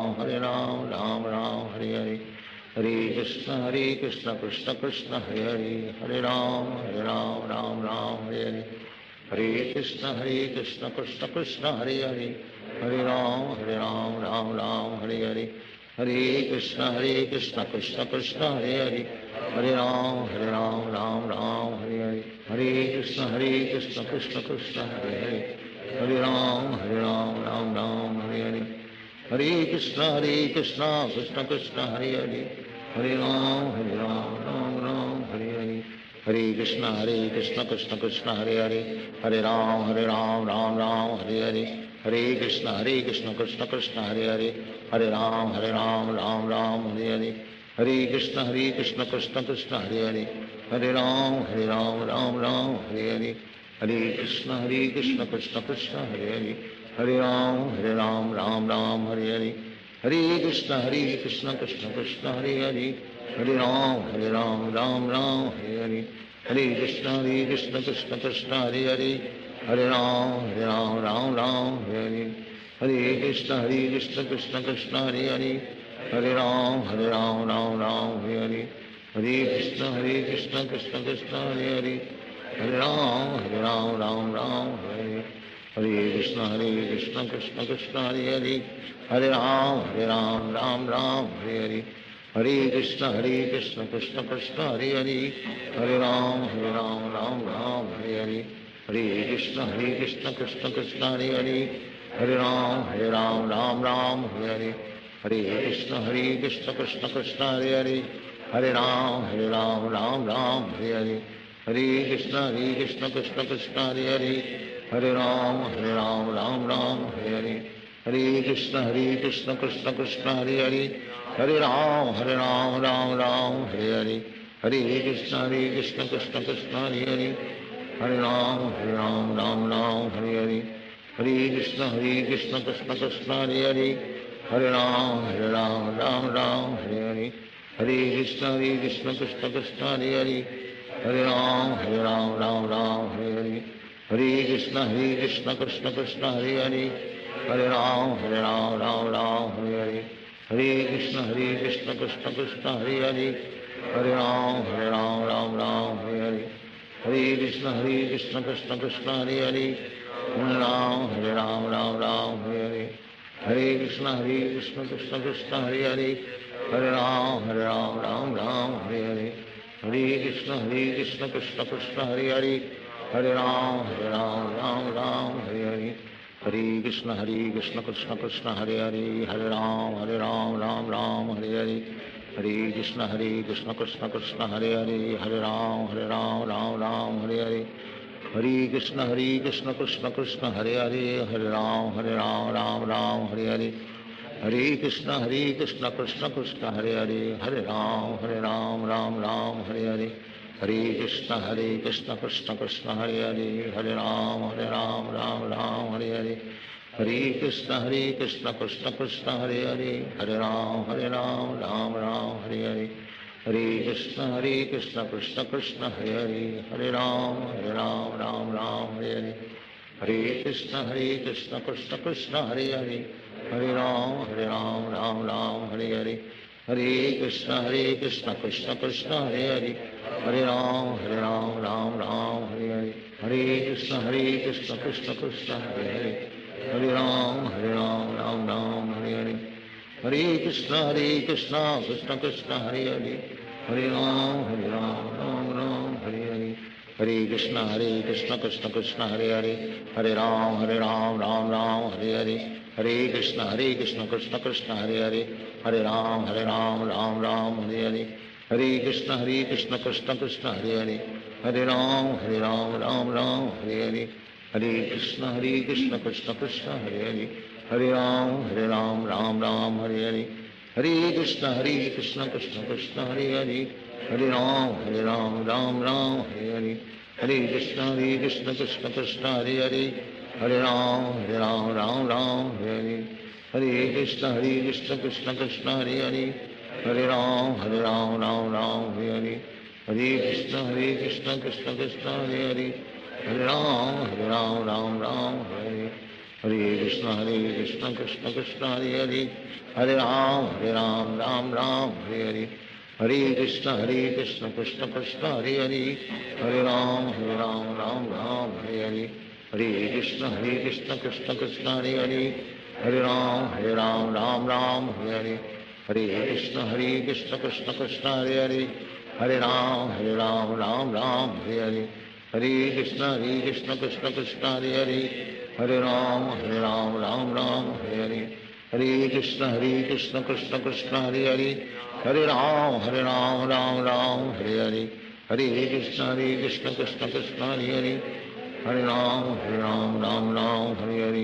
Ram Ram Hare Hare, Hare Krishna Krishna Krishna Hare Hare, Hare Ram Ram Hare Hare, Hare Krishna Krishna Krishna Hare Hare, Hare Ram Ram Hare Hare, Hare Krishna Krishna Krishna Hare Hare, Hare Ram Ram Hare Hare, Hare Krishna Krishna Krishna Hare Hare, Hare Ram Ram Hare Hare, Hare Krishna Krishna Krishna Hare Hare, Hare Ram Ram Hare Hare, Hare Krishna Krishna Krishna Hare Hare, Hare Ram Ram Hare Hare, Hare Krishna Krishna Krishna Hare Hare, Hare Ram Ram Hare Hare, Hare Krishna Krishna Krishna Hare Hare, Hare Ram Ram Hare Hare, Hare Krishna Krishna Krishna Hare Hare, Hare Ram Ram Hare Hare, Hare Krishna Krishna Krishna Hare Hare, Hare Ram Ram Hare Hare, Hare Krishna Krishna Krishna Hare Hare, Hare Ram Ram Hare Hare, Hare Krishna Krishna Krishna Hare Hare, Hare Ram Ram Ram Hare Hare, Hare Krishna Krishna Krishna Hare Hare, Hare Ram Ram Ram Hare Hare, Hare Krishna Krishna Krishna Hare Hare, Hare Ram Ram Hare Hare, Hare Krishna Krishna Krishna Hare Hare, Hare Ram Ram Ram Hare Hare, Hare Krishna Krishna Krishna Hare Hare, Hare Ram Ram Hare Hare, Hare Krishna Krishna Krishna Hare Hare, Hare Ram Ram Hare Hare, Hare Krishna Krishna Krishna Hare Hare, Hare Ram Ram Hare Hare, Hare Krishna Krishna Krishna Hare Hare, Hare Ram Ram Hare Hare, Hare Krishna Krishna Krishna Hare Hare, Hare Ram Ram Hare Hare, Hare Krishna Krishna Krishna Hare Hare, Hare Ram Ram Hare Hare, Hare Krishna Krishna Krishna Hare Hare, Hare Ram Ram Hare Hare, Hare Krishna Krishna Krishna Hare Hare, Hare Ram Ram Hare Hare, Hare Krishna Krishna Krishna Hare Hare, Hare Ram Ram Hare Hare, Hare Krishna Krishna Krishna Hare Hare, Hare Ram Ram Hare Hare, Hare Krishna Krishna Krishna Hare Hare, Hare Ram Ram Hare Hare, Hare Krishna Krishna Krishna Hare Hare, Hare Ram Ram Hare Hare, Hare Krishna Krishna Krishna Hare Hare, Hare Ram Ram Hare Hare, Hare Krishna Krishna Krishna Hare Hare, Hare Ram Ram Hare Hare, Hare Krishna Krishna Krishna Hare Hare, Hare Ram Ram Hare Hare, Hare Krishna Krishna Krishna Hare Hare, Hare Ram Ram Hare Hare, Hare Krishna Krishna Krishna Hare Hare, Hare Ram Ram Hare Hare, Hare Krishna Krishna Krishna Hare Hare, Hare Ram Ram Hare Hare, Hare Krishna Krishna Krishna Hare Hare, Hare Ram Ram Hare Hare, Hare Krishna Krishna Krishna Hare Hare, Hare Ram Ram Hare Hare, Hare Krishna Krishna Krishna Hare Hare, Hare Ram Ram Hare Hare, Hare Krishna Krishna Krishna Hare Hare, Hare Ram Ram Hare Hare, Hare Krishna Krishna Krishna Hare Hare, Hare Ram Ram Hare Hare, Hare Krishna Krishna Krishna Hare Hare, Hare Ram Ram Hare Hare, Hare Krishna Krishna Krishna Hare Hare, Hare Ram Ram Hare Hare, Hare Krishna Krishna Krishna Hare Hare, Hare Ram Ram Hare Hare, Hare Krishna Krishna Krishna Hare Hare, Hare Ram Ram Hare Hare, Hare Krishna Krishna Krishna Hare Hare, Hare Ram Ram Hare Hare, Hare Krishna Krishna Krishna Hare Hare, Hare Ram Ram Hare Hare, Hare Krishna Krishna Krishna Hare Hare, Hare Ram Ram Hare Hare, Hare Krishna Krishna Krishna Hare Hare, Hare Ram Ram Hare Hare, Hare Krishna Krishna Krishna Hare Hare, Hare Ram Ram Hare Hare, Hare Krishna Krishna Krishna Hare Hare, Hare Ram Ram Hare Hare, Hare Krishna Krishna Krishna Hare Hare, Hare Ram Ram Hare Hare, Hare Krishna Krishna Krishna Hare Hare, Hare Ram Ram Hare Hare, Hare Krishna Krishna Krishna Hare Hare, Hare Ram Ram Hare Hare, Hare Krishna Krishna Krishna Hare Hare, Hare Ram Ram Hare Hare,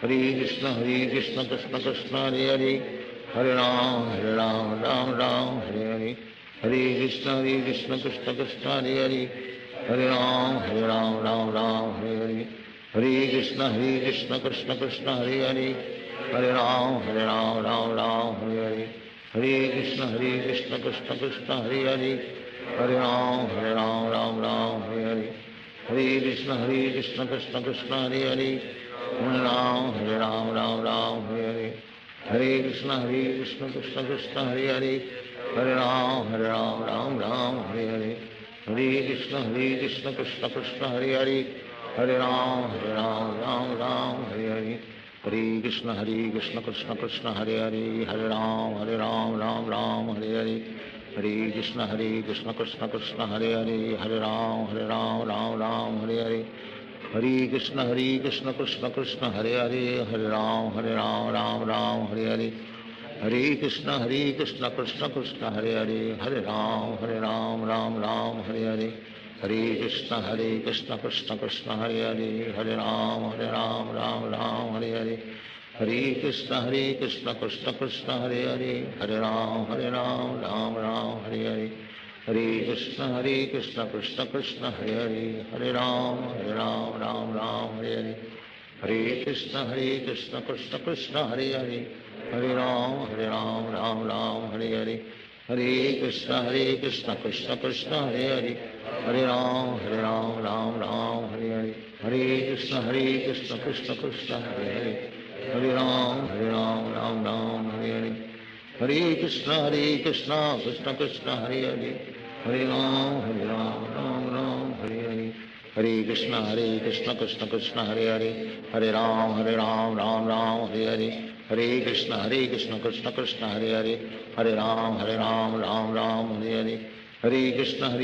Hare Krishna Krishna Krishna Hare Hare, Hare Ram Ram Hare Hare, Hare Krishna Krishna Krishna Hare Hare, Hare Ram Ram Hare Hare, Hare Krishna Krishna Krishna Hare Hare, Hare Ram Ram Hare Hare, Hare Krishna Krishna Krishna Hare Hare, Hare Ram Ram Hare Hare, Hare Krishna Krishna Krishna Hare Hare, Hare Ram Ram Hare Hare, Hare Krishna Krishna Krishna Hare Hare, Hare Ram Ram Hare Hare, Hare Krishna Krishna Krishna Hare Hare, Hare Ram Ram Ram Hare Hare, Hare Krishna Krishna Krishna Hare Hare, Hare Ram Ram Ram Hare Hare, Hare Krishna Krishna Krishna Hare Hare, Hare Ram Ram Ram Hare Hare, Hare Krishna Krishna Krishna Hare Hare, Hare Ram Ram Hare Hare, Hare Krishna Krishna Krishna Hare Hare, Hare Ram Ram Hare Hare, Hare Krishna Krishna Krishna Hare Hare, Hare Ram Ram Hare Hare, Hare Krishna Krishna Krishna Hare Hare, Hare Ram Ram Hare Hare, Hare Krishna Krishna Krishna Hare Hare, Hare Ram Ram Hare Hare, Hare Krishna Krishna Krishna Hare Hare, Hare Ram Ram Hare Hare, Hare Krishna Krishna Krishna Hare Hare, Hare Ram Ram Hare Hare, Hare Krishna Krishna Krishna Hare Hare, Hare Ram Ram Hare Hare, Hare Krishna Krishna Krishna Hare Hare, Hare Ram Ram Hare Hare, Hare Krishna Krishna Krishna Hare Hare, Hare Ram Hare Hare, Hare Krishna Krishna Krishna Hare Hare, Hare Ram Ram Hare Hare, Hare Krishna Krishna Krishna Hare Hare, Hare Ram Ram Hare Hare, Hare Krishna Krishna Krishna Hare Hare, Hare Ram Ram Hare Hare, Hare Krishna Krishna Krishna Hare Hare, Hare Ram Ram Hare Hare, Hare Krishna Krishna Krishna Hare Hare, Hare Ram Ram Hare Hare, Hare Krishna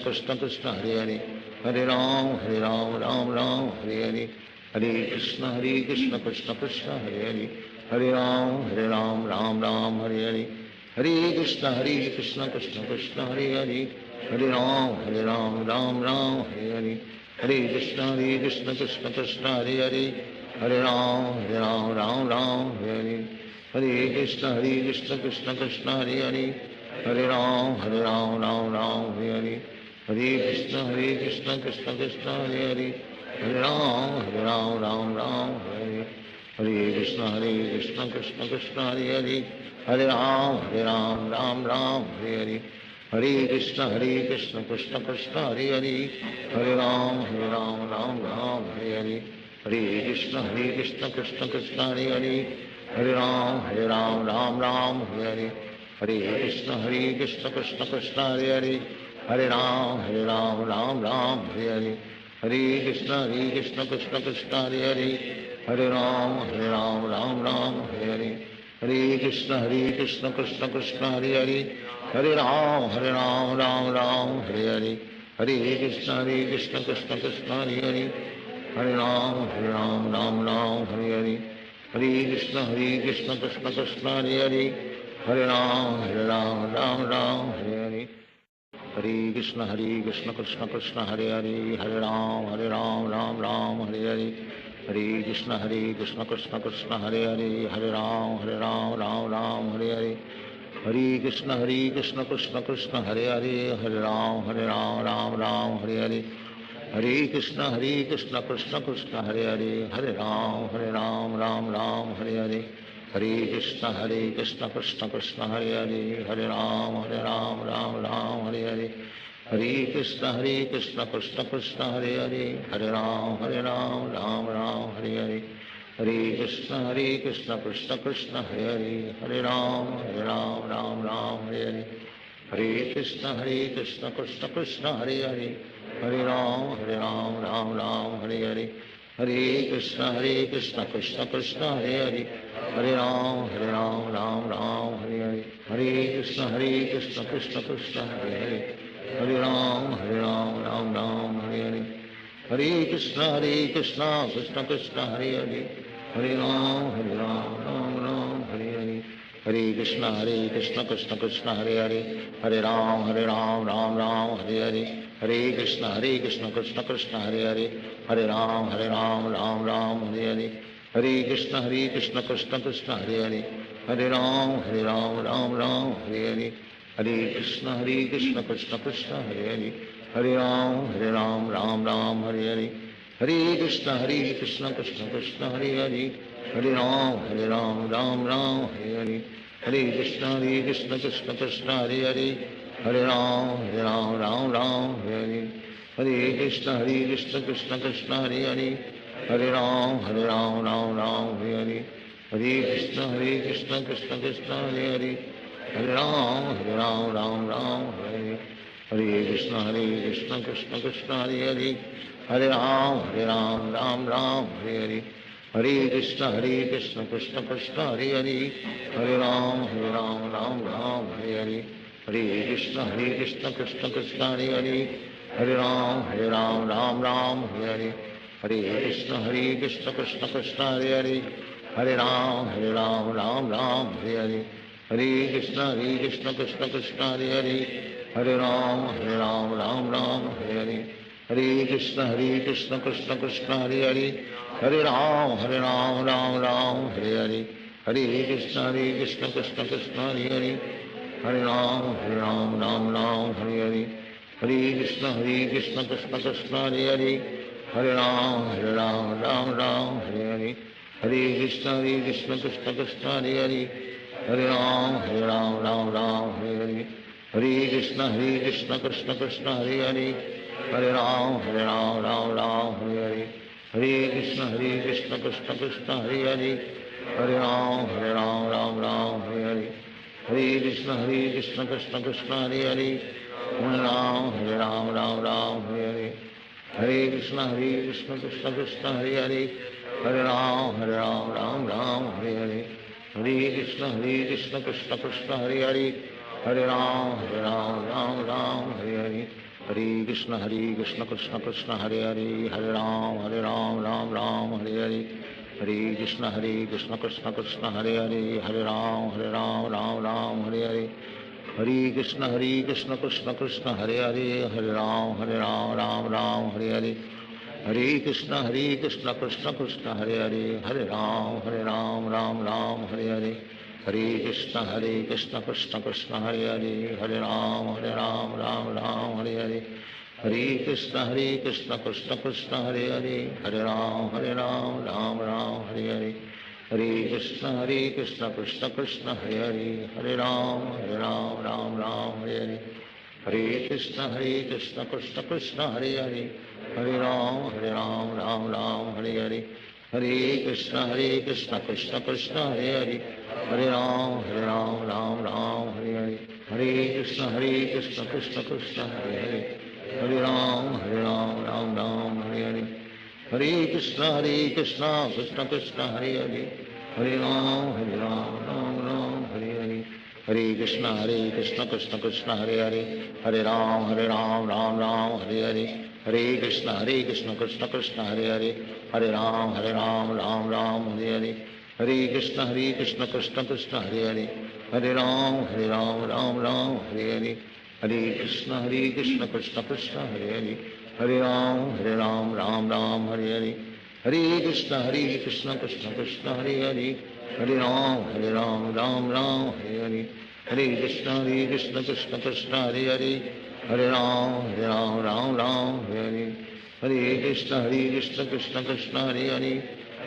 Krishna Krishna Hare Hare, Hare Ram Ram Hare Hare, Hare Krishna Krishna Krishna Hare Hare, Hare Ram Ram Hare Hare, Hare Krishna Krishna Krishna Hare Hare, Hare Ram Ram Hare Hare, Hare Krishna Krishna Krishna Hare Hare, Hare Ram Ram Hare Hare, Hare Krishna Krishna Krishna Hare Hare, Hare Ram Ram Hare Hare, Hare Krishna Krishna Krishna Hare Hare, Hare Ram Ram Hare Hare, Hare Krishna Krishna Krishna Hare Hare, Hare Ram Ram Hare Hare, Hare Krishna Krishna Krishna Hare Hare, Hare Ram Ram Hare Hare, Hare Krishna Krishna Krishna Hare Hare, Hare Ram Ram Hare Hare, Hare Krishna Krishna Krishna Hare Hare, Hare Ram Ram Hare Hare, Hare Krishna Krishna Krishna Hare Hare, Hare Ram Ram Hare Hare, Hare Krishna Krishna Krishna Hare Hare, Hare Ram Ram Hare Hare, Hare Krishna Krishna Krishna Hare Hare, Hare Ram Ram Hare Hare, Hare Krishna Krishna Krishna Hare Hare, Hare Ram Ram Hare Hare, Hare Krishna Krishna Krishna Hare Hare, Hare Ram Ram Hare Hare, Hare Krishna Krishna Krishna Hare Hare, Hare Ram Ram Hare Hare, Hare Krishna Krishna Krishna Hare Hare, Hare Ram Ram Hare Hare, Hare Krishna Krishna Krishna Hare Hare, Hare Ram Ram Hare Hare, Hare Krishna Krishna Krishna Hare Hare, Hare Ram Ram Hare Hare, Hare Krishna Krishna Krishna Hare Hare, Hare Ram Ram Hare Hare, Hare Krishna Krishna Krishna Hare Hare, Hare Ram Ram Hare Hare, Hare Krishna Krishna Krishna Hare Hare, Hare Ram Ram Hare Hare, Hare Krishna Krishna Krishna Hare Hare, Hare Ram Ram Hare Hare, Hare Krishna Krishna Krishna Hare Hare, Hare Ram Ram Hare Hare, Hare Krishna Krishna Krishna Hare Hare, Hare Ram Ram Hare Hare, Hare Krishna Krishna Krishna Hare Hare, Hare Ram Ram Hare Hare, Hare Krishna Krishna Krishna Hare Hare, Hare Ram Ram Hare Hare, Hare Krishna Krishna Krishna Hare Hare, Hare Ram Ram Hare Hare, Hare Krishna Krishna Krishna Hare Hare, Hare Ram Ram Hare Hare, Hare Krishna Krishna Krishna Hare Hare, Hare Ram Ram Ram Hare Krishna Krishna Krishna Hare Hare Hare Ram Ram Hare Hare Hare Krishna Krishna Krishna Hare Hare Hare Ram Ram Hare Hare Hare Krishna Krishna Krishna Hare Hare Hare Ram Ram Hare Hare Hare Krishna Krishna Krishna Hare Hare Hare Ram Ram Hare Hare Hare Krishna Krishna Krishna Hare Hare Hare Ram Ram Hare Hare Hare Krishna Krishna Krishna Hare Hare Hare Ram Ram Hare Hare Hare Krishna Krishna Krishna Hare Hare Hare Ram Ram Hare Hare Hare Krishna Krishna Krishna Hare Hare Hare Ram Ram Hare Hare Hare Krishna Krishna Krishna Hare Hare Hare Ram Ram Hare Hare Hare Krishna Krishna Krishna Hare Hare Hare Ram Ram Hare Hare Hare Krishna Krishna Krishna Hare Hare Hare Ram Ram Hare Hare Hare Krishna Krishna Krishna Hare Hare Hare Ram Ram Hare Hare Hare Krishna Krishna Krishna Hare Hare Hare Ram Ram Hare Hare Hare Krishna Krishna Krishna Hare Hare Hare Ram Ram Hare Hare Hare Krishna Krishna Krishna Hare Hare Hare Ram Ram Hare Hare Hare Krishna Krishna Krishna Hare Hare Hare Ram Ram Hare Hare Hare Krishna Krishna Krishna Hare Hare Hare Ram Ram Hare Hare Hare Krishna Krishna Krishna Hare Hare Hare Ram Ram Hare Hare Hare Krishna Krishna Krishna Hare Hare Hare Ram Ram Hare Hare Hare Krishna Krishna Krishna Hare Hare Hare Ram Ram Hare Hare Hare Krishna Krishna Krishna Hare Hare Hare Ram Ram Hare Hare Hare Krishna Krishna Krishna Hare Hare Hare Ram Ram Hare Hare Hare Krishna Krishna Krishna Hare Hare Hare Ram Ram Hare Hare Hare Krishna Krishna Krishna Hare Hare Hare Ram Ram Hare Hare Hare Krishna Krishna Krishna Hare Hare Hare Ram Hare Hare Hare Krishna Krishna Krishna Hare Hare Hare Ram Ram Hare Hare Hare Krishna Krishna Krishna Hare Hare Hare Ram Ram Hare Hare Hare Krishna Krishna Krishna Hare Hare Hare Ram Ram Hare Hare Hare Krishna Krishna Krishna Hare Hare Hare Ram Ram Hare Hare Hare Krishna Krishna Krishna Hare Hare Hare Ram Ram Hare Hare Hare Krishna Krishna Krishna Hare Hare Hare Ram Ram Hare Hare Hare Krishna Krishna Krishna Hare Hare Hare Ram Ram Hare Hare Hare Krishna Krishna Krishna Hare Hare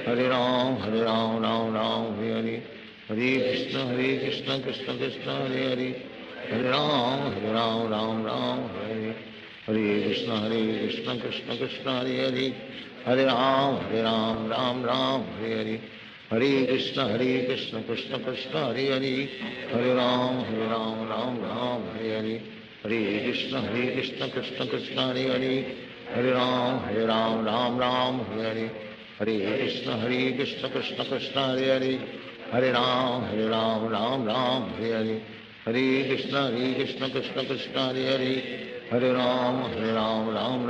Hare Ram Ram Hare Hare Hare Krishna Krishna Krishna Hare Hare Hare Ram Ram Hare Hare Hare Krishna Krishna Krishna Hare Hare Hare Ram Ram Hare Hare Hare Krishna Krishna Krishna Hare Hare Hare Ram Ram Hare Hare Hare Krishna Krishna Krishna Hare Hare Hare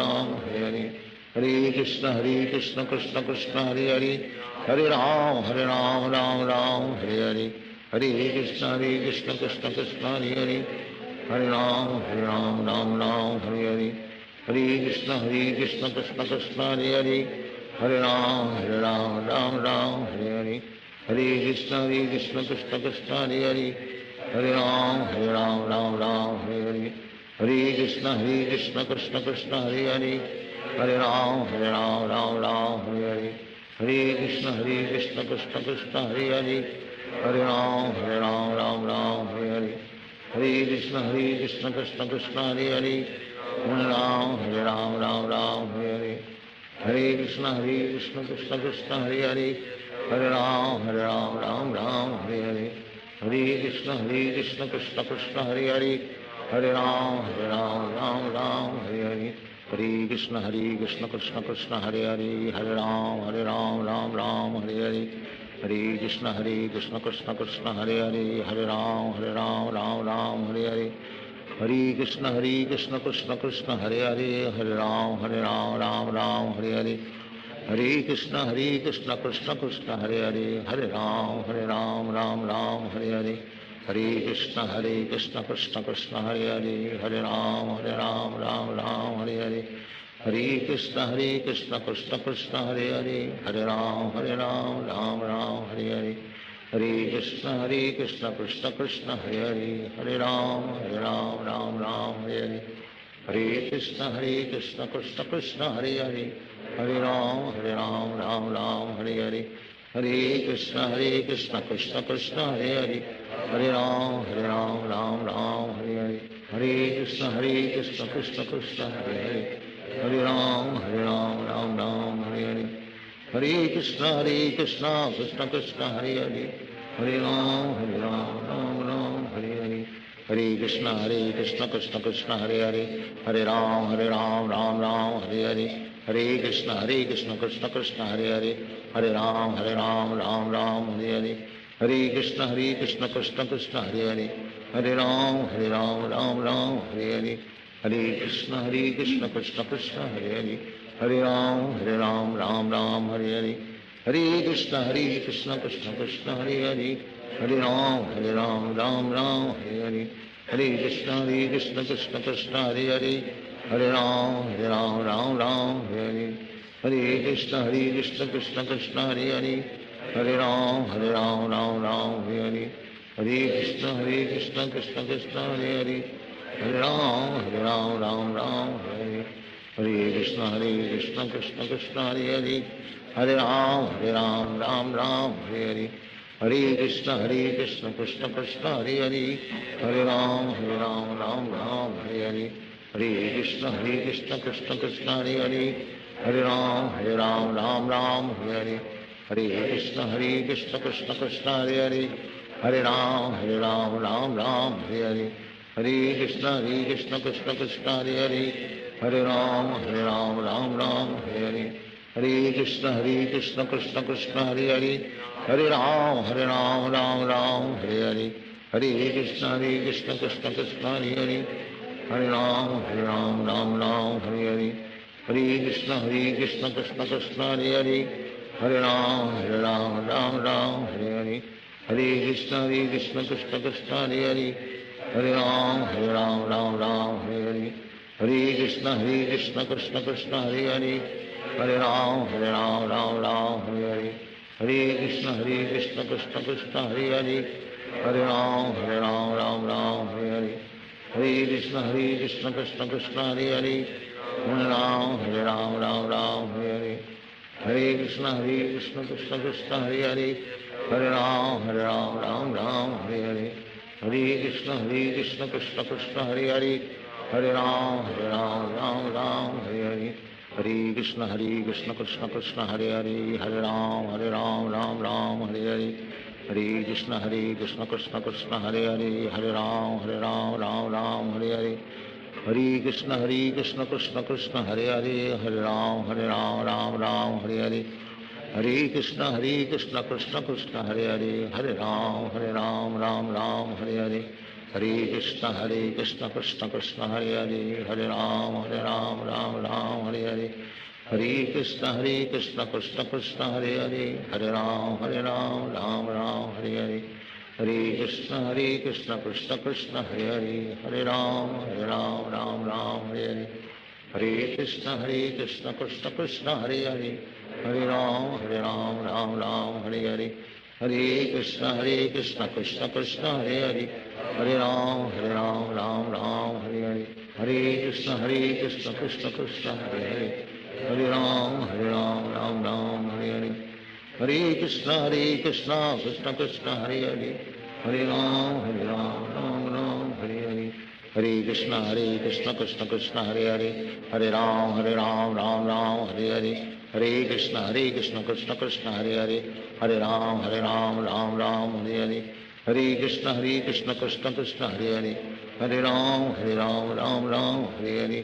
Ram Ram Hare Hare Hare Krishna Krishna Krishna Hare Hare Hare Ram Ram Hare Hare Hare Krishna Krishna Krishna Hare Hare Hare Ram Ram Hare Hare Hare Krishna Krishna Krishna Hare Hare Hare Ram Ram Hare Hare Hare Krishna Krishna Krishna Hare Hare Hare Ram Hare Hare Hare Krishna Krishna Krishna Hare Hare Hare Ram Hare Hare Hare Krishna Krishna Krishna Hare Hare Hare Ram Hare Hare Hare Krishna Krishna Krishna Hare Hare Hare Ram Hare Hare Hare Krishna Krishna Krishna Hare Hare Hare Ram Hare Hare Hare Krishna Krishna Krishna Hare Hare Hare Ram Ram Hare Hare Hare Krishna Krishna Krishna Hare Hare, Hare Ram Ram Ram Hare Hare, Hare Krishna Krishna Krishna Hare Hare, Hare Ram Ram Ram Hare Hare, Hare Krishna Krishna Krishna Hare Hare, Hare Ram Ram Hare Hare, Hare Krishna Krishna Krishna Hare Hare, Hare Ram Ram Hare Hare, Hare Krishna Krishna Krishna Hare Hare, Hare Ram Ram Hare Hare, Hare Krishna Krishna Krishna Hare Hare, Hare Ram Ram Hare Hare, Hare Krishna Krishna Krishna Hare Hare, Hare Ram Ram Hare Hare, Hare Krishna Krishna Krishna Hare Hare, Hare Ram Ram Hare Hare, Hare Krishna Krishna Krishna Hare Hare, Hare Ram Ram Hare Hare, Hare Krishna Krishna Krishna Hare Hare, Hare Ram Ram Hare Hare, Hare Krishna Krishna Krishna Hare Hare, Hare Ram Ram Hare Hare, Hare Krishna Krishna Krishna Hare Hare, Hare Ram Hare Hare, Hare Krishna Krishna Krishna Hare Hare, Hare Ram Ram Hare Hare, Hare Krishna Krishna Krishna Hare Hare, Hare Ram Ram Hare Hare, Hare Krishna Krishna Krishna Hare Hare, Hare Ram Ram Hare Hare, Hare Krishna Krishna Krishna Hare Hare, Hare Ram Ram Hare Hare, Hare Krishna Krishna Krishna Hare Hare, Hare Ram Ram Hare Hare, Hare Krishna Krishna Krishna Hare Hare, Hare Ram Ram Hare Hare, Hare Krishna Krishna Krishna Hare Hare, Hare Ram Ram Hare Hare, Hare Krishna Krishna Krishna Hare Hare, Hare Ram Ram Hare Hare, Hare Krishna Krishna Krishna Hare Hare, Hare Ram Ram Hare Hare, Hare Krishna Krishna Krishna Hare Hare, Hare Ram Ram Hare Hare, Hare Krishna Krishna Krishna Hare Hare, Hare Ram Ram Hare Hare, Hare Krishna Krishna Krishna Hare Hare, Hare Ram Ram Hare Hare, Hare Krishna Krishna Krishna Hare Hare, Hare Ram Ram Hare Hare, Hare Krishna Krishna Krishna Hare Hare, Hare Ram Ram Hare Hare, Hare Krishna Krishna Krishna Hare Hare, Hare Ram Ram Hare Hare, Hare Krishna Krishna Krishna Hare Hare, Hare Ram Hare Hare, Hare Krishna Krishna Krishna Hare Hare, Hare Ram Hare Hare, Hare Krishna Krishna Krishna Hare Hare, Hare Ram Hare Hare, Hare Krishna Krishna Krishna Hare Hare, Hare Ram Hare Hare, Hare Krishna Krishna Krishna Hare Hare, Hare Ram Hare Hare, Hare Krishna Krishna Krishna Hare Hare, Hare Ram Hare Hare, Hare Krishna Krishna Krishna Hare Hare, Hare Ram Hare Hare, Hare Krishna Krishna Krishna Hare Hare, Hare Ram Ram Hare Hare, Hare Krishna Krishna Krishna Hare Hare, Hare Ram Hare Hare, Hare Krishna Krishna Krishna Hare Hare, Hare Ram Hare Hare, Hare Krishna Krishna Krishna Hare Hare, Hare Ram Ram Hare Hare, Hare Krishna Krishna Krishna Hare Hare, Hare Ram Ram Hare Hare, Hare Krishna Krishna Krishna Hare Hare, Hare Ram Ram Hare Hare, Hare Krishna Krishna Krishna Hare Hare, Hare Ram Ram Hare Hare, Hare Krishna Krishna Krishna Hare Hare, Hare Ram Ram Hare Hare, Hare Krishna Krishna Krishna Hare Hare, Hare Ram Ram Hare Hare, Hare Krishna Krishna Krishna Hare Hare, Hare Ram Ram Hare Hare, Hare Krishna Krishna Krishna Hare Hare, Hare Ram Hare Hare, Hare Krishna Krishna Krishna Hare Hare, Hare Ram Ram Hare Hare, Hare Krishna Krishna Krishna Hare Hare, Hare Ram Ram Hare Hare, Hare Krishna Krishna Krishna Hare Hare Hare Ram Ram Ram Hare Hare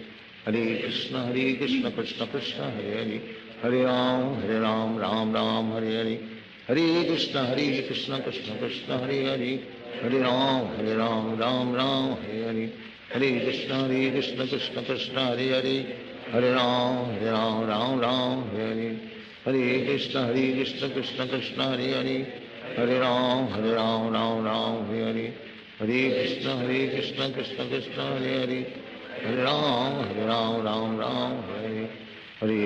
Hare Krishna Krishna Krishna Hare Hare Hare Ram Ram Ram Hare Hare Hare Krishna Krishna Krishna Hare Hare Hare Ram Ram Ram Hare Hare Hare Krishna Krishna Krishna Hare Hare Hare Ram Ram Ram Hare Hare Hare Krishna Krishna Krishna Hare Hare Hare Ram Ram Ram Hare Hare Hare Krishna Krishna Krishna Hare Hare Hare Ram Ram Ram Hare Hare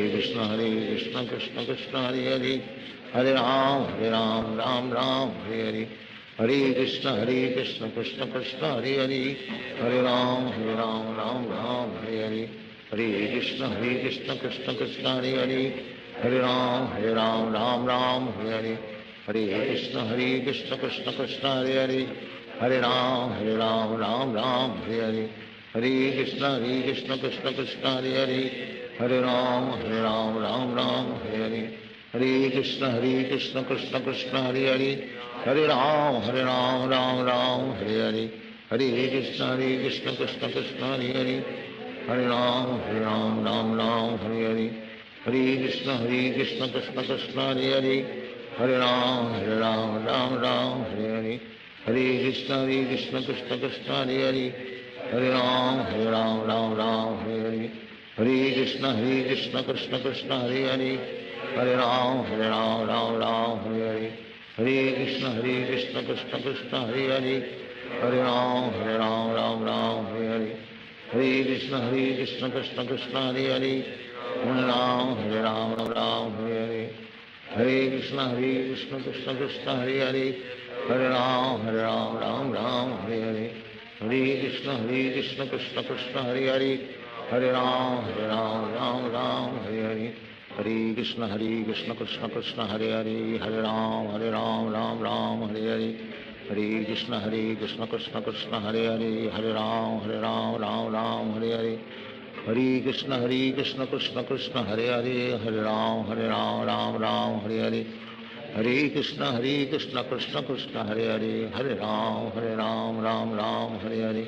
Hare Krishna Krishna Krishna Hare Hare Hare Ram Ram Ram Hare Hare Hare Krishna Krishna Krishna Hare Hare Hare Ram Ram Ram Hare Hare Hare Krishna Krishna Krishna Hare Hare Hare Ram Ram Ram Hare Hare Hare Krishna Krishna Krishna Hare Hare Hare Ram Ram Ram Hare Hare Hare Krishna Krishna Krishna Hare Hare Hare Ram Ram Ram Hare Hare Hare Krishna Krishna Krishna Hare Hare Hare Ram Ram Ram Hare Hare Hare Krishna Krishna Krishna Hare Hare Hare Ram Ram Ram Hare Hare Hare Krishna Krishna Krishna Hare Hare Hare Ram Ram Ram Hare Hare Hare Krishna Krishna Krishna Hare Hare Hare Ram Ram Ram Hare Hare Hare Krishna Krishna Krishna Hare Hare Hare Ram Ram Ram Hare Hare Hare Krishna Krishna Krishna Hare Hare Hare Ram Ram Ram Hare Hare Hare Krishna Krishna Krishna Hare Hare Hare Ram Ram Hare Hare Hare Krishna Krishna Krishna Hare Hare Hare Ram Ram Ram Hare Hare Hare Krishna Krishna Krishna Hare Hare Hare Ram Ram Ram Hare Hare Hare Krishna Krishna Krishna Hare Hare Hare Ram Ram Ram Hare Hare Hare Krishna Krishna Krishna Hare Hare Hare Ram Ram Ram Hare Hare Hare Krishna Krishna Krishna Hare Hare Hare Ram Ram Ram Hare Hare Hare Krishna Krishna Krishna Hare Hare Hare Ram Ram Ram Hare Hare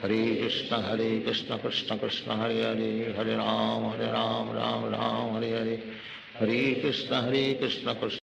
Hare Krishna Krishna Krishna Hare Hare Hare Ram Ram Ram Hare Hare Hare Krishna Krishna Krishna